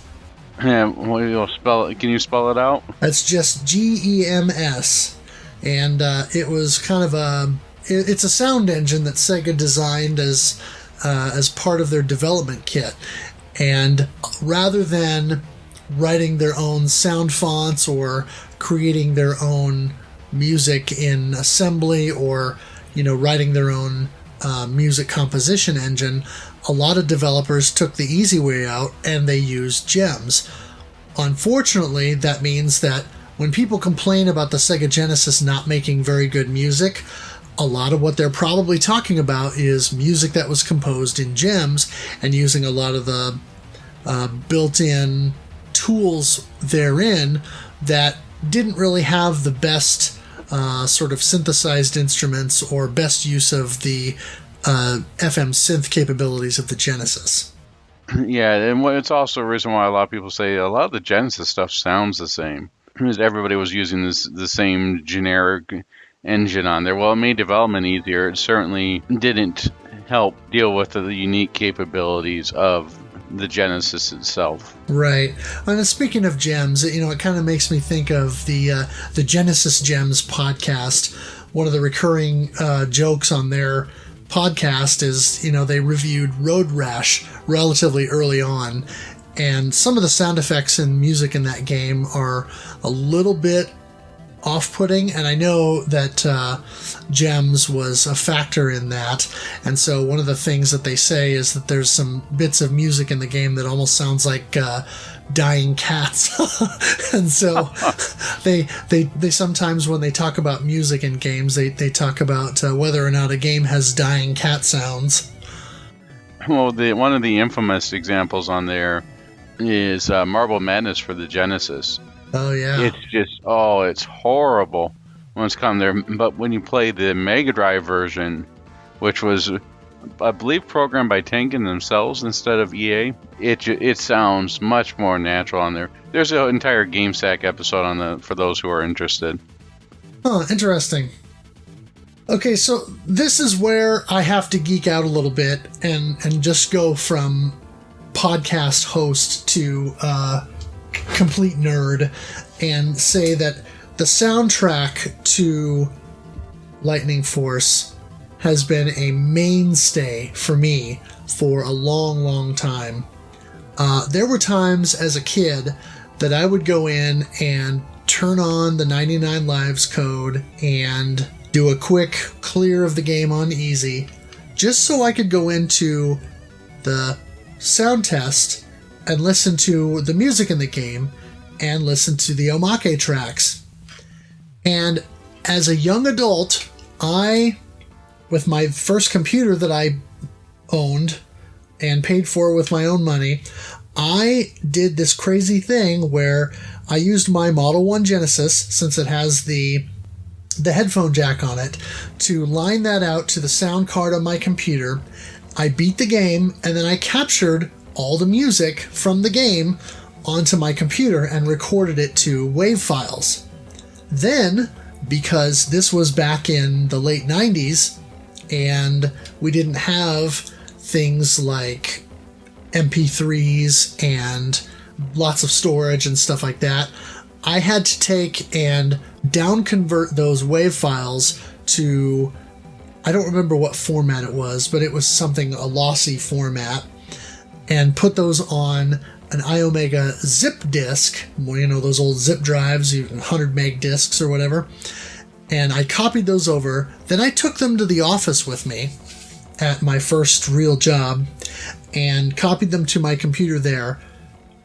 Yeah, you'll spell it. Can you spell it out? That's just GEMS. And it was kind of it's a sound engine that Sega designed as part of their development kit. And rather than writing their own sound fonts or creating their own music in assembly or, writing their own music composition engine, a lot of developers took the easy way out and they used gems. Unfortunately, that means that when people complain about the Sega Genesis not making very good music, a lot of what they're probably talking about is music that was composed in gems and using a lot of the built-in tools therein that didn't really have the best sort of synthesized instruments or best use of the FM synth capabilities of the Genesis. Yeah, and it's also a reason why a lot of people say a lot of the Genesis stuff sounds the same. Because everybody was using the same generic engine on there. Well, it made development easier. It certainly didn't help deal with the unique capabilities of the Genesis itself. Right. And speaking of gems, it kind of makes me think of the Genesis Gems podcast. One of the recurring jokes on their podcast is, they reviewed Road Rash relatively early on, and some of the sound effects and music in that game are a little bit off-putting, and I know that gems was a factor in that. And so one of the things that they say is that there's some bits of music in the game that almost sounds like dying cats. And so they sometimes, when they talk about music in games, they talk about whether or not a game has dying cat sounds. Well, one of the infamous examples on there is Marble Madness for the Genesis. Oh, yeah. It's just, it's horrible when it's come there. But when you play the Mega Drive version, which was, I believe, programmed by Tengen themselves instead of EA, it sounds much more natural on there. There's an entire GameSack episode for those who are interested. Oh, interesting. Okay, so this is where I have to geek out a little bit and just go from podcast host to complete nerd and say that the soundtrack to Lightning Force has been a mainstay for me for a long, long time. There were times as a kid that I would go in and turn on the 99 Lives code and do a quick clear of the game on easy, just so I could go into the sound test and listen to the music in the game and listen to the omake tracks. And as a young adult, with my first computer that I owned and paid for with my own money, I did this crazy thing where I used my Model 1 Genesis, since it has the headphone jack on it, to line that out to the sound card on my computer. I beat the game, and then I captured all the music from the game onto my computer and recorded it to WAV files. Then, because this was back in the late 90s, and we didn't have things like MP3s and lots of storage and stuff like that, I had to take and down-convert those WAV files to, I don't remember what format it was, but it was something, a lossy format, and put those on an iOmega zip disk, those old zip drives, 100 meg disks or whatever, and I copied those over. Then I took them to the office with me at my first real job and copied them to my computer there,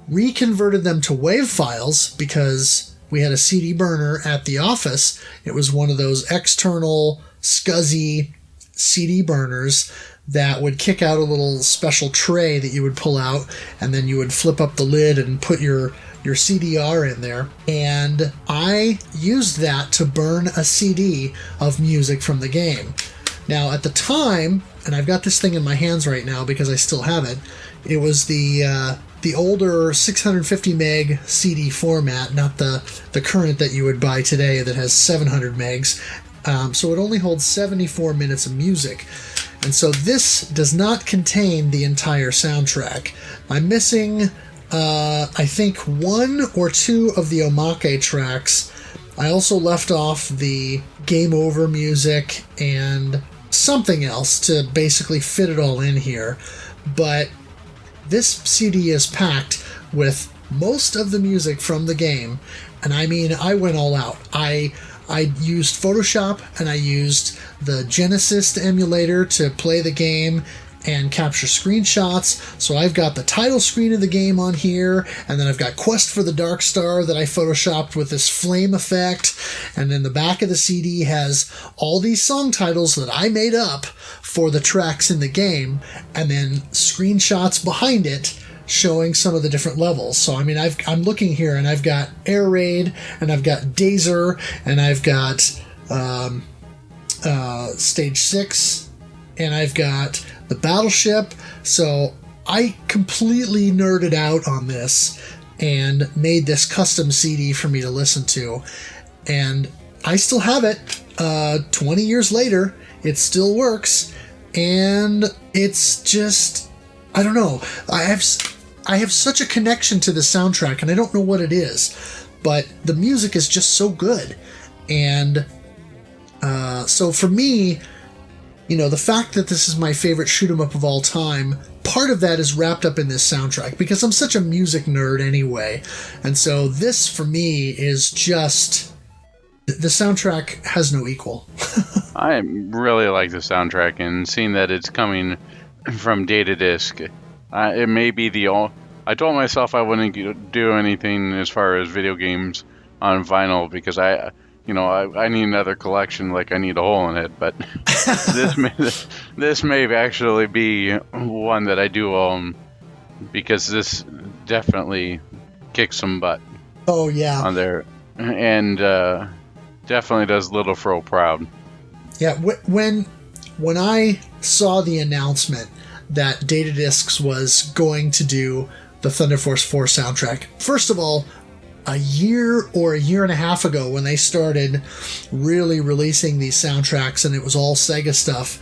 reconverted them to WAV files because we had a CD burner at the office. It was one of those external SCSI CD burners that would kick out a little special tray that you would pull out, and then you would flip up the lid and put your CDR in there. And I used that to burn a CD of music from the game. Now, at the time, and I've got this thing in my hands right now because I still have it, it was the older 650 meg CD format, not the current that you would buy today that has 700 megs. So it only holds 74 minutes of music. And so this does not contain the entire soundtrack. I'm missing, I think, 1 or 2 of the omake tracks. I also left off the Game Over music and something else to basically fit it all in here. But this CD is packed with most of the music from the game. And I mean, I went all out. I used Photoshop, and I used the Genesis emulator to play the game and capture screenshots. So I've got the title screen of the game on here, and then I've got Quest for the Dark Star that I photoshopped with this flame effect, and then the back of the CD has all these song titles that I made up for the tracks in the game, and then screenshots behind it showing some of the different levels. So I mean, I'm looking here, and I've got Air Raid, and I've got Dazer, and I've got Stage 6, and I've got the Battleship. So I completely nerded out on this and made this custom CD for me to listen to, and I still have it 20 years later. It still works, and it's just, I don't know, I have such a connection to the soundtrack, and I don't know what it is, but the music is just so good. And so for me, the fact that this is my favorite shoot 'em up of all time, part of that is wrapped up in this soundtrack, because I'm such a music nerd anyway. And so this, for me, is just, the soundtrack has no equal. I really like the soundtrack, and seeing that it's coming from Data Disc, it may be I told myself I wouldn't do anything as far as video games on vinyl, because I need another collection, like I need a hole in it. But this may actually be one that I do own, because this definitely kicks some butt. Oh yeah, on there, and definitely does Little Fro proud. Yeah, when I saw the announcement that Data Discs was going to do the Thunder Force 4 soundtrack, first of all, a year or a year and a half ago, when they started really releasing these soundtracks, and it was all Sega stuff,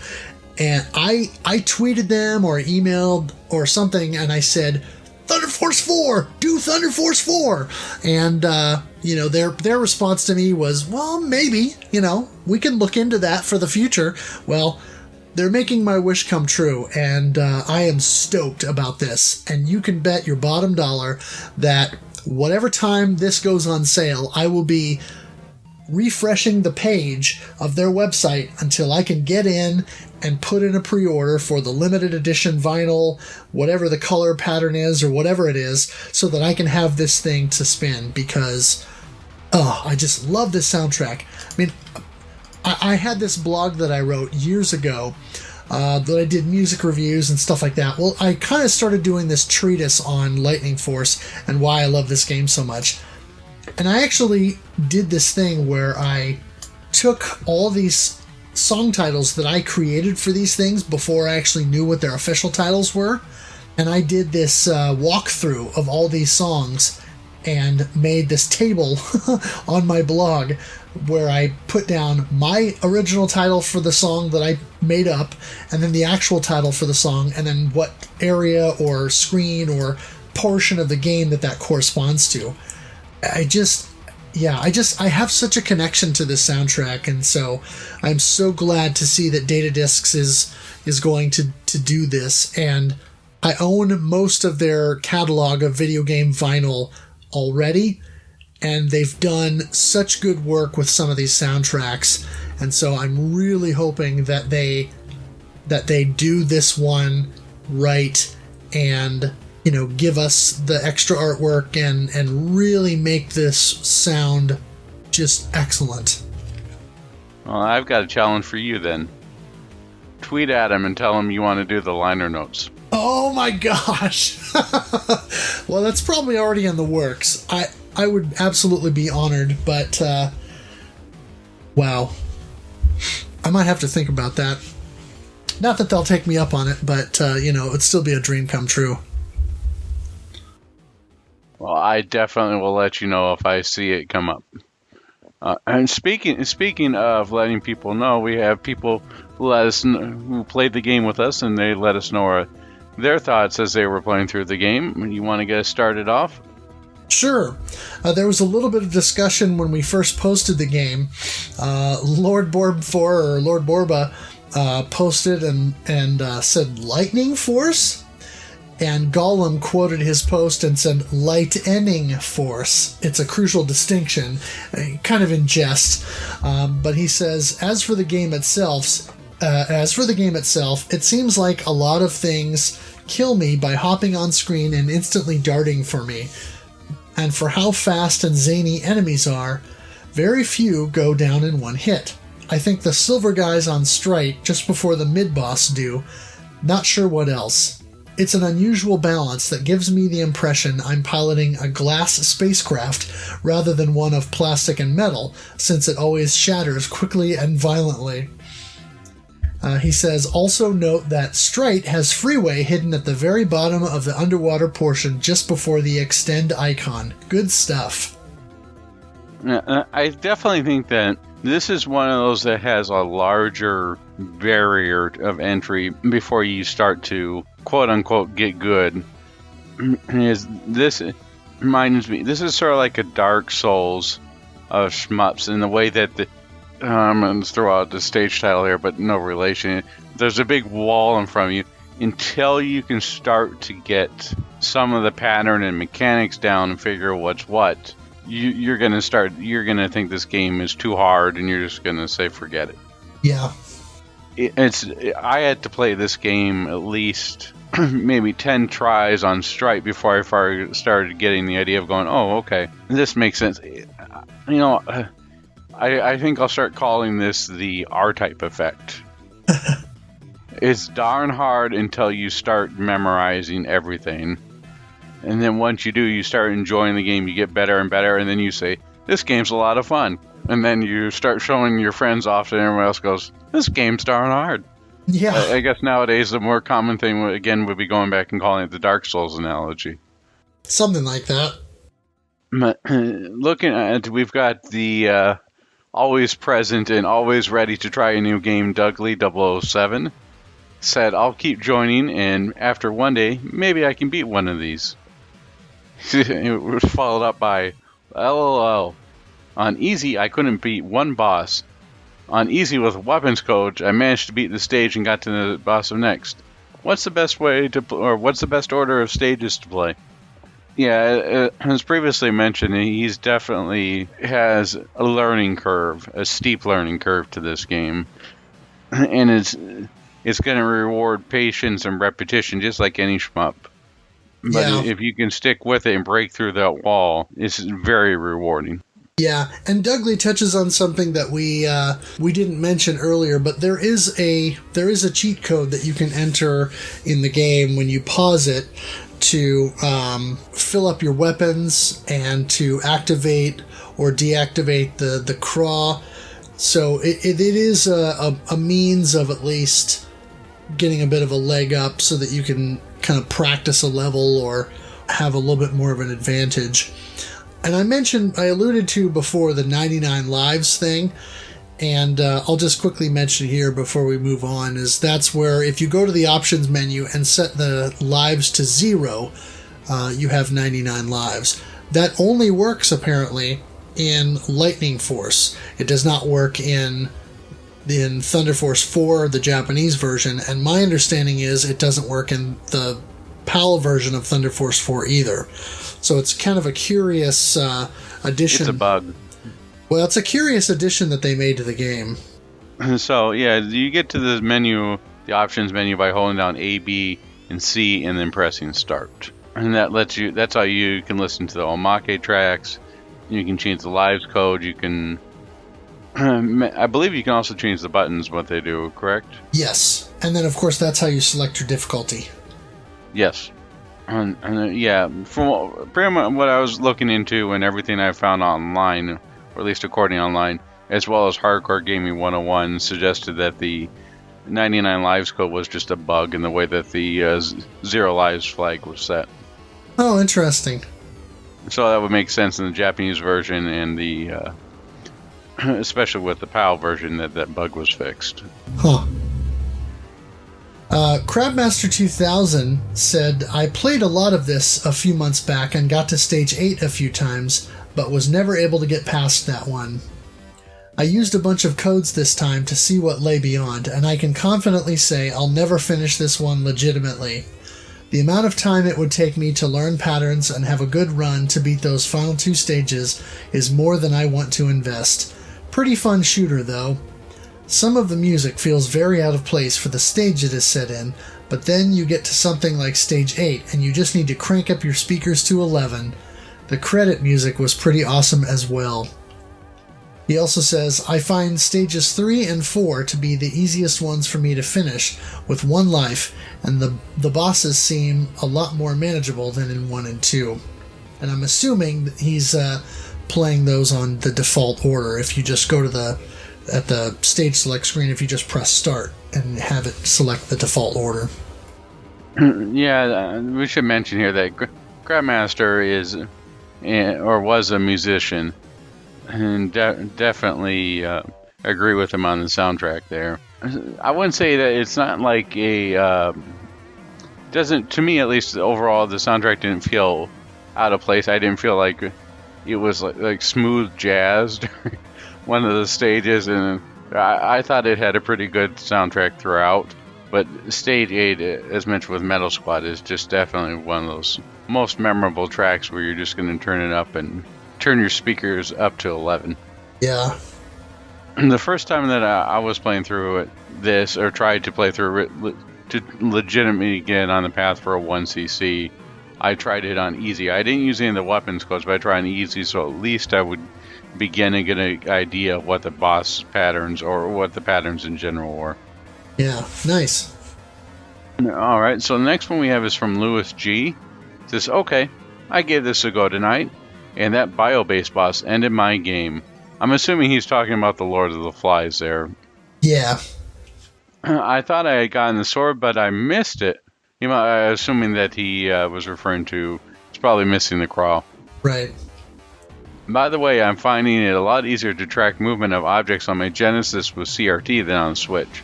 and I tweeted them or emailed or something, and I said, Thunder Force 4, do Thunder Force 4, and their response to me was, well, maybe, we can look into that for the future. Well, they're making my wish come true, and I am stoked about this. And you can bet your bottom dollar that whatever time this goes on sale, I will be refreshing the page of their website until I can get in and put in a pre-order for the limited edition vinyl, whatever the color pattern is or whatever it is, so that I can have this thing to spin, because I just love this soundtrack. I mean, I had this blog that I wrote years ago that I did music reviews and stuff like that. Well, I kind of started doing this treatise on Lightning Force and why I love this game so much. And I actually did this thing where I took all these song titles that I created for these things before I actually knew what their official titles were, and I did this walkthrough of all these songs and made this table on my blog where I put down my original title for the song that I made up, and then the actual title for the song, and then what area or screen or portion of the game that corresponds to. I have such a connection to this soundtrack, and so I'm so glad to see that Data Discs is going to do this. And I own most of their catalog of video game vinyl already, and they've done such good work with some of these soundtracks, and so I'm really hoping that they do this one right and, you know, give us the extra artwork and really make this sound just excellent. Well, I've got a challenge for you then. Tweet at him and tell him you want to do the liner notes. Oh my gosh! Well, that's probably already in the works. I would absolutely be honored, but wow. I might have to think about that. Not that they'll take me up on it, but it'd still be a dream come true. Well, I definitely will let you know if I see it come up. And speaking of letting people know, we have people who played the game with us, and they let us know their thoughts as they were playing through the game. You want to get us started off? Sure. There was a little bit of discussion when we first posted the game. Lord Borba posted and said Lightning Force, and Gollum quoted his post and said Lightening Force. It's a crucial distinction, kind of in jest, but he says, as for the game itself, it seems like a lot of things kill me by hopping on screen and instantly darting for me. And for how fast and zany enemies are, very few go down in one hit. I think the silver guys on Strike just before the mid-boss do. Not sure what else. It's an unusual balance that gives me the impression I'm piloting a glass spacecraft rather than one of plastic and metal, since it always shatters quickly and violently. He says, also note that Strike has freeway hidden at the very bottom of the underwater portion just before the extend icon. Good stuff. I definitely think that this is one of those that has a larger barrier of entry before you start to quote-unquote get good. This reminds me, this is sort of like a Dark Souls of shmups in the way that I'm going to throw out the stage title here, but no relation. There's a big wall in front of you. Until you can start to get some of the pattern and mechanics down and figure what's what, you're going to think this game is too hard, and you're just going to say forget it. Yeah. I had to play this game at least maybe 10 tries on Strike before I started getting the idea of going, oh, okay, this makes sense. I think I'll start calling this the R-type effect. It's darn hard until you start memorizing everything. And then once you do, you start enjoying the game, you get better and better, and then you say, this game's a lot of fun. And then you start showing your friends off, and everyone else goes, this game's darn hard. Yeah. I guess nowadays the more common thing, again, would be going back and calling it the Dark Souls analogy. Something like that. Looking at, we've got the always present and always ready to try a new game, Dougley 007, said, I'll keep joining, and after one day, maybe I can beat one of these. It was followed up by, LOL. On easy, I couldn't beat one boss. On easy with weapons coach, I managed to beat the stage and got to the boss of next. What's the best way to, or what's the best order of stages to play? Yeah, as previously mentioned, he's definitely has a learning curve, a steep learning curve to this game, and it's going to reward patience and repetition, just like any shmup. But if you can stick with it and break through that wall, it's very rewarding. Yeah, and Dougley touches on something that we didn't mention earlier, but there is a cheat code that you can enter in the game when you pause it to fill up your weapons and to activate or deactivate the craw. So it is a means of at least getting a bit of a leg up so that you can kind of practice a level or have a little bit more of an advantage. And I alluded to before the 99 lives thing, and I'll just quickly mention here before we move on, is that's where if you go to the options menu and set the lives to 0, you have 99 lives. That only works apparently in Lightning Force. It does not work in Thunder Force 4, the Japanese version, and my understanding is it doesn't work in the PAL version of Thunder Force 4 either. So it's kind of a curious addition. It's a bug. Well, it's a curious addition that they made to the game. So, yeah, you get to the menu, the options menu, by holding down A, B, and C, and then pressing Start. And that's how you can listen to the Omake tracks. You can change the lives code. You can, I believe you can also change the buttons, what they do, correct? Yes. And then, of course, that's how you select your difficulty. Yes. And yeah, from pretty much what I was looking into and everything I found online, or at least according online, as well as Hardcore Gaming 101, suggested that the 99 lives code was just a bug in the way that the 0 lives flag was set. Oh, interesting. So that would make sense in the Japanese version and the, especially with the PAL version, that bug was fixed. Huh. Crabmaster 2000 said, I played a lot of this a few months back and got to stage 8 a few times, but was never able to get past that one. I used a bunch of codes this time to see what lay beyond, and I can confidently say I'll never finish this one legitimately. The amount of time it would take me to learn patterns and have a good run to beat those final 2 stages is more than I want to invest. Pretty fun shooter, though. Some of the music feels very out of place for the stage it is set in, but then you get to something like stage 8 and you just need to crank up your speakers to 11. The credit music was pretty awesome as well. He also says, I find stages 3 and 4 to be the easiest ones for me to finish with 1 life, and the bosses seem a lot more manageable than in 1 and 2. And I'm assuming that he's playing those on the default order. If you just go to at the stage select screen, if you just press start and have it select the default order. Yeah, we should mention here that Grandmaster is or was a musician, and definitely agree with him on the soundtrack there. I wouldn't say that it's not like doesn't, to me at least, overall the soundtrack didn't feel out of place. I didn't feel like it was like smooth jazzed one of the stages, and I thought it had a pretty good soundtrack throughout. But Stage 8, as mentioned with Metal Squad, is just definitely one of those most memorable tracks where you're just going to turn it up and turn your speakers up to 11. Yeah. The first time that I was playing through this, or tried to play through it to legitimately get on the path for a 1cc, I tried it on easy. I didn't use any of the weapons codes, but I tried on easy, so at least I would begin to get an idea of what the boss patterns or what the patterns in general were. Yeah, nice. All right, so the next one we have is from Lewis G. It says, okay, I gave this a go tonight, and that bio-based boss ended my game. I'm assuming he's talking about the Lord of the Flies there. Yeah. I thought I had gotten the sword, but I missed it. Assuming that he was referring to, it's probably missing the crawl. Right. By the way, I'm finding it a lot easier to track movement of objects on my Genesis with CRT than on Switch.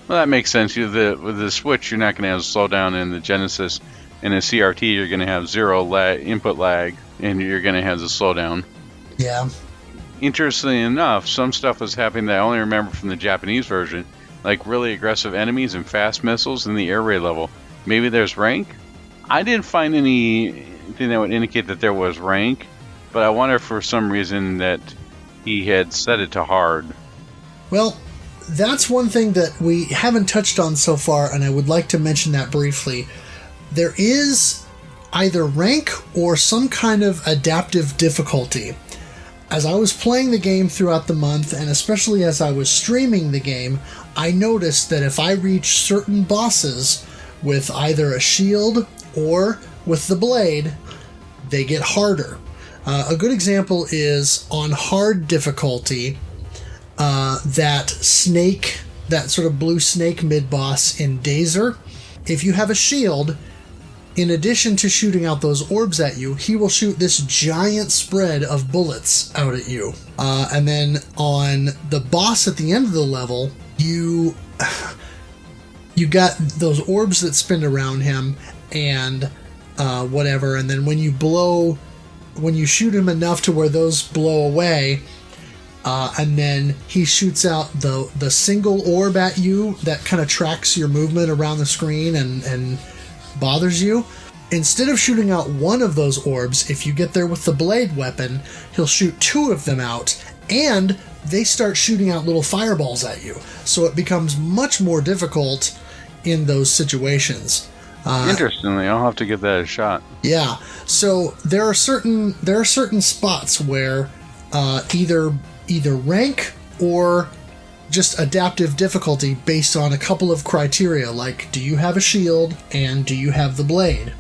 Well, that makes sense. With the Switch, you're not going to have slowdown. In the Genesis, in a CRT, you're going to have zero input lag, and you're going to have the slowdown. Yeah. Interestingly enough, some stuff was happening that I only remember from the Japanese version, like really aggressive enemies and fast missiles in the air raid level. Maybe there's rank? I didn't find anything that would indicate that there was rank, but I wonder if for some reason that he had set it to hard. Well, that's one thing that we haven't touched on so far, and I would like to mention that briefly. There is either rank or some kind of adaptive difficulty. As I was playing the game throughout the month, and especially as I was streaming the game, I noticed that if I reach certain bosses with either a shield or with the blade, they get harder. A good example is on hard difficulty, that sort of blue snake mid-boss in Dazer. If you have a shield, in addition to shooting out those orbs at you, he will shoot this giant spread of bullets out at you. And then on the boss at the end of the level, you got those orbs that spin around him and whatever. And then when you shoot him enough to where those blow away, and then he shoots out the single orb at you that kind of tracks your movement around the screen and bothers you. Instead of shooting out one of those orbs, if you get there with the blade weapon, he'll shoot two of them out, and they start shooting out little fireballs at you. So it becomes much more difficult in those situations. Interestingly, I'll have to give that a shot. Yeah. So there are certain spots where either rank or just adaptive difficulty based on a couple of criteria, like do you have a shield and do you have the blade?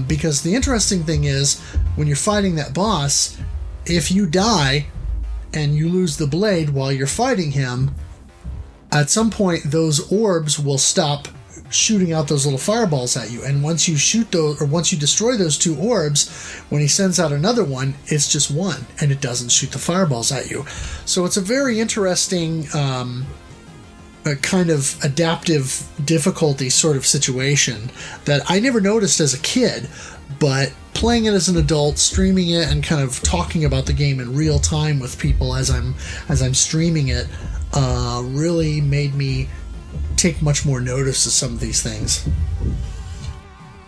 Because the interesting thing is, when you're fighting that boss, if you die and you lose the blade while you're fighting him, at some point those orbs will stop shooting out those little fireballs at you, and once you shoot those, or once you destroy those two orbs, when he sends out another one, it's just one and it doesn't shoot the fireballs at you. So it's a very interesting kind of adaptive difficulty sort of situation that I never noticed as a kid, but playing it as an adult, streaming it, and kind of talking about the game in real time with people as I'm streaming it, really made me take much more notice of some of these things.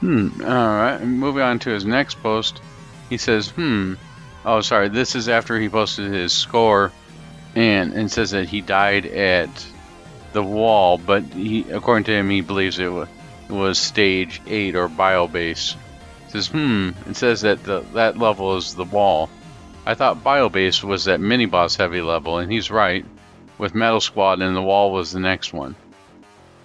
Alright, moving on to his next post. He says, oh sorry, this is after he posted his score and says that he died at the wall, but according to him, he believes it was stage 8 or biobase. It says, it says that that level is the wall. I thought biobase was that mini-boss heavy level, and he's right, with Metal Squad, and the wall was the next one.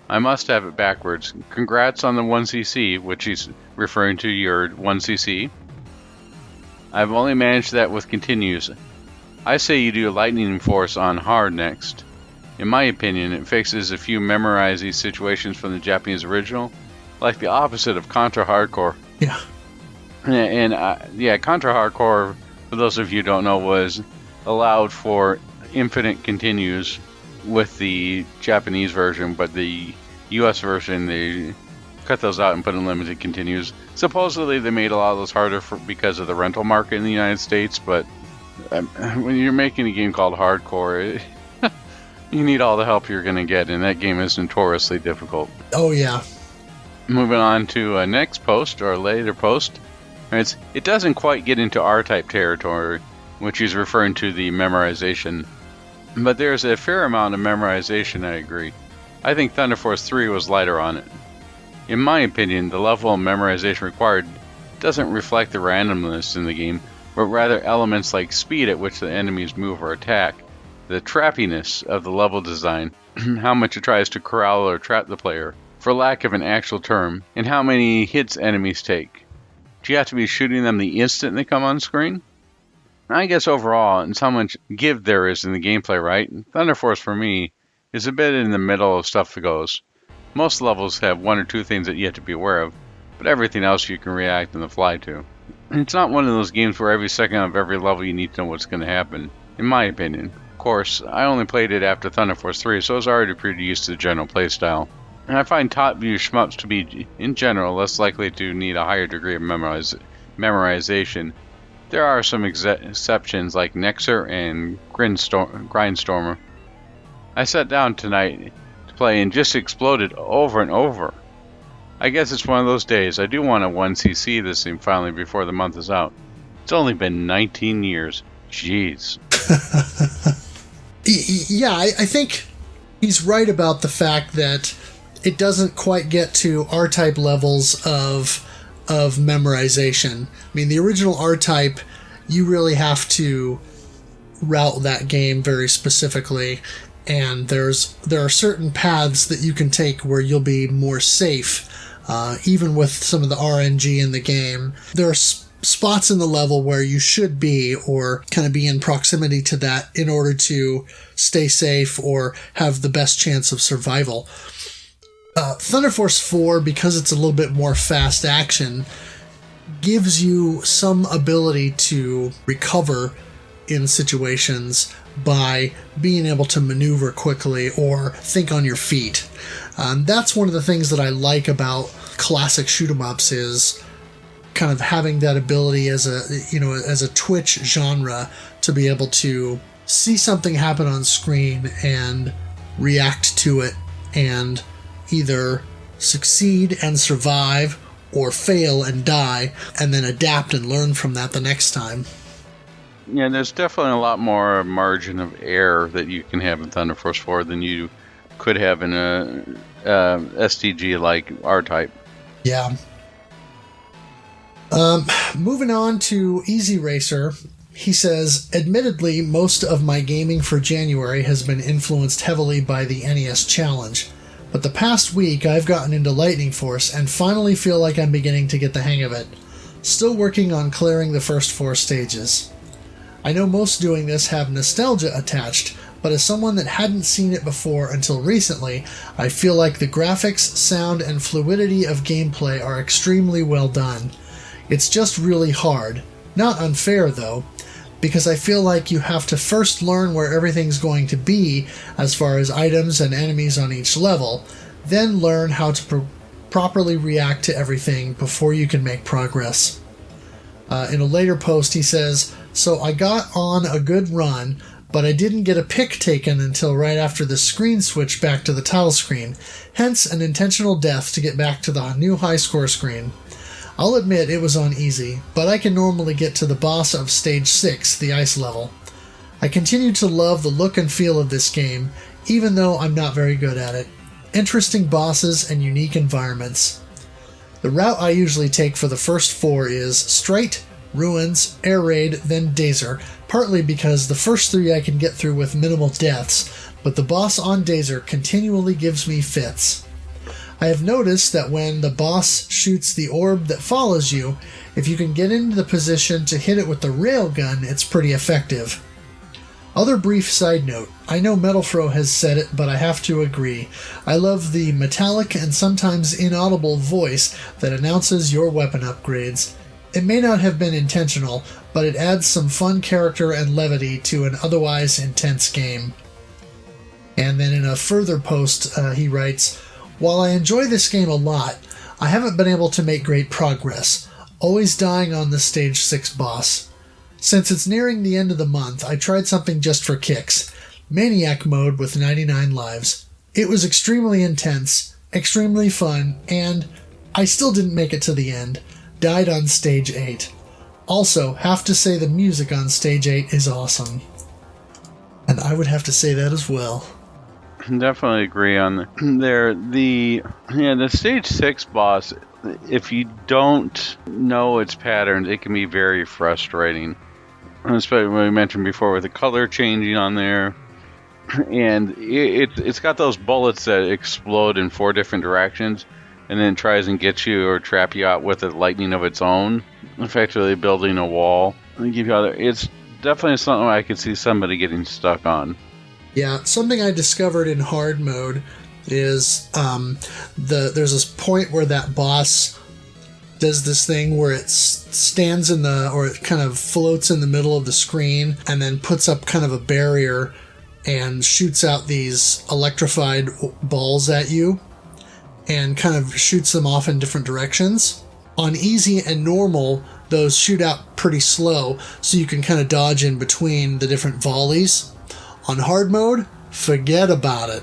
I must have it backwards. Congrats on the 1cc, which he's referring to your 1cc. I've only managed that with continues. I say you do Lightning Force on hard next. In my opinion, it fixes a few memorize situations from the Japanese original, like the opposite of Contra Hardcore. Yeah. And Contra Hardcore, for those of you who don't know, was allowed for infinite continues with the Japanese version, but the US version, they cut those out and put in limited continues. Supposedly they made a lot of those harder because of the rental market in the United States, but when you're making a game called Hardcore, you need all the help you're going to get, and that game is notoriously difficult. Oh yeah. Moving on to next post, or later post. It doesn't quite get into R-type territory, which he's referring to the memorization. But there's a fair amount of memorization, I agree. I think Thunder Force 3 was lighter on it. In my opinion, the level of memorization required doesn't reflect the randomness in the game, but rather elements like speed at which the enemies move or attack, the trappiness of the level design, how much it tries to corral or trap the player, for lack of an actual term, and how many hits enemies take. Do you have to be shooting them the instant they come on screen? I guess overall, and how much give there is in the gameplay, right? Thunder Force for me is a bit in the middle of stuff that goes. Most levels have one or two things that you have to be aware of, but everything else you can react on the fly to. It's not one of those games where every second of every level you need to know what's going to happen, in my opinion. Of course, I only played it after Thunder Force 3, so I was already pretty used to the general playstyle. And I find top-view shmups to be, in general, less likely to need a higher degree of memorization, There are some exceptions like Nexer and Grindstormer. I sat down tonight to play and just exploded over and over. I guess it's one of those days. I do want to 1cc this thing finally before the month is out. It's only been 19 years. Jeez. Yeah, I think he's right about the fact that it doesn't quite get to R-Type levels of memorization. I mean, the original R-Type, you really have to route that game very specifically, and there are certain paths that you can take where you'll be more safe, even with some of the RNG in the game. There are spots in the level where you should be, or kind of be in proximity to that in order to stay safe or have the best chance of survival. Thunder Force 4, because it's a little bit more fast action, gives you some ability to recover in situations by being able to maneuver quickly or think on your feet. That's one of the things that I like about classic shoot-'em-ups, is kind of having that ability as a Twitch genre to be able to see something happen on screen and react to it and either succeed and survive or fail and die, and then adapt and learn from that the next time. Yeah, there's definitely a lot more margin of error that you can have in Thunder Force 4 than you could have in a STG like R-Type. Yeah. Moving on to Easy Racer, he says, admittedly, most of my gaming for January has been influenced heavily by the NES Challenge. But the past week, I've gotten into Lightning Force and finally feel like I'm beginning to get the hang of it. Still working on clearing the first 4 stages. I know most doing this have nostalgia attached, but as someone that hadn't seen it before until recently, I feel like the graphics, sound, and fluidity of gameplay are extremely well done. It's just really hard. Not unfair, though, because I feel like you have to first learn where everything's going to be as far as items and enemies on each level, then learn how to properly react to everything before you can make progress. In a later post he says, so I got on a good run, but I didn't get a pick taken until right after the screen switched back to the title screen, hence an intentional death to get back to the new high score screen. I'll admit it was on easy, but I can normally get to the boss of Stage 6, the ice level. I continue to love the look and feel of this game, even though I'm not very good at it. Interesting bosses and unique environments. The route I usually take for the first 4 is Straight, Ruins, Air Raid, then Dazer, partly because the first 3 I can get through with minimal deaths, but the boss on Dazer continually gives me fits. I have noticed that when the boss shoots the orb that follows you, if you can get into the position to hit it with the railgun, it's pretty effective. Other brief side note, I know MetalFRO has said it, but I have to agree. I love the metallic and sometimes inaudible voice that announces your weapon upgrades. It may not have been intentional, but it adds some fun character and levity to an otherwise intense game. And then in a further post, he writes, while I enjoy this game a lot, I haven't been able to make great progress, always dying on the Stage 6 boss. Since it's nearing the end of the month, I tried something just for kicks, Maniac mode with 99 lives. It was extremely intense, extremely fun, and I still didn't make it to the end. Died on Stage 8. Also, have to say the music on Stage 8 is awesome. And I would have to say that as well. Definitely agree on there. The Stage 6 boss, if you don't know its patterns, it can be very frustrating. Especially what we mentioned before with the color changing on there. And it's got those bullets that explode in 4 different directions and then tries and get you or trap you out with a lightning of its own, effectively building a wall. It's definitely something I could see somebody getting stuck on. Yeah, something I discovered in hard mode is there's this point where that boss does this thing where it stands or it kind of floats in the middle of the screen and then puts up kind of a barrier and shoots out these electrified balls at you and kind of shoots them off in different directions. On easy and normal, those shoot out pretty slow, so you can kind of dodge in between the different volleys. On hard mode, forget about it.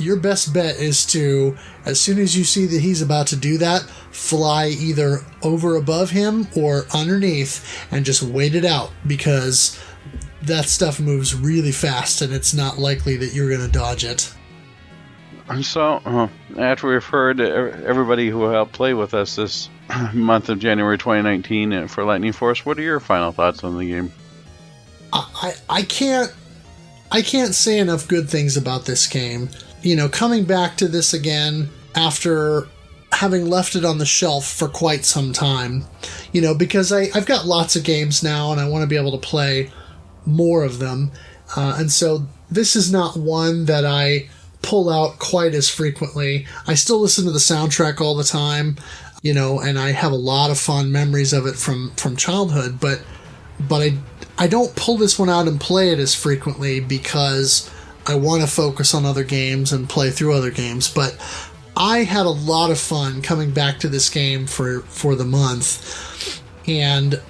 Your best bet is to, as soon as you see that he's about to do that, fly either over above him or underneath and just wait it out, because that stuff moves really fast and it's not likely that you're going to dodge it. So, after we've heard everybody who helped play with us this month of January 2019 for Lightning Force, what are your final thoughts on the game? I can't say enough good things about this game. Coming back to this again after having left it on the shelf for quite some time, because I've got lots of games now and I want to be able to play more of them. And so this is not one that I pull out quite as frequently. I still listen to the soundtrack all the time, and I have a lot of fond memories of it from childhood, but I don't pull this one out and play it as frequently because I want to focus on other games and play through other games. But I had a lot of fun coming back to this game for the month, and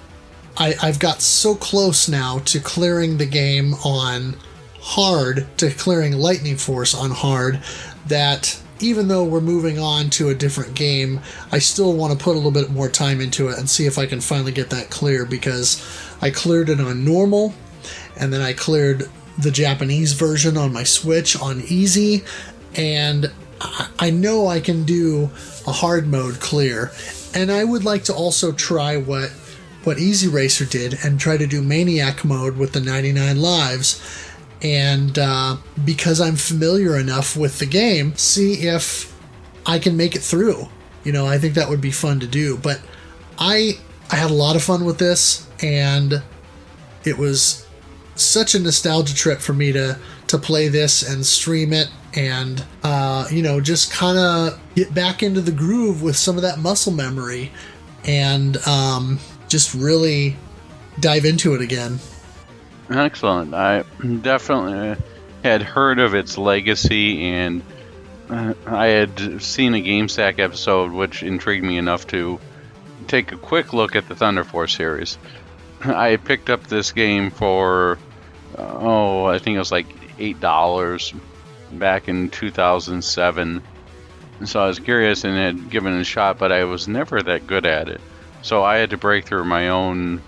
I've got so close now to clearing the game on hard, to clearing Lightning Force on hard, that even though we're moving on to a different game, I still want to put a little bit more time into it and see if I can finally get that clear, because I cleared it on normal, and then I cleared the Japanese version on my Switch on easy, and I know I can do a hard mode clear. And I would like to also try what Easy Racer did and try to do Maniac mode with the 99 lives, and because I'm familiar enough with the game, see if I can make it through. I think that would be fun to do. But I had a lot of fun with this, and it was such a nostalgia trip for me to play this and stream it and just kind of get back into the groove with some of that muscle memory and just really dive into it again. Excellent. I definitely had heard of its legacy, and I had seen a GameStack episode which intrigued me enough to take a quick look at the Thunder Force series. I picked up this game for, I think it was like $8 back in 2007. So I was curious and had given it a shot, but I was never that good at it. So I had to break through my own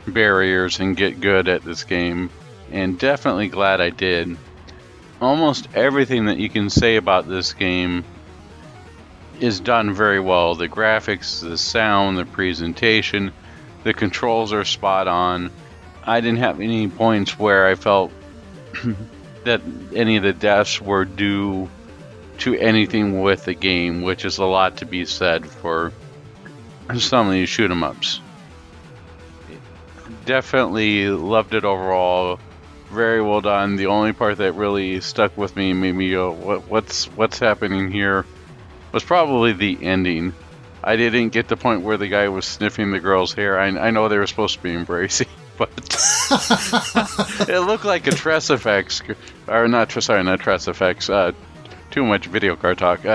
barriers and get good at this game, and definitely glad I did. Almost everything that you can say about this game is done very well. The graphics, the sound, the presentation, the controls are spot on. I didn't have any points where I felt that any of the deaths were due to anything with the game, which is a lot to be said for some of these shoot 'em ups. Definitely loved it overall. Very well done. The only part that really stuck with me, made me go, what's happening here, was probably the ending. I didn't get the point where the guy was sniffing the girl's hair. I know they were supposed to be embracing, but it looked like a Tress Effects, or not Tress Effects. Too much video card talk.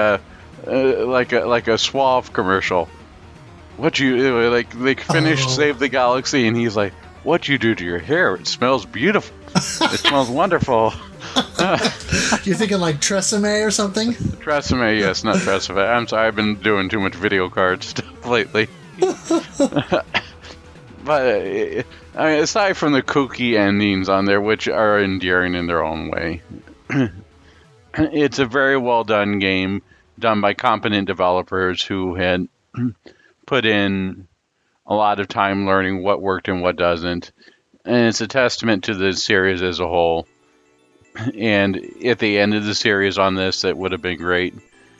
Like a Suave commercial. What you like? They finished Save the Galaxy, and he's like, "What you do to your hair? It smells beautiful. It smells wonderful." You're thinking like Tresemme or something? Tresemme, yes, not Tresemme. I'm sorry, I've been doing too much video card stuff lately. But I mean, aside from the kooky endings on there, which are endearing in their own way, it's a very well done game, done by competent developers who had put in a lot of time learning what worked and what doesn't. And it's a testament to the series as a whole. And if they ended the series on this, that would have been great.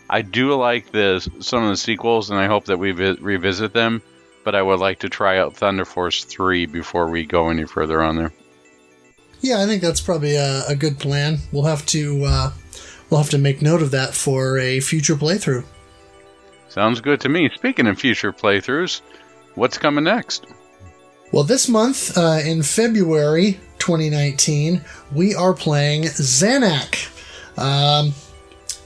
I do like some of the sequels, and I hope that we revisit them. But I would like to try out Thunder Force 3 before we go any further on there. Yeah, I think that's probably a good plan. We'll have to make note of that for a future playthrough. Sounds good to me. Speaking of future playthroughs, what's coming next? Well, this month, in February 2019, we are playing Xanac.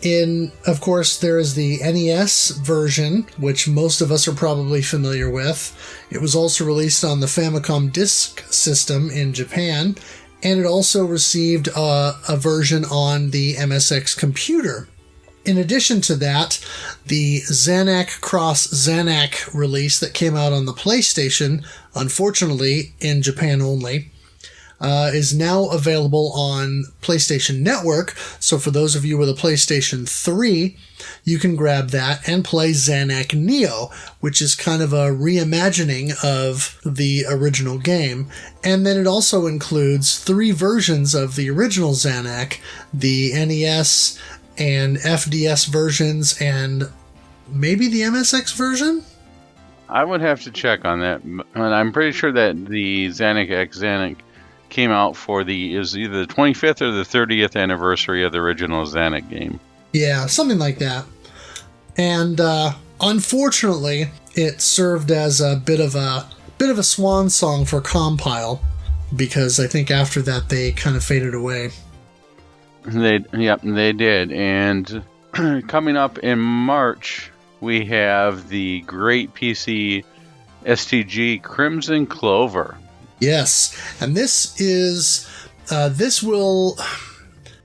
Of course, there is the NES version, which most of us are probably familiar with. It was also released on the Famicom Disk System in Japan, and it also received a version on the MSX computer. In addition to that, the Zanac Cross Zanac release that came out on the PlayStation, unfortunately in Japan only, is now available on PlayStation Network. So for those of you with a PlayStation 3, you can grab that and play Zanac Neo, which is kind of a reimagining of the original game. And then it also includes 3 versions of the original Zanac, the NES and FDS versions, and maybe the MSX version? I would have to check on that. And I'm pretty sure that the Zanac X Zanac came out for is either the 25th or the 30th anniversary of the original Zanac game. Yeah, something like that. And unfortunately, it served as a bit of a swan song for Compile, because I think after that they kind of faded away. They did. And coming up in March, we have the great PC STG Crimson Clover. Yes, and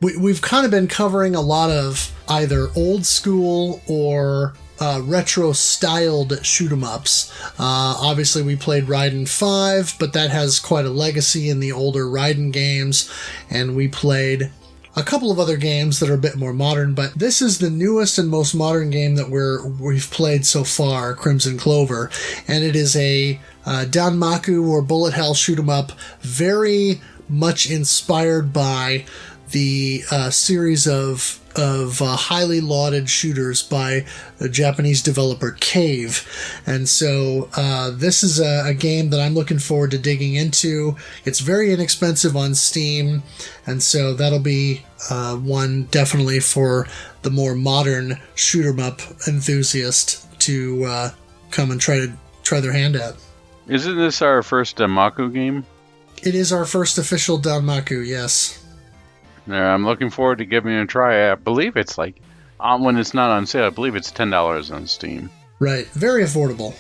we've kind of been covering a lot of either old school or retro styled shoot 'em ups. Obviously we played Raiden 5, but that has quite a legacy in the older Raiden games, and we played a couple of other games that are a bit more modern, but this is the newest and most modern game that we've played so far, Crimson Clover, and it is a Danmaku or bullet hell shoot 'em up, very much inspired by the series of highly lauded shooters by the Japanese developer Cave. And so this is a game that I'm looking forward to digging into. It's very inexpensive on Steam, and so that'll be one definitely for the more modern shoot 'em up enthusiast to come and try their hand at. Isn't this our first Danmaku game? It is our first official Danmaku, yes. Yeah, I'm looking forward to giving it a try. I believe it's like, when it's not on sale, I believe it's $10 on Steam. Right, very affordable.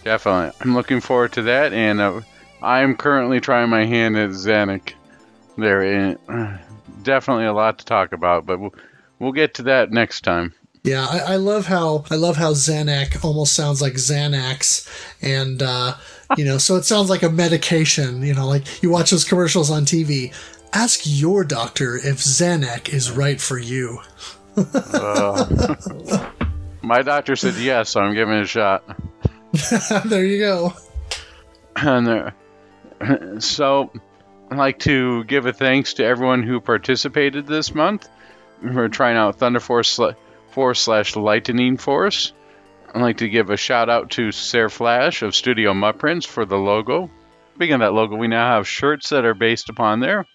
Definitely. I'm looking forward to that, and I'm currently trying my hand at Zanac. Definitely a lot to talk about, but we'll get to that next time. Yeah, I love how Zanac almost sounds like Xanax, and so it sounds like a medication. Like you watch those commercials on TV. Ask your doctor if Zanac is right for you. My doctor said yes, so I'm giving it a shot. There you go. And so, I'd like to give a thanks to everyone who participated this month. We're trying out Thunder Force / Lightening Force. I'd like to give a shout out to Sarah Flash of Studio Muttprints for the logo. Speaking of that logo, we now have shirts that are based upon there.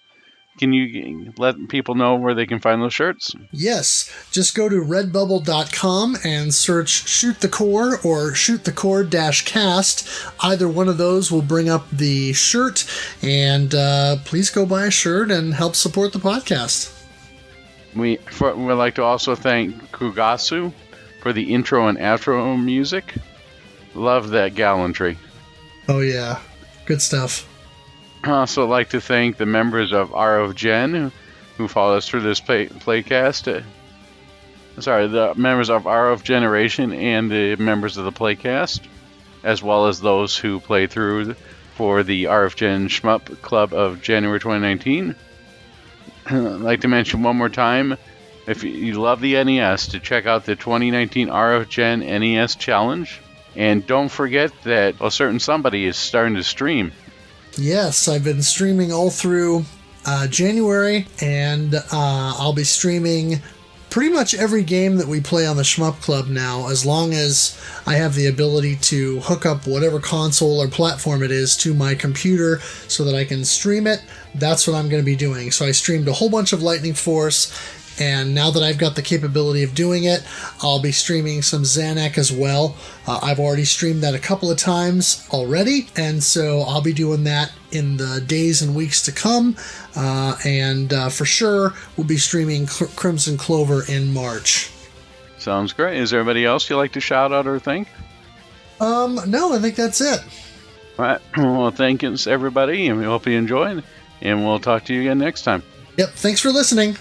Can you let people know where they can find those shirts? Yes. Just go to redbubble.com and search Shoot the Core or Shoot the Core-cast. Either one of those will bring up the shirt. And please go buy a shirt and help support the podcast. We would like to also thank Kugasu for the intro and outro music. Love that gallantry. Oh, yeah. Good stuff. I'd also like to thank the members of RF Gen who followed us through this playcast. The members of RF Generation and the members of the playcast, as well as those who played through for the RF Gen Shmup Club of January 2019. I'd like to mention one more time, if you love the NES, to check out the 2019 RF Gen NES Challenge. And don't forget that a certain somebody is starting to stream. Yes, I've been streaming all through January, and I'll be streaming pretty much every game that we play on the Shmup Club now, as long as I have the ability to hook up whatever console or platform it is to my computer so that I can stream it. That's what I'm going to be doing. So I streamed a whole bunch of Lightning Force, And now that I've got the capability of doing it, I'll be streaming some Zanuck as well. I've already streamed that a couple of times already, and so I'll be doing that in the days and weeks to come. And for sure, we'll be streaming Crimson Clover in March. Sounds great. Is there anybody else you'd like to shout out or thank? No, I think that's it. All right. Well, thanks everybody, and we hope you enjoyed, and we'll talk to you again next time. Yep, thanks for listening.